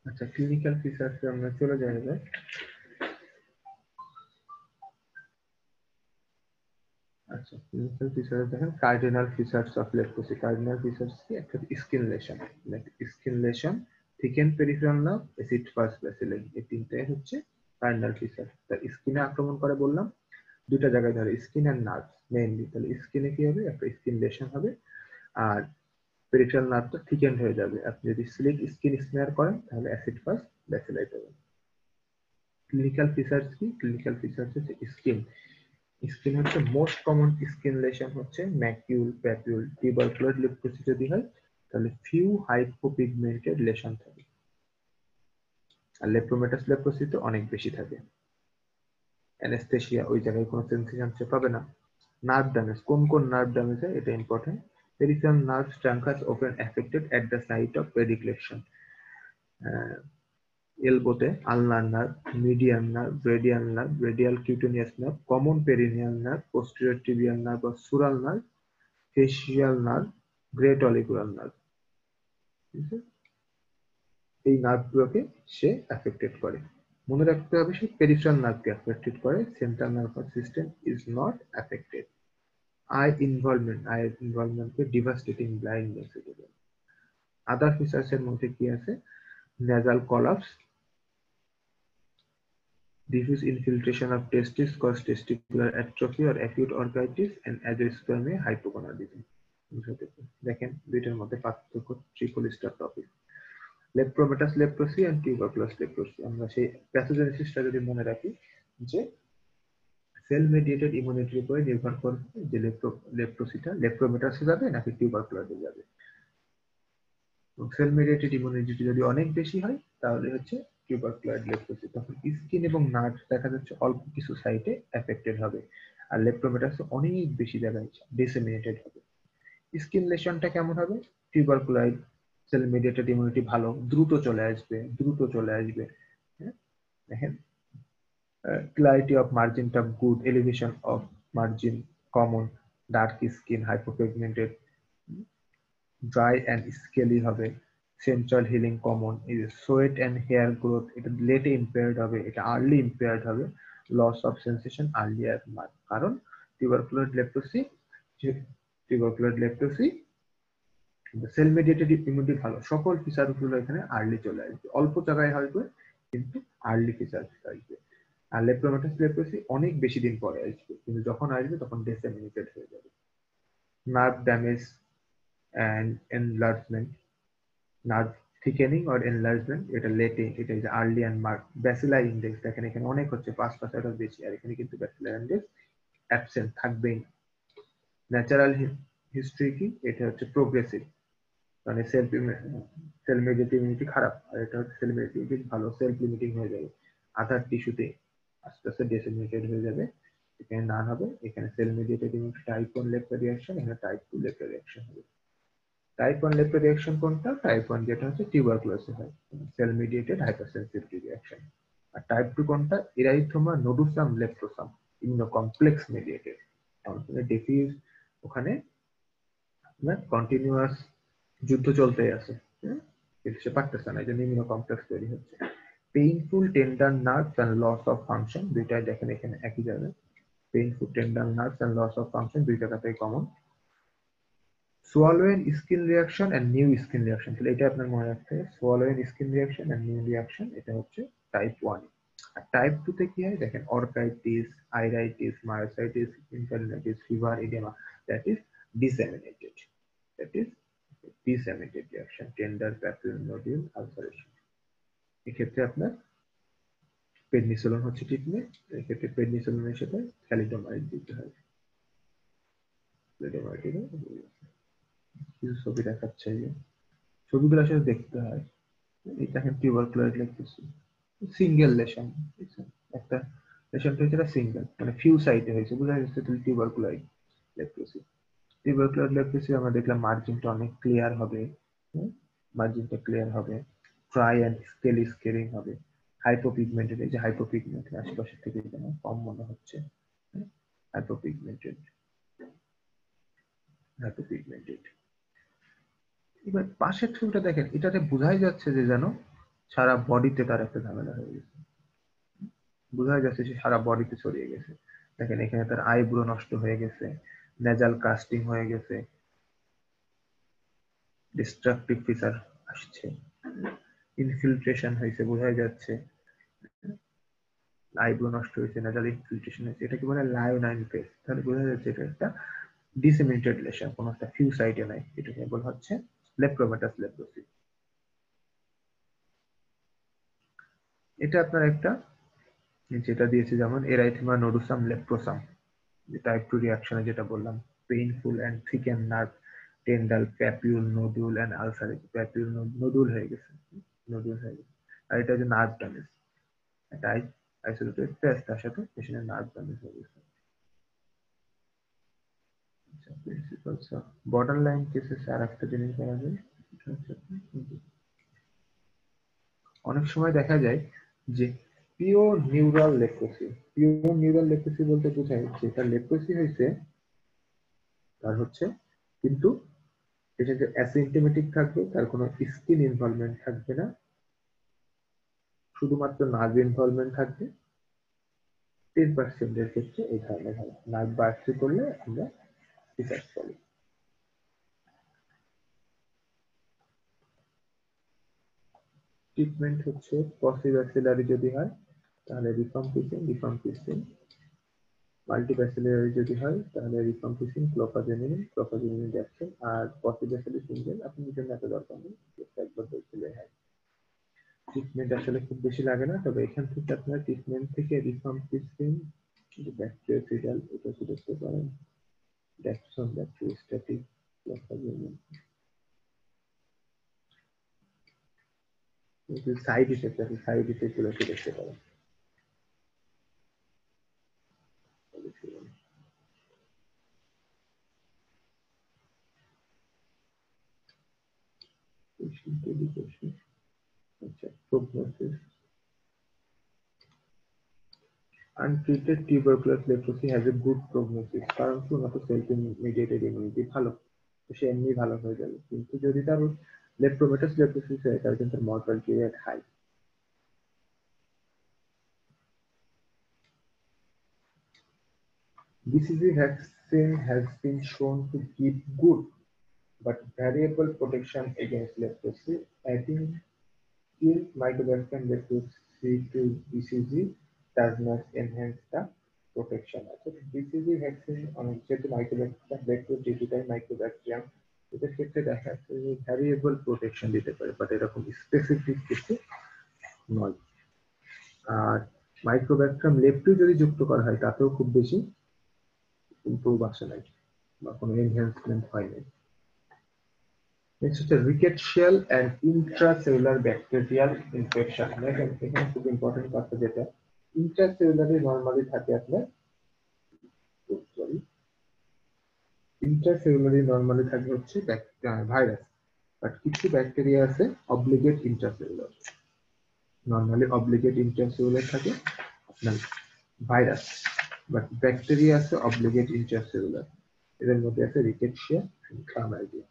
আচ্ছা, ক্লিনিক্যাল ফিচার্সে আমরা চলে যাই এবার। আচ্ছা, ক্লিনিক্যাল ফিচার্স দেখেন, cardinal features of leprosy. Cardinal features কি, একটা skin lesion, skin lesion, thicken peripheral nerve, acid fast bacillary, এই তিনটাই হচ্ছে কার্ডিনাল ফিচার। তার স্কিনে আক্রমণ করে বললাম, দুটা জায়গায় ধরে, স্কিন এন্ড নার্ভ মেইনলি। তাহলে স্কিনে কি হবে, একটা স্কিন লেশন হবে, আর পেরিফেরাল নার্ভটা থিকেন্ড হয়ে যাবে। আপনি যদি স্লিক স্কিন স্মেয়ার করেন তাহলে অ্যাসিড ফাস্ট ব্যাসিলাই পাবেন। ক্লিনিক্যাল ফিচার্স কি, ক্লিনিক্যাল ফিচার্স হচ্ছে স্কিন। স্কিন হচ্ছে মোস্ট কমন স্কিন লেশন হচ্ছে ম্যাকিউল, প্যাপিউল। টিউবারকুলার লেপ্রোসি যদি হয় তাহলে ফিউ হাইপোপিগমেন্টেড লেশন থাকে, আর লেপ্রোমেটাস লেপ্রোসিতে অনেক বেশি থাকে। অ্যানেস্থেসিয়া, ওই জায়গায় কোনো সেন্সেশন সে পাবে না। নার্ভ ড্যামেজ, কোন কোন নার্ভ ড্যামেজ হয় এটা important. Peripheral nerve trunks often affected at the site of pediculation. এলবোতে ulnar nerve, median nerve, radial nerve, radial cutaneous nerve, common peroneal nerve, posterior tibial nerve বা sural nerve, facial nerve, great auricular nerve. এই নার্ভগুলোকে সে affected করে। মনে রাখতে হবে সে পেরিফেরাল নার্ভকে অ্যাফেক্টেড করে, central nervous system is not affected. Eye ইনভলভমেন্টকে ডিভাস্টেটিং ব্লাইন্ডনেস এটা বলে। আদার ফিচার্স এর মধ্যে কি আছে, nasal collapse, diffuse infiltration of testis cause testicular atrophy or acute orchitis, and azoospermia hypogonadism. দেখেন দুইটার মধ্যে পার্থক্য, triple star topic. Lepromatous leprosy and tuberculous leprosy, আমরা সেই প্যাথোজেনেসিসটা যদি মনে রাখি যে সেল মেডিয়েটেড ইমিউনিটির উপরে নির্ভর করবে যে লেপ্রোসিটা লেপ্রোমেটাসে যাবে নাকি টিউবারকুলাসে যাবে। সেল মেডিয়েটেড ইমিউনিটি যদি অনেক বেশি হয় তাহলে হচ্ছে টিউবারকুলার লেপ্রোসি, তখন স্কিন এবং নার্ভ দেখা যাচ্ছে অল্প কিছু সাইটে এফেক্টেড হবে, আর লেপ্রোমেটাসে অনেক বেশি জায়গায় ডিসেমিনেটেড হবে। স্কিন লেশনটা কেমন হবে, টিউবারকুলার সেল মেডিয়েটেড ইমিউনিটি ভালো, দ্রুত চলে আসবে। হ্যাঁ, দেখেন clarity of margin term good, elevation of margin common, dark skin, hypopigmented, dry and scaly হবে, central healing common, sweat and hair growth এটা লেটে impaired হবে, এটা early impaired হবে, loss of sensation earlier mark। কারণ tubercular leprosy cell mediated immunity ভালো, সকল feature গুলো এখানে আর্লি চলে আসবে, অল্প জায়গায় আসবে কিন্তু আর্লি ফিচার আসবে। আর লেপ্রোমেটাস লেপ্রোসি অনেক বেশি দিন পরে আসবে, কিন্তু যখন আসবে তখন ডিসেমিনেটেড হয়ে যাবে। Nerve damage and enlargement, nerve thickening or enlargement, এটা লেটে, এটা যে early and mark. Bacillary index দেখেন এখানে অনেক হচ্ছে, 5% বেশি, আর এখানে কিন্তু ব্যাসিলার ইন্ডেক্স অ্যাবসেন্ট থাকবেই না। ন্যাচারাল হিস্ট্রি কি, এটা হচ্ছে প্রোগ্রেসিভ, মানে সেল মেডিয়েটেড ইমিউনিটি খারাপ, আর এটা হচ্ছে সেল মেডিয়েটেড ইমিউনিটি ভালো, সেলফ লিমিটিং হয়ে যাবে, আদার টিস্যুতে আস্তে আস্তে ডিসেমিনেটেড হয়ে যাবে। এখানে না হবে, এখানে cell mediated immunity type 1 lepra reaction, এখানে টাইপ 2 লেপ্রা রিঅ্যাকশন হবে। টাইপ 1 লেপ্রা রিঅ্যাকশন কোনটা, টাইপ 1 যেটা হচ্ছে টিউবারকুলোসিস হয়, সেল মেডিয়েটেড হাইপারসেনসিটিভিটি রিঅ্যাকশন। আর টাইপ 2 কোনটা, এরাইথ্রোমা নোডুসাম লেপ্রোসাম, ইমিউনোকমপ্লেক্স মেডিয়েটেড। আমাদের ডিফিউজ ওখানে আপনার কন্টিনিউয়াস যুদ্ধ চলতেই আছে, কিন্তু সে পারতেছে না, এই জন্য ইমিউনো কমপ্লেক্স তৈরি হচ্ছে। Painful tender nerves and loss of function, দুইটাই দেখেন এখানে একই জায়গায়। Painful tender nerves and loss of function দুই জায়গাতেই কমন। Swollen skin reaction and new skin reaction, তাহলে এটা আপনার মনে রাখতে হবে। Swollen skin reaction and new reaction, এটা হচ্ছে টাইপ 1। আর টাইপ 2 তে কি হয় দেখেন, orchitis, iritis, myositis, ophthalmitis, fever, oedema, that is disseminated, that is disseminated reaction, tender, papular nodule, ulceration. এক্ষেত্রে আপনার পেনিসিলিন হচ্ছে ট্রিটমেন্ট, এক্ষেত্রে পেনিসিলিনের সাথে থ্যালিডোমাইড দিতে হয়। থ্যালিডোমাইড কিছু ছবি দেখাচ্ছে, ছবিগুলো আসলে দেখতে হয়। এটা এখন টিউবারকুলার লিখতেছি, সিঙ্গেল লেশন, একটা লেশনটা হচ্ছে সিঙ্গেল, মানে ফিউ সাইটে হয়েছে, বোঝা যাচ্ছে তুমি টিউবারকুলার লেপ্রোসি। টিউবারকুলার লেপ্রোসি আমরা দেখলাম মার্জিনটা অনেক ক্লিয়ার হবে, মার্জিনটা ক্লিয়ার হবে, ট্রাই অ্যান্ড স্কেলি স্কেলিং হবে, হাইপোপিগমেন্টেড, এই যে হাইপোপিগমেন্টেড আশেপাশে থেকে যেন কম মনে হচ্ছে, হাইপোপিগমেন্টেড, হাইপোপিগমেন্টেড। এবার পাশের ছবিটা দেখেন, এটাতে বোঝাই যাচ্ছে যে যেন সারা বডিতে তার একটা ঝামেলা হয়ে গেছে, বোঝা যাচ্ছে সে সারা বডিতে ছড়িয়ে গেছে। দেখেন এখানে তার আইব্রো নষ্ট হয়ে গেছে, নেজাল কাস্টিং হয়ে গেছে, ডিস্ট্রাকটিভ ফিচার আসছে, ইনফিল্ট্রেশন হয়েছে, বোঝা যাচ্ছে আইব্রো নষ্ট হয়েছে, নেজাল ইনফিল্ট্রেশন হয়েছে। এটাকে বলে লায়োনাইন ফেস। তাহলে বোঝা যাচ্ছে এটা একটা ডিসেমিনেটেড লেশন, কোনো একটা ফিউ সাইটে নাই। এটাকে বলা হচ্ছে লেপ্রোমেটাস লেপ্রোসি। এটা আপনার একটা যেটা দিয়েছে যেমন এরাইথেমা নোডুসাম লেপ্রোসাম, যে টাইপ 2 রিঅ্যাকশনে যেটা বললাম, painful and thicken nerve, tender, papule, nodule and ulcer, papule nodule হয়ে গেছে, নোডুল হয়ে গেছে। আর এটা যে নার্ভ ড্যামেজ, এটা আইসোলেটেড টেস্ট, তার সাথে পেশেন্টের নার্ভ ড্যামেজ হয়ে গেছে। Principles of borderline cases আর একটা জিনিস বলা যায়, অনেক সময় দেখা যায় যে pure neural leprosy, pure neural leprosy বলতে বোঝায় যে তার লেপ্রোসি হয়েছে, তার হচ্ছে কিন্তু এটা যে অ্যাসিম্পটোমেটিক থাকবে, তার কোনো স্কিন ইনভলভমেন্ট থাকবে না, শুধুমাত্র নার্ভ ইনভলভমেন্ট থাকবে। 10% এর ক্ষেত্রে এই ধরনের হয়, নার্ভ বায়োপসি করলে আমরা রিসার্চ করি। ট্রিটমেন্ট হচ্ছে পসিব্যাসিলারি যদি হয় তাহলে রিফাম্পিসিন, মাল্টিব্যাসিলারি যদি হয় তাহলে রিফাম্পিসিন, ক্লোফাজেনিন, ক্লোফাজেনিন, আর পসিব্যাসিলি সিঙ্গেল আপনাদের জন্য এত দরকার নেই, একবার হয়েছিল। হ্যাঁ, ট্রিটমেন্ট আসলে খুব বেশি লাগে না, তবে এখান থেকে আপনার ট্রিটমেন্ট থেকে রিফাম্পিসিন, ব্যাকটেরিয়াল, এটা দেখতে পারেন, ড্যাক্সন, ব্যাকটেরিওস্ট্যাটিক, ক্লোফাজেনিন। সাইড ইফেক্ট আছে, সাইড ইফেক্ট গুলো একটু দেখতে পারেন। আচ্ছা, prognosis. Untreated tuberculosis leprosy has a good prognosis, কারণ শুধুমাত্র সেলফ মিডিয়েটেড ইমিউনিটি ভালো, তো সে এমনি ভালো হয়ে যাবে। কিন্তু যদি তার লেপ্রোমেটাস লেপ্রোসিস হয় তাহলে কিন্তু mortality rate high. BCG vaccine has been shown to give good but variable protection against leprosy. Adding killed mycobacterium leprosy to BCG does not enhance the protection. BCG vaccine যেহেতু mycobacterium leprosy, mycobacterium, এদের ক্ষেত্রে দেখা যাচ্ছে যে variable protection দিতে পারে, but এরকম specific কিছু নয়। আর মাইক্রোব্যাকটেরিয়াম লেপ্টো যদি যুক্ত করা হয় তাতেও খুব বেশি ইমপ্রুভ আসে নাই বা কোনো এনহ্যান্সমেন্ট হয় নাই। নেক্সট হচ্ছে রিকেটশিয়াল এন্ড ইন্ট্রাসেলুলার ব্যাকটেরিয়াল ইনফেকশন। দেখেন এখানে খুব ইম্পর্টেন্ট কথা, যেটা ইন্ট্রাসেলুলারে নরমালি থাকে আপনার, সরি, ইন্ট্রাসেলুলারে নরমালি থাকে হচ্ছে ভাইরাস, বাট কিছু ব্যাকটেরিয়া আছে obligate intracellular, normally obligate intracellular থাকে আপনার ভাইরাস, বাট ব্যাকটেরিয়া আছে অব্লিগেট ইন্ট্রাসেলুলার, এদের মধ্যে আছে রিকেটশিয়া এন্ড ক্লামাইডিয়া।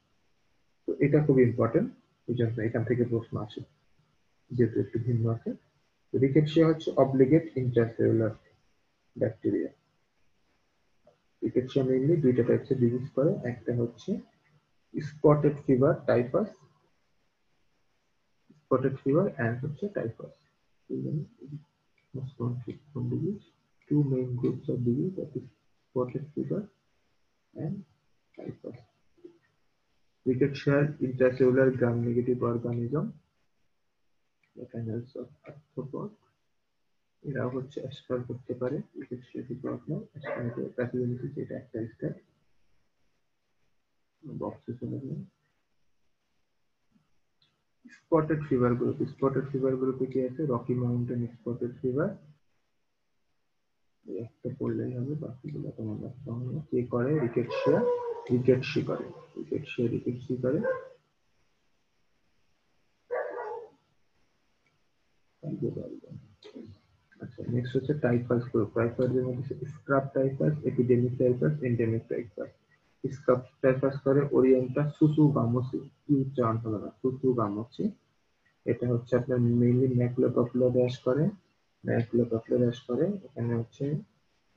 তো এটা খুব ইম্পর্টেন্ট, এই জন্য এখান থেকে প্রশ্ন আসে, যেহেতু একটু ভিন্ন আছে। রিকেটশিয়া হচ্ছে obligate intracellular bacteria. Rickettsia mainly দুইটা টাইপসের ডিজিজ করে, একটা হচ্ছে spotted fever typhus, spotted fever and হচ্ছে typhus. Most common disease. Two main groups of disease, that is spotted fever and typhus. Rickettsia intracellular gram-negative organism, the canals of arthropod. এরা হচ্ছে অ্যাসপার করতে পারে Rickettsia problem অ্যাসপার pathogenesis, যেটা একটা step বক্সে চলে গেল। Spotted fever group, spotted fever গ্রুপে কি আছে? রকি মাউন্টেন স্পটেড ফিভার, একটা পড়লেই হবে, বাকিগুলো তোমার রাখতে হবে না। কে করে? রিকেটশিয়া রিকেটসি করে, রিকেটশিয়া রিকেটসি করে। আচ্ছা, নেক্সট হচ্ছে টাইফাস গ্রুপ। টাইফাসের মধ্যে scrub typhus, epidemic typhus, endemic typhus. Scrub typhus করে ওরিয়েন্টা সুসুগামোসি, কি উচ্চারণ হবে না, সুসুগামোসি। এটা হচ্ছে আপনার মেইনলি ম্যাকুলোপপুলার র্যাশ করে, ম্যাকুলোপপুলার র্যাশ করে। এখানে হচ্ছে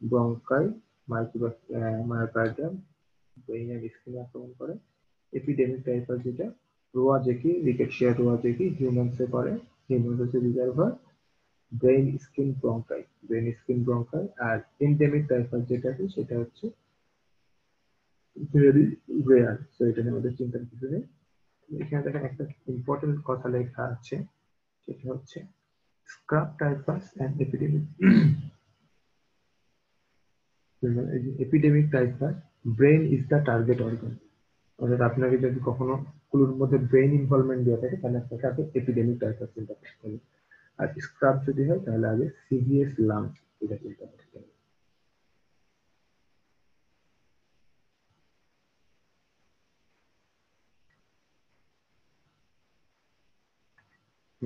bronchi, myocardium, brain and skin আক্রমণ করে। এপিডেমিক টাইফাস যেটা রোয়াজেকি, রিকেটশিয়া রোয়াজেকি হিউম্যানসে করে, হিউম্যানস হচ্ছে reservoir. Brain skin bronchi, brain skin bronchi. আর এন্ডেমিক টাইফাস যেটা আছে সেটা হচ্ছে ভেরি রেয়ার, সো এটা নিয়ে আমাদের চিন্তার কিছু নেই। এখানে দেখেন একটা ইম্পর্টেন্ট কথা লেখা আছে, সেটা হচ্ছে scrub typhus and epidemic. Epidemic typhus, brain is the target organ. অর্থাৎ আপনাকে যদি কখনো ক্লুর মধ্যে ব্রেইন ইনভলভমেন্ট দেওয়া থাকে তাহলে আপনাকে আগে এপিডেমিক টাইফাস চিন্তা করতে হবে। আর স্ক্রাব যদি হয় তাহলে আগে সিভিএস লাংস এটা চিন্তা করতে হবে।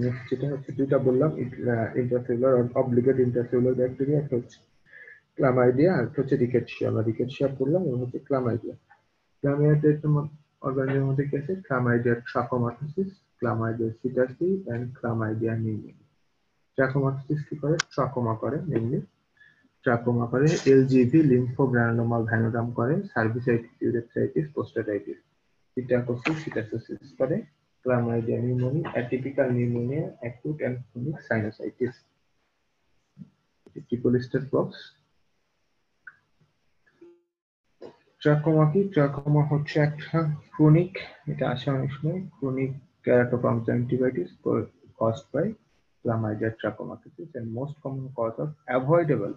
নেক্সট যেটা হচ্ছে, দুইটা বললাম, ইন্টারসেলুলার অব্লিগেট ইন্টারসেলুলার ব্যাকটেরিয়া, একটা হচ্ছে ক্লামাইডিয়া আর একটা হচ্ছে রিকেটশিয়া। আমরা রিকেটশিয়া বললাম এবং হচ্ছে ক্লামাইডিয়া। ক্লামাইডিয়া অর্গানিজমের মধ্যে কি আছে? Chlamydia trachomatis, Chlamydia psittaci and Chlamydia pneumoniae. Trachomatis কি করে? ট্রাকোমা করে, মেইনলি ট্রাকোমা করে। এলজিভি লিম্ফোগ্রানুলোমা ভ্যানোডাম করে। Cervicitis, urethritis, prostatitis. সিটাকোসিস করে। Chlamydia pneumoniae, atypical pneumonia, acute and chronic sinusitis. টিপোলিস্টার বক্স। ট্রাকোমা কি? ট্রাকোমা হচ্ছে একটা ক্রনিক, এটা আসে অনেক সময়, chronic keratoconjunctivitis caused by Chlamydia trachomatis and most common cause of avoidable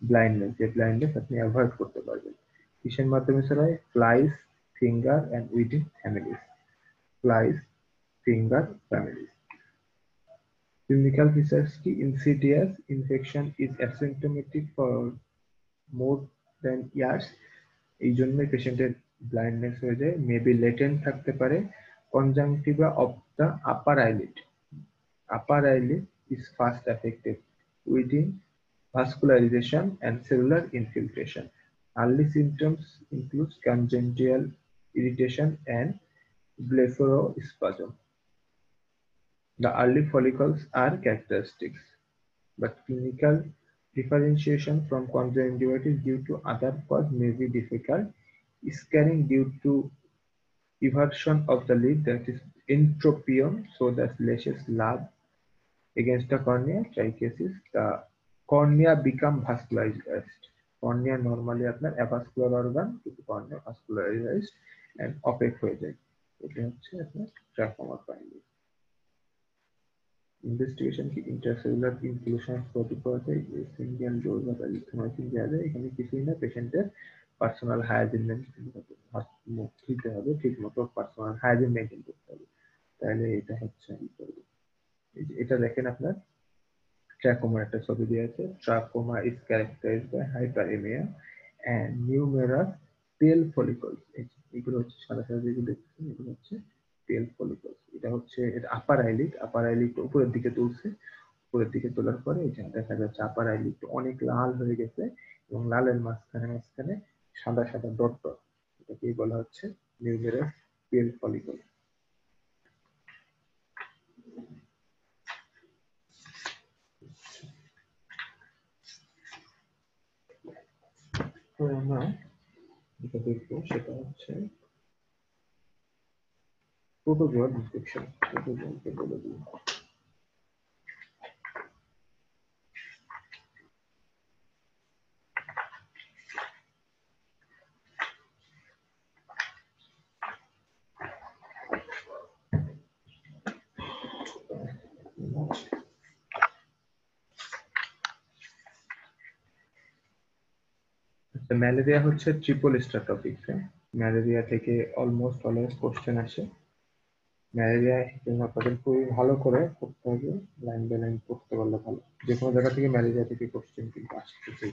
blindness, যে ব্লাইন্ডনেস আপনি অ্যাভয়েড করতে পারবেন। কিসের মাধ্যমে স্যার হয়? Flies, finger and weeding families. Flies, finger families. Clinical features কি? Insidious infection is asymptomatic for more than years, এই জন্যই পেশেন্টের ব্লাইন্ডনেস হয়ে যায়। মেবি লেটেন্ট থাকতে পারে। Conjunctiva of the upper eyelid, upper eyelid is first affected within vascularization and cellular infiltration. Early symptoms include congenital irritation and blepharospasm. The early follicles are characteristics, but clinical differentiation from conjunctivitis due to other cause may be difficult. Scarring due to eversion of the lid, that is entropion, so that lashes lab against the cornea. Trichosis, the cornea become vascularized. Cornea normally আপনার avascular organ, কিন্তু cornea vascularized and opaque হয়ে যায়। এটা হচ্ছে আপনার trachoma finding. Investigation কি? Intercellular inclusion প্রোটোকলে single dose of erythromycin দেওয়া যায়। এখানে কিছুই না, পেশেন্টের পার্সোনাল হাইজিন মেনটেন করতে হবে, ঠিক মতো পার্সোনাল হাইজিন মেনটেন করতে হবে, তাহলে এটা হচ্ছে। এটা দেখেন আপনার ট্রাকোমার একটা ছবি দেওয়া আছে। Trachoma is characterised by hyperaemia and numerous pale follicles. এগুলো হচ্ছে সাদা সাদা যেগুলো দেখছেন, এগুলো হচ্ছে পেল ফলিকলস। এটা হচ্ছে এটা আপার আইলিড, আপার আইলিড উপরের দিকে তুলছে, উপরের দিকে তোলার পরে এটা দেখা যাচ্ছে আপার আইলিড অনেক লাল হয়ে গেছে এবং লালের মাঝখানে মাঝখানে সাদা সাদা ডট ডট, এটাকে বলা হচ্ছে নিউমেরাস পেল ফলিকল। আমরা যেটা দেখবো সেটা হচ্ছে প্রোটোজোয়াল ইনফেকশন। প্রোটোজোয়ালকে বলে দিই ম্যালেরিয়া হচ্ছে ট্রিপল স্টার টপিক। ম্যালেরিয়া থেকে অলমোস্ট অলওয়েজ কোশ্চেন আসে। ম্যালেরিয়া আপনাদের খুবই ভালো করে পড়তে হবে, লাইন বাই লাইন পড়তে পারলে ভালো। যে কোনো জায়গা থেকে ম্যালেরিয়া থেকে কোশ্চেন কিন্তু আসতেছে।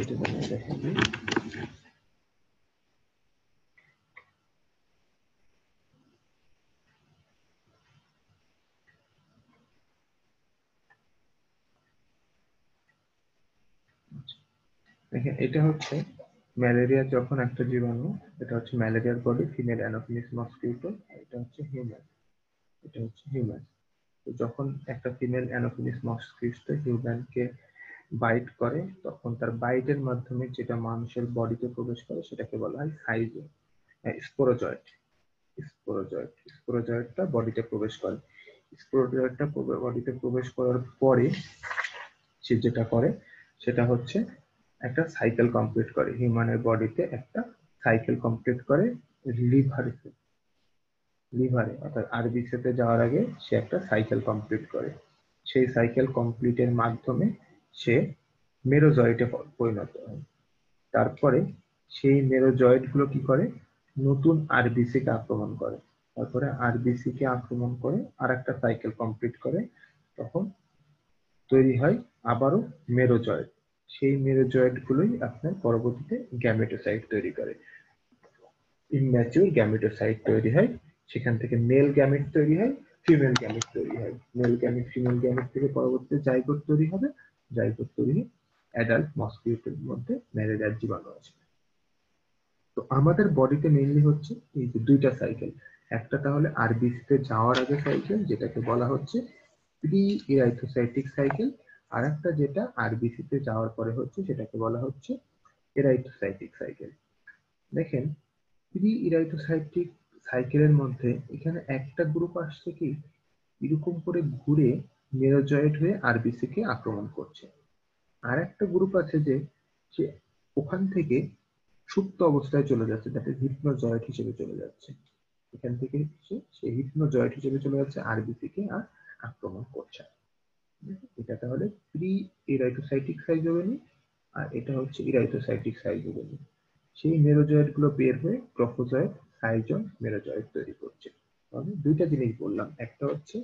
এটা দেখেন দেখেন, এটা হচ্ছে ম্যালেরিয়া যখন একটা জীবাণু, এটা হচ্ছে ম্যালেরিয়ার বডি, ফিমেল অ্যানোফিলিস মসকিউটো, এটা হচ্ছে হিউম্যান, এটা হচ্ছে হিউম্যান। তো যখন একটা ফিমেল অ্যানোফিলিস মসকিউটো হিউম্যানকে বাইট করে, তখন তার বাইটের মাধ্যমে যেটা মানুষের বডিতে প্রবেশ করে সেটাকে বলা হয় সাইজো স্পোরোজয়েড। স্পোরোজয়েড স্পোরোজয়েডটা বডিতে প্রবেশ করে। স্পোরোজয়েডটা বডিতে প্রবেশ করার পরে সে যেটা করে সেটা হচ্ছে একটা সাইকেল কমপ্লিট করে। হিউম্যানের বডিতে একটা সাইকেল কমপ্লিট করে লিভারে লিভারে অর্থাৎ আরবিসিতে যাওয়ার আগে সে একটা সাইকেল কমপ্লিট করে। সেই সাইকেল কমপ্লিটের মাধ্যমে সে মেরোজয়েটে পরিণত হয়। তারপরে সেই মেরোজয়েট গুলো কি করে, নতুন আরবিসি কে আক্রমণ করে। তারপরে আরবিসি কে আক্রমণ করে আর একটা সাইকেল কমপ্লিট করে, তখন তৈরি হয় আবারও মেরোজয়েট। সেই মেরোজয়েট গুলোই আপনার পরবর্তীতে গ্যামেটোসাইট তৈরি করে। ইমম্যাচিউর গ্যামেটোসাইট তৈরি হয়, সেখান থেকে মেল গ্যামেট তৈরি হয়, ফিমেল গ্যামেট তৈরি হয়। মেল গ্যামেট ফিমেল গ্যামেট থেকে পরবর্তীতে জাইগোট তৈরি হবে, জাইগোট তৈরি হয় অ্যাডাল্ট মসকিউটোর মধ্যে ম্যালেরিয়ার জীবাণু আসবে। তো আমাদের বডিতে মেইনলি হচ্ছে এই যে দুইটা সাইকেল, একটা তাহলে আরবিসি তে যাওয়ার আগে সাইকেল যেটাকে বলা হচ্ছে প্রি ইরাইথোসাইটিক সাইকেল, আর একটা যেটা আরবিসি তে যাওয়ার পরে হচ্ছে সেটাকে বলা হচ্ছে এরাইথোসাইটিক সাইকেল। দেখেন, প্রি ইরাইথোসাইটিক সাইকেলের মধ্যে এখানে একটা গ্রুপ আসছে কি এরকম করে ঘুরে মেরোজয়েট হয়ে আরবিসি কে আক্রমণ করছে, আর একটা গ্রুপ আছে যে সে ওখান থেকে সুপ্ত অবস্থায় চলে যাচ্ছে, যাতে হিপনোজয়েট হিসেবে চলে যাচ্ছে। এখান থেকে সে হিপনোজয়েট হিসেবে চলে যাচ্ছে, আরবিসি কে আর আক্রমণ করছে। এটা তাহলে প্রি ইরাইথোসাইটিক সাইজোবেনি, আর এটা হচ্ছে ইরাইথোসাইটিক সাইজোবেনি। সেই মেরোজয়েট গুলো বের হয়ে প্রোফোজয়েট সাইজন মেরোজয়েট তৈরি করছে। আমি দুইটা জিনিস বললাম, একটা হচ্ছে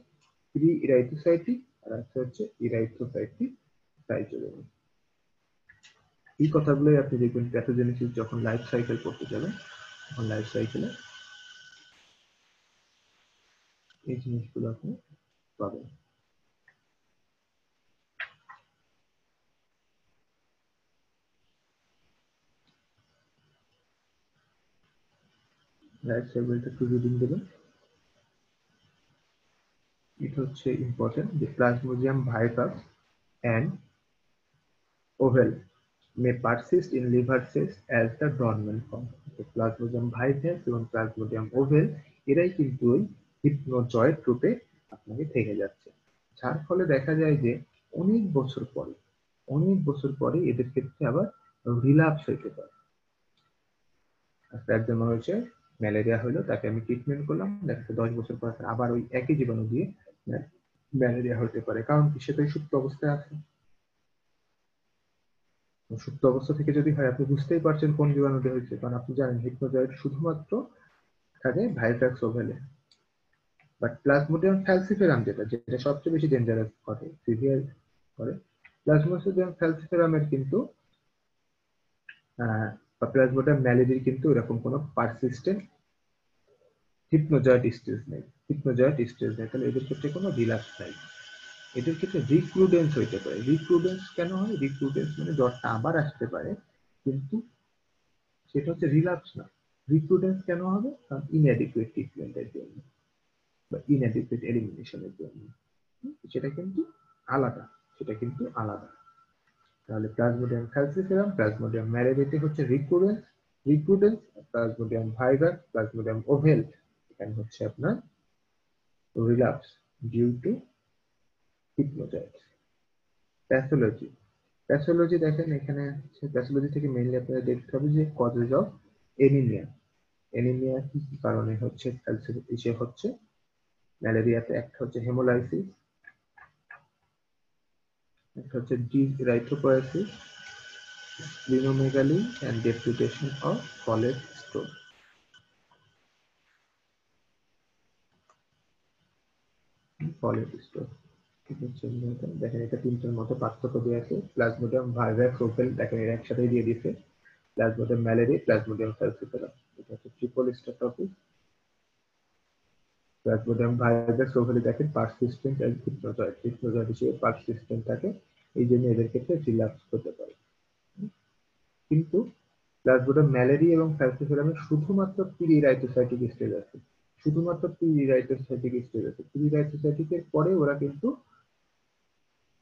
প্রি ইরাইথোসাইটিক আর একটা হচ্ছে ইরাইথোসাইটিক সাইজোবেনি। এই কথাগুলোই আপনি দেখবেন প্যাথোজেনেসিস যখন লাইফ সাইকেল করতে যাবেন তখন লাইফ সাইকেলে এই জিনিসগুলো আপনি পাবেন। লাইফ সাইকেলটা একটু রিডিং দেবেন। এটা হচ্ছে ইম্পর্টেন্ট যে plasmodium virus and oval may persist in liver cells as the dormant form. Plasmodium virus এবং প্লাজমোডিয়াম ওভেল এরাই কিন্তু ওই হিপনোজয়েড রূপে আপনাকে থেকে যাচ্ছে, যার ফলে দেখা যায় যে অনেক বছর পরে এদের ক্ষেত্রে আবার রিল্যাপস হইতে পারে। একজন হয়েছে ম্যালেরিয়া হলো, তাকে আমি ট্রিটমেন্ট করলাম, দেখা 10 বছর পর আবার ওই একই জীবাণু দিয়ে ম্যালেরিয়া হতে পারে। কারণ কি, সে তো সুপ্ত অবস্থায় আছে। সুপ্ত অবস্থা থেকে যদি হয়, আপনি বুঝতেই পারছেন কোন জীবাণুটা হয়েছে, কারণ আপনি জানেন হিপনোজয়েড শুধুমাত্র থাকে ভাইরাস ওভেলে। বাট প্লাজমোডিয়াম ফ্যালসিফেরাম যেটা যেটা সবচেয়ে বেশি ডেঞ্জারাস করে, সিভিয়ার করে, প্লাজমোডিয়াম ফ্যালসিফেরামের কিন্তু বা প্লাজমোডিয়াম ম্যালেরিয়ার কিন্তু এরকম কোনো পারসিস্টেন্ট হিপনোজয়েড স্টেজ নেই। হিপনোজয়েড স্টেজ নেই, তাহলে এদের ক্ষেত্রে কোনো রিল্যাপস নাই। এদের ক্ষেত্রে রিক্রুডেন্স হইতে পারে। রিক্রুডেন্স কেন হয়? রিক্রুডেন্স মানে জ্বরটা আবার আসতে পারে, কিন্তু সেটা হচ্ছে রিল্যাপস না। রিক্রুডেন্স কেন হবে? কারণ ইনঅ্যাডিকুয়েট ট্রিটমেন্টের জন্য বা ইনঅ্যাডিকুয়েট এলিমিনেশনের জন্য। সেটা কিন্তু আলাদা, সেটা কিন্তু আলাদা। তাহলে প্লাজমোডিয়াম ফ্যালসিফেরাম, প্লাজমোডিয়াম ম্যালেরিয়াতে হচ্ছে রিক্রুডেন্স, রিক্রুডেন্স, প্লাজমোডিয়াম ভাইরাস, প্লাজমোডিয়াম ওভেল এখানে হচ্ছে আপনার relapse due to হিপনোজাইটস। Pathology, pathology দেখেন এখানে প্যাথোলজি থেকে মেইনলি আপনারা দেখতে হবে যে কজেস অফ এনিমিয়া। এনিমিয়া কি কি কারণে হচ্ছে ইসে হচ্ছে ম্যালেরিয়াতে? একটা হচ্ছে হেমোলাইসিস, একটা হচ্ছে dyserythropoiesis, splenomegaly and depletion of folate store. Folate store দেখেন এটা তিনটার মতো পার্থক্য দিয়ে আছে। প্লাজমোডিয়াম ভাইরাস ওভেল দেখেন এর একসাথে দিয়ে দিছে, প্লাজমোডিয়াম ম্যালেরিয়া, প্লাজমোডিয়াম ফ্যালসিফেরাম, এটা হচ্ছে triple star topic. Plasmodium vivax ovale দেখেন পারসিস্টেন্ট এন্ড হিপনোজয়েড, হিপনোজয়েড হিসেবে পারসিস্টেন্ট থাকে, এই জন্য এদের ক্ষেত্রে রিল্যাপস হতে পারে। কিন্তু প্লাজমোডিয়াম ম্যালেরিয়া এবং ফ্যালসিফেরামে শুধুমাত্র প্রি-রাইথোসাইটিক স্টেজ আছে, শুধুমাত্র প্রি-রাইথোসাইটিক স্টেজ আছে। প্রি-রাইথোসাইটিকের পরে ওরা কিন্তু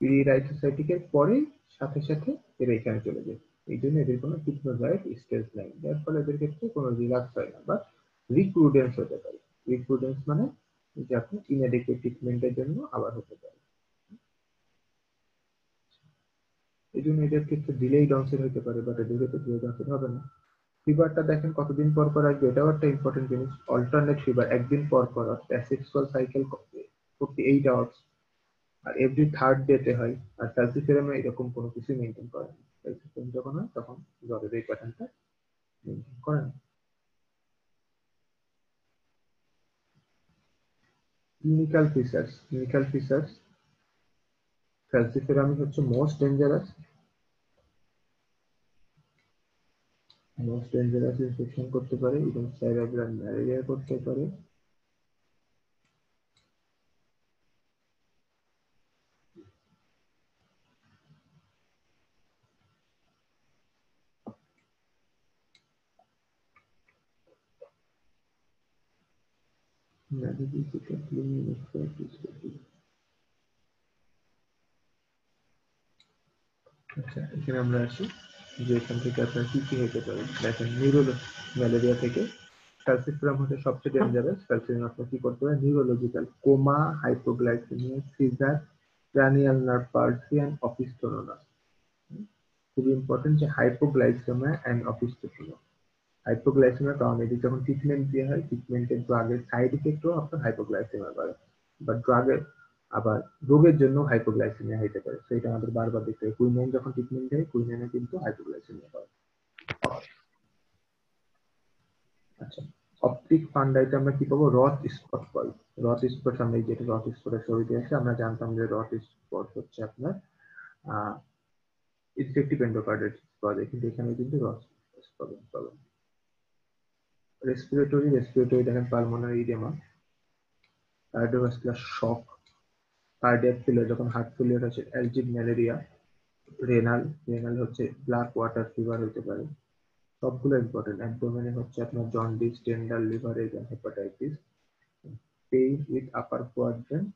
প্রি-রাইথোসাইটিকের পরে সাথে সাথে এরা এখানে চলে যায়, এই জন্য এদের কোনো হিপনোজয়েড স্টেজ নাই, যার ফলে এদের ক্ষেত্রে কোনো রিল্যাক্স হয় না বা রিক্রুডেন্স হতে পারে। রিক্রুডেন্স মানে যে আপনি ইনঅ্যাডিকুয়েট ট্রিটমেন্টের জন্য আবার হতে পারে, এই জন্য এদের ক্ষেত্রে ডিলেইড অনসেট হতে পারে, বাট এদের ক্ষেত্রে ডিলেইড অনসেট হবে না। ফিভারটা দেখেন কতদিন পর পর আসবে, এটাও একটা ইম্পর্টেন্ট জিনিস। অল্টারনেট ফিভার, একদিন পর পর, অ্যাসিক্সুয়াল সাইকেল 48 আওয়ার্স, আর এভরি থার্ড ডেতে হয়। আর ফ্যালসিফেরামে এরকম কোনো কিছু মেনটেন করে না, ফ্যালসিফেরাম যখন হয় তখন জ্বরের এই প্যাটার্নটা মেনটেন করে না। ক্লিনিক্যাল ফিচার্স, ক্লিনিক্যাল ফিচার্স ফ্যালসিফেরাম হচ্ছে most dangerous, most dangerous infection করতে পারে এবং সেরেব্রাল ম্যালেরিয়া করতে পারে। আচ্ছা, এখানে আমরা আসি যে এখান থেকে আপনার কি কি হতে পারে। দেখেন ম্যালেরিয়া থেকে ফ্যালসিফেরাম হচ্ছে সবচেয়ে ডেঞ্জারাস। ফ্যালসিফেরাম আপনার কি করতে পারে? Neurological coma, hypoglycaemia, seizure, cranial nerve palsy and opisthotonus. খুবই ইম্পর্টেন্ট যে হাইপোগ্লাইসেমিয়া এন্ড অপিস্থোনোলাস। হাইপোগ্লাইসেমিয়া কারণ এটি যখন ট্রিটমেন্ট দেওয়া হয়, ট্রিটমেন্টের ড্রাগের সাইড ইফেক্টও আপনার হাইপোগ্লাইসেমিয়া করে, বা ড্রাগের আবার রোগের জন্য হাইপোগ্লাইসেমিয়া হতে পারে, সেটা আমাদের বারবার দেখতে হবে। কুইনাইন যখন ট্রিটমেন্ট দেয়, কুইনাইনে কিন্তু হাইপোগ্লাইসেমিয়া হয়। আচ্ছা, অপটিক ফান্ডাইতে আমরা কি পাবো? রথ স্পট পাই। রথ স্পট আমরা যেটা রথ স্পটের ছবিতে আছে, আমরা জানতাম যে রথ স্পট হচ্ছে আপনার ইনফেক্টিভ এন্ডোকার্ডাইটিস পাওয়া যায়, কিন্তু এখানে কিন্তু রথ স্পট পাবেন। রেসপিরেটরি দেখেন pulmonary oedema, cardiovascular shock, cardiac failure যখন হার্ট ফেলিয়ার হচ্ছে, অ্যালজিড ম্যালেরিয়া, রেনাল, রেনাল হচ্ছে ব্ল্যাক ওয়াটার ফিভার হতে পারে, সবগুলো ইম্পর্টেন্ট। অ্যাবডোমেনে হচ্ছে আপনার জন্ডিস, টেন্ডার লিভার এবং hepatitis, pain with upper quadrant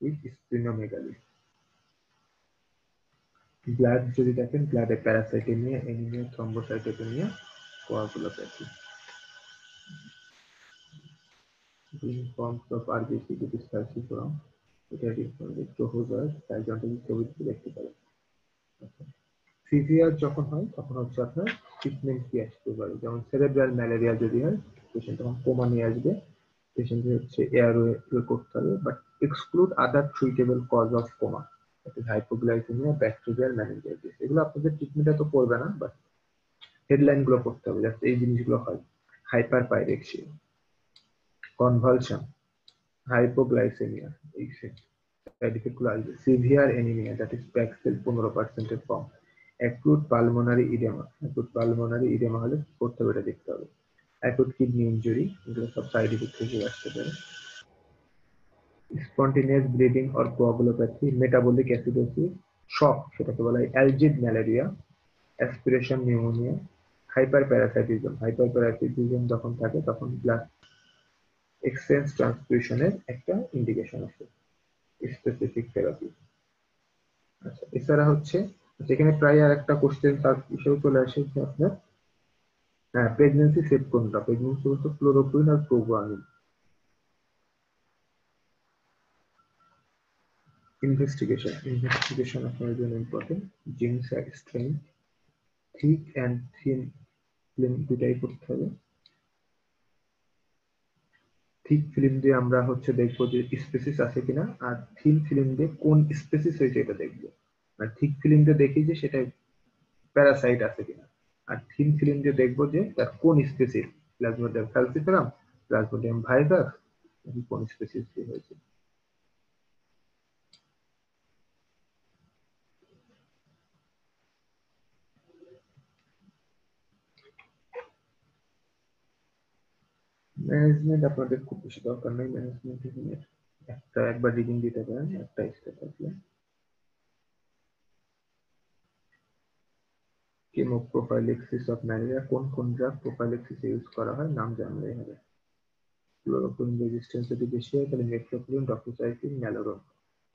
with splenomegaly. Blood যদি দেখেন, ব্লাডে parasitaemia, anaemia, thrombocytopenia, coagulopathy. Forms of RBC which is calcium, এটা ট্রোফোজয়েড, ডাইজন্টিক ছবিতে দেখতে পারেন। সিভিয়ার যখন হয় তখন হচ্ছে আপনার ট্রিটমেন্ট কি আসতে পারে, যেমন সেরেব্রাল ম্যালেরিয়া যদি হয়, পেশেন্ট তখন কোমা নিয়ে আসবে, পেশেন্টের হচ্ছে এয়ারওয়ে করতে হবে, but exclude other treatable cause of coma, hypoglycaemia, bacterial meningitis. এগুলো আপনাদের ট্রিটমেন্টে তো পড়বে না, বাট হেডলাইন গুলো পড়তে হবে যাতে এই জিনিসগুলো হয়। হাইপার পাইরেক্সিয়া, কনভালশন, হাইপোগ্লাইসেমিয়া, এই সাইড ইফেক্ট গুলো আসবে। Severe anaemia, that is packed cell 15% এর কম। Acute pulmonary oedema, acute pulmonary oedema হলে করতে হবে, এটা দেখতে হবে। অ্যাকুট কিডনি ইনজুরি, এগুলো সব সাইড ইফেক্ট থেকে আসতে পারে। Spontaneous bleeding or coagulopathy, metabolic acidosis, shock, সেটাকে বলা হয় algid malaria, aspiration pneumonia, hyperparathyroidism যখন থাকে তখন ব্লাড এক্সচেঞ্জ ট্রান্সফিউশনের একটা ইন্ডিকেশন আছে স্পেসিফিক থেরাপি। আচ্ছা, এছাড়া হচ্ছে যেখানে প্রায় আর একটা কোশ্চেন তার হিসেবে চলে আসে যে আপনার প্রেগন্যান্সি সেভ কোনটা, প্রেগন্যান্সি বলতে ক্লোরোকুইন আর প্রোগুয়ানিন। ইনভেস্টিগেশন আপনার জন্য ইম্পর্টেন্ট। জিন্স আর stain, thick and thin film দুটাই করতে হবে। থিক ফিল্ম দিয়ে আমরা হচ্ছে দেখবো যে স্পেসিস আছে কিনা, আর থিন ফিল্ম দিয়ে কোন স্পেসিস হয়েছে এটা দেখবো। আর থিক ফিল্ম দিয়ে দেখি যে সেটা প্যারাসাইট আছে কিনা, আর থিন ফিল্ম দিয়ে দেখবো যে তার কোন স্পেসিস, প্লাজমোডিয়াম ফ্যালসিফেরাম, প্লাজমোডিয়াম ভাইরাস, কোন স্পেসিস দিয়ে হয়েছে। ম্যানেজমেন্ট আপনাদের খুব বেশি দরকার নেই, ম্যানেজমেন্ট একবার রিডিং দিতে পারেন একটা স্টেপ থাকলে। কেমো প্রোফাইলেক্সিস অফ ম্যালেরিয়া, কোন কোন ড্রাগ প্রোফাইলেক্সিসে ইউজ করা হয় নাম জানলেই হবে। ক্লোরোকুইন রেজিস্ট্যান্স যদি বেশি হয় তাহলে মেট্রোকুইন, ডক্সিসাইক্লিন, ম্যালোরন।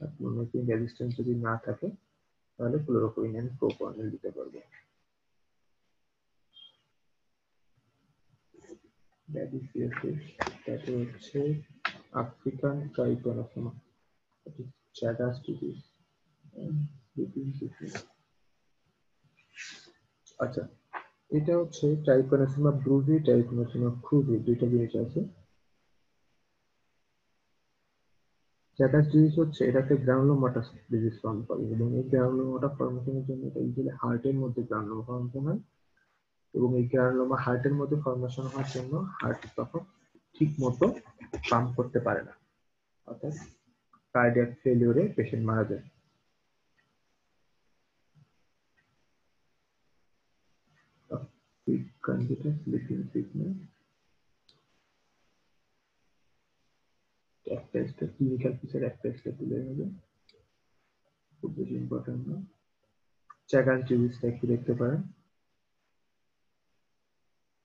আর ক্লোরোকুইন রেজিস্ট্যান্স যদি না থাকে তাহলে ক্লোরোকুইন এন্ড প্রোপানল দিতে পারবো। ব্যাডিসিয়াসিস, তারপর হচ্ছে আফ্রিকান ট্রাইকোনোসোমা, চ্যাগাস ডিজিজ। আচ্ছা, এটা হচ্ছে ট্রাইকোনোসোমা ব্রুজি, ট্রাইকোনোসোমা ক্রুজি, দুইটা জিনিস আছে। চ্যাগাস ডিজিজ হচ্ছে এটাকে গ্রানুলোমাটাস ডিজিজ ফর্ম করে, এবং এই গ্রানুলোমাটা ফর্মেশনের জন্য এটা ইউজুয়ালি হার্টের মধ্যে গ্রানুলোমা ফর্মেশন হয়, এবং এই গ্রানুলোমা হার্টের মধ্যে ফর্মেশন হওয়ার জন্য হার্ট তখন ঠিক মতো পাম্প করতে পারে না, অর্থাৎ কার্ডিয়াক ফেলিওরে পেশেন্ট মারা যায়। একটা স্টেপ ক্লিনিক্যাল ফিচার, একটা স্টেপ তুলে নেবে, খুব বেশি ইম্পর্টেন্ট না। চ্যাগাস ডিজিজটা একটু দেখতে পারেন।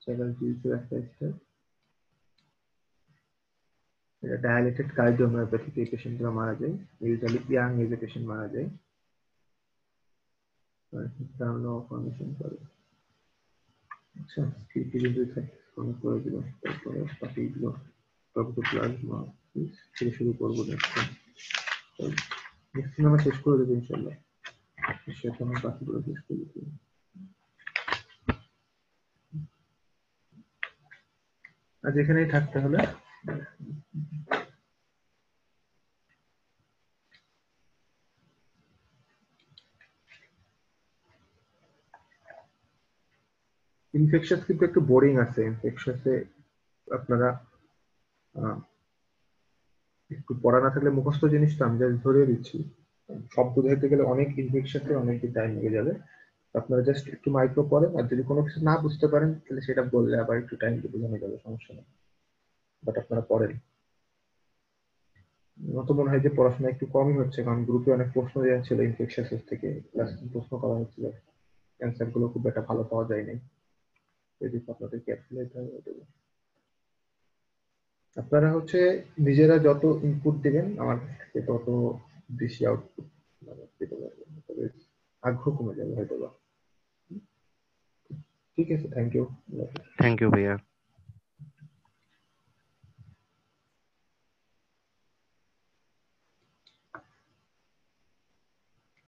চ্যাগাস ডিজিজের একটা স্টেপ, এটা ডায়ালেটেড কার্ডিওমায়োপ্যাথিতে এই পেশেন্টরা মারা যায়, ইউজুয়ালি ইয়াং এজে পেশেন্ট মারা যায়, গ্রানুলোমা ফর্মেশন করে। আচ্ছা, কি কি যদি থাকে কোনো করে দিল, তারপরে বাকিগুলো টক্সোপ্লাজমা থেকে শুরু করবো। নেক্সট আমরা শেষ করে দেবো ইনশাল্লাহ, সেটা আমার বাকিগুলো শেষ করে দেবো। আজ এখানেই থাকতে হলে। ইনফেকশাস কিন্তু একটু বোরিং আছে। ইনফেকশাসে আপনারা একটু পড়া না থাকলে মুখস্থ জিনিসটা আমি জাস্ট ধরে দিচ্ছি, শব্দ ধরতে গেলে অনেক ইনফেকশাসে অনেক টাইম লেগে যাবে। আপনারা জাস্ট একটু মাইক্রো পড়েন, আর যদি কোনো কিছু না বুঝতে পারেন তাহলে সেটা বললে আবার একটু টাইম দিয়ে বোঝানো যাবে, সমস্যা নেই। বাট আপনারা পড়েন। আমার তো মনে হয় যে পড়াশোনা একটু কমই হচ্ছে, কারণ গ্রুপে অনেক প্রশ্ন দেওয়া ছিল ইনফেকশাসের থেকে, প্রশ্ন করা হচ্ছিল, অ্যান্সার গুলো খুব একটা ভালো পাওয়া যায় নাই। যদি আপনাদের ক্যালকুলেট হয় দেবো। আপনারা হচ্ছে নিজেরা যত ইনপুট দিবেন আমার থেকে তত বেশি আউটপুট দিতে পারবেন, তবে আগ্রহ কমে যাবে হয়তো বা। ঠিক আছে, থ্যাংক ইউ। থ্যাংক ইউ ভাইয়া।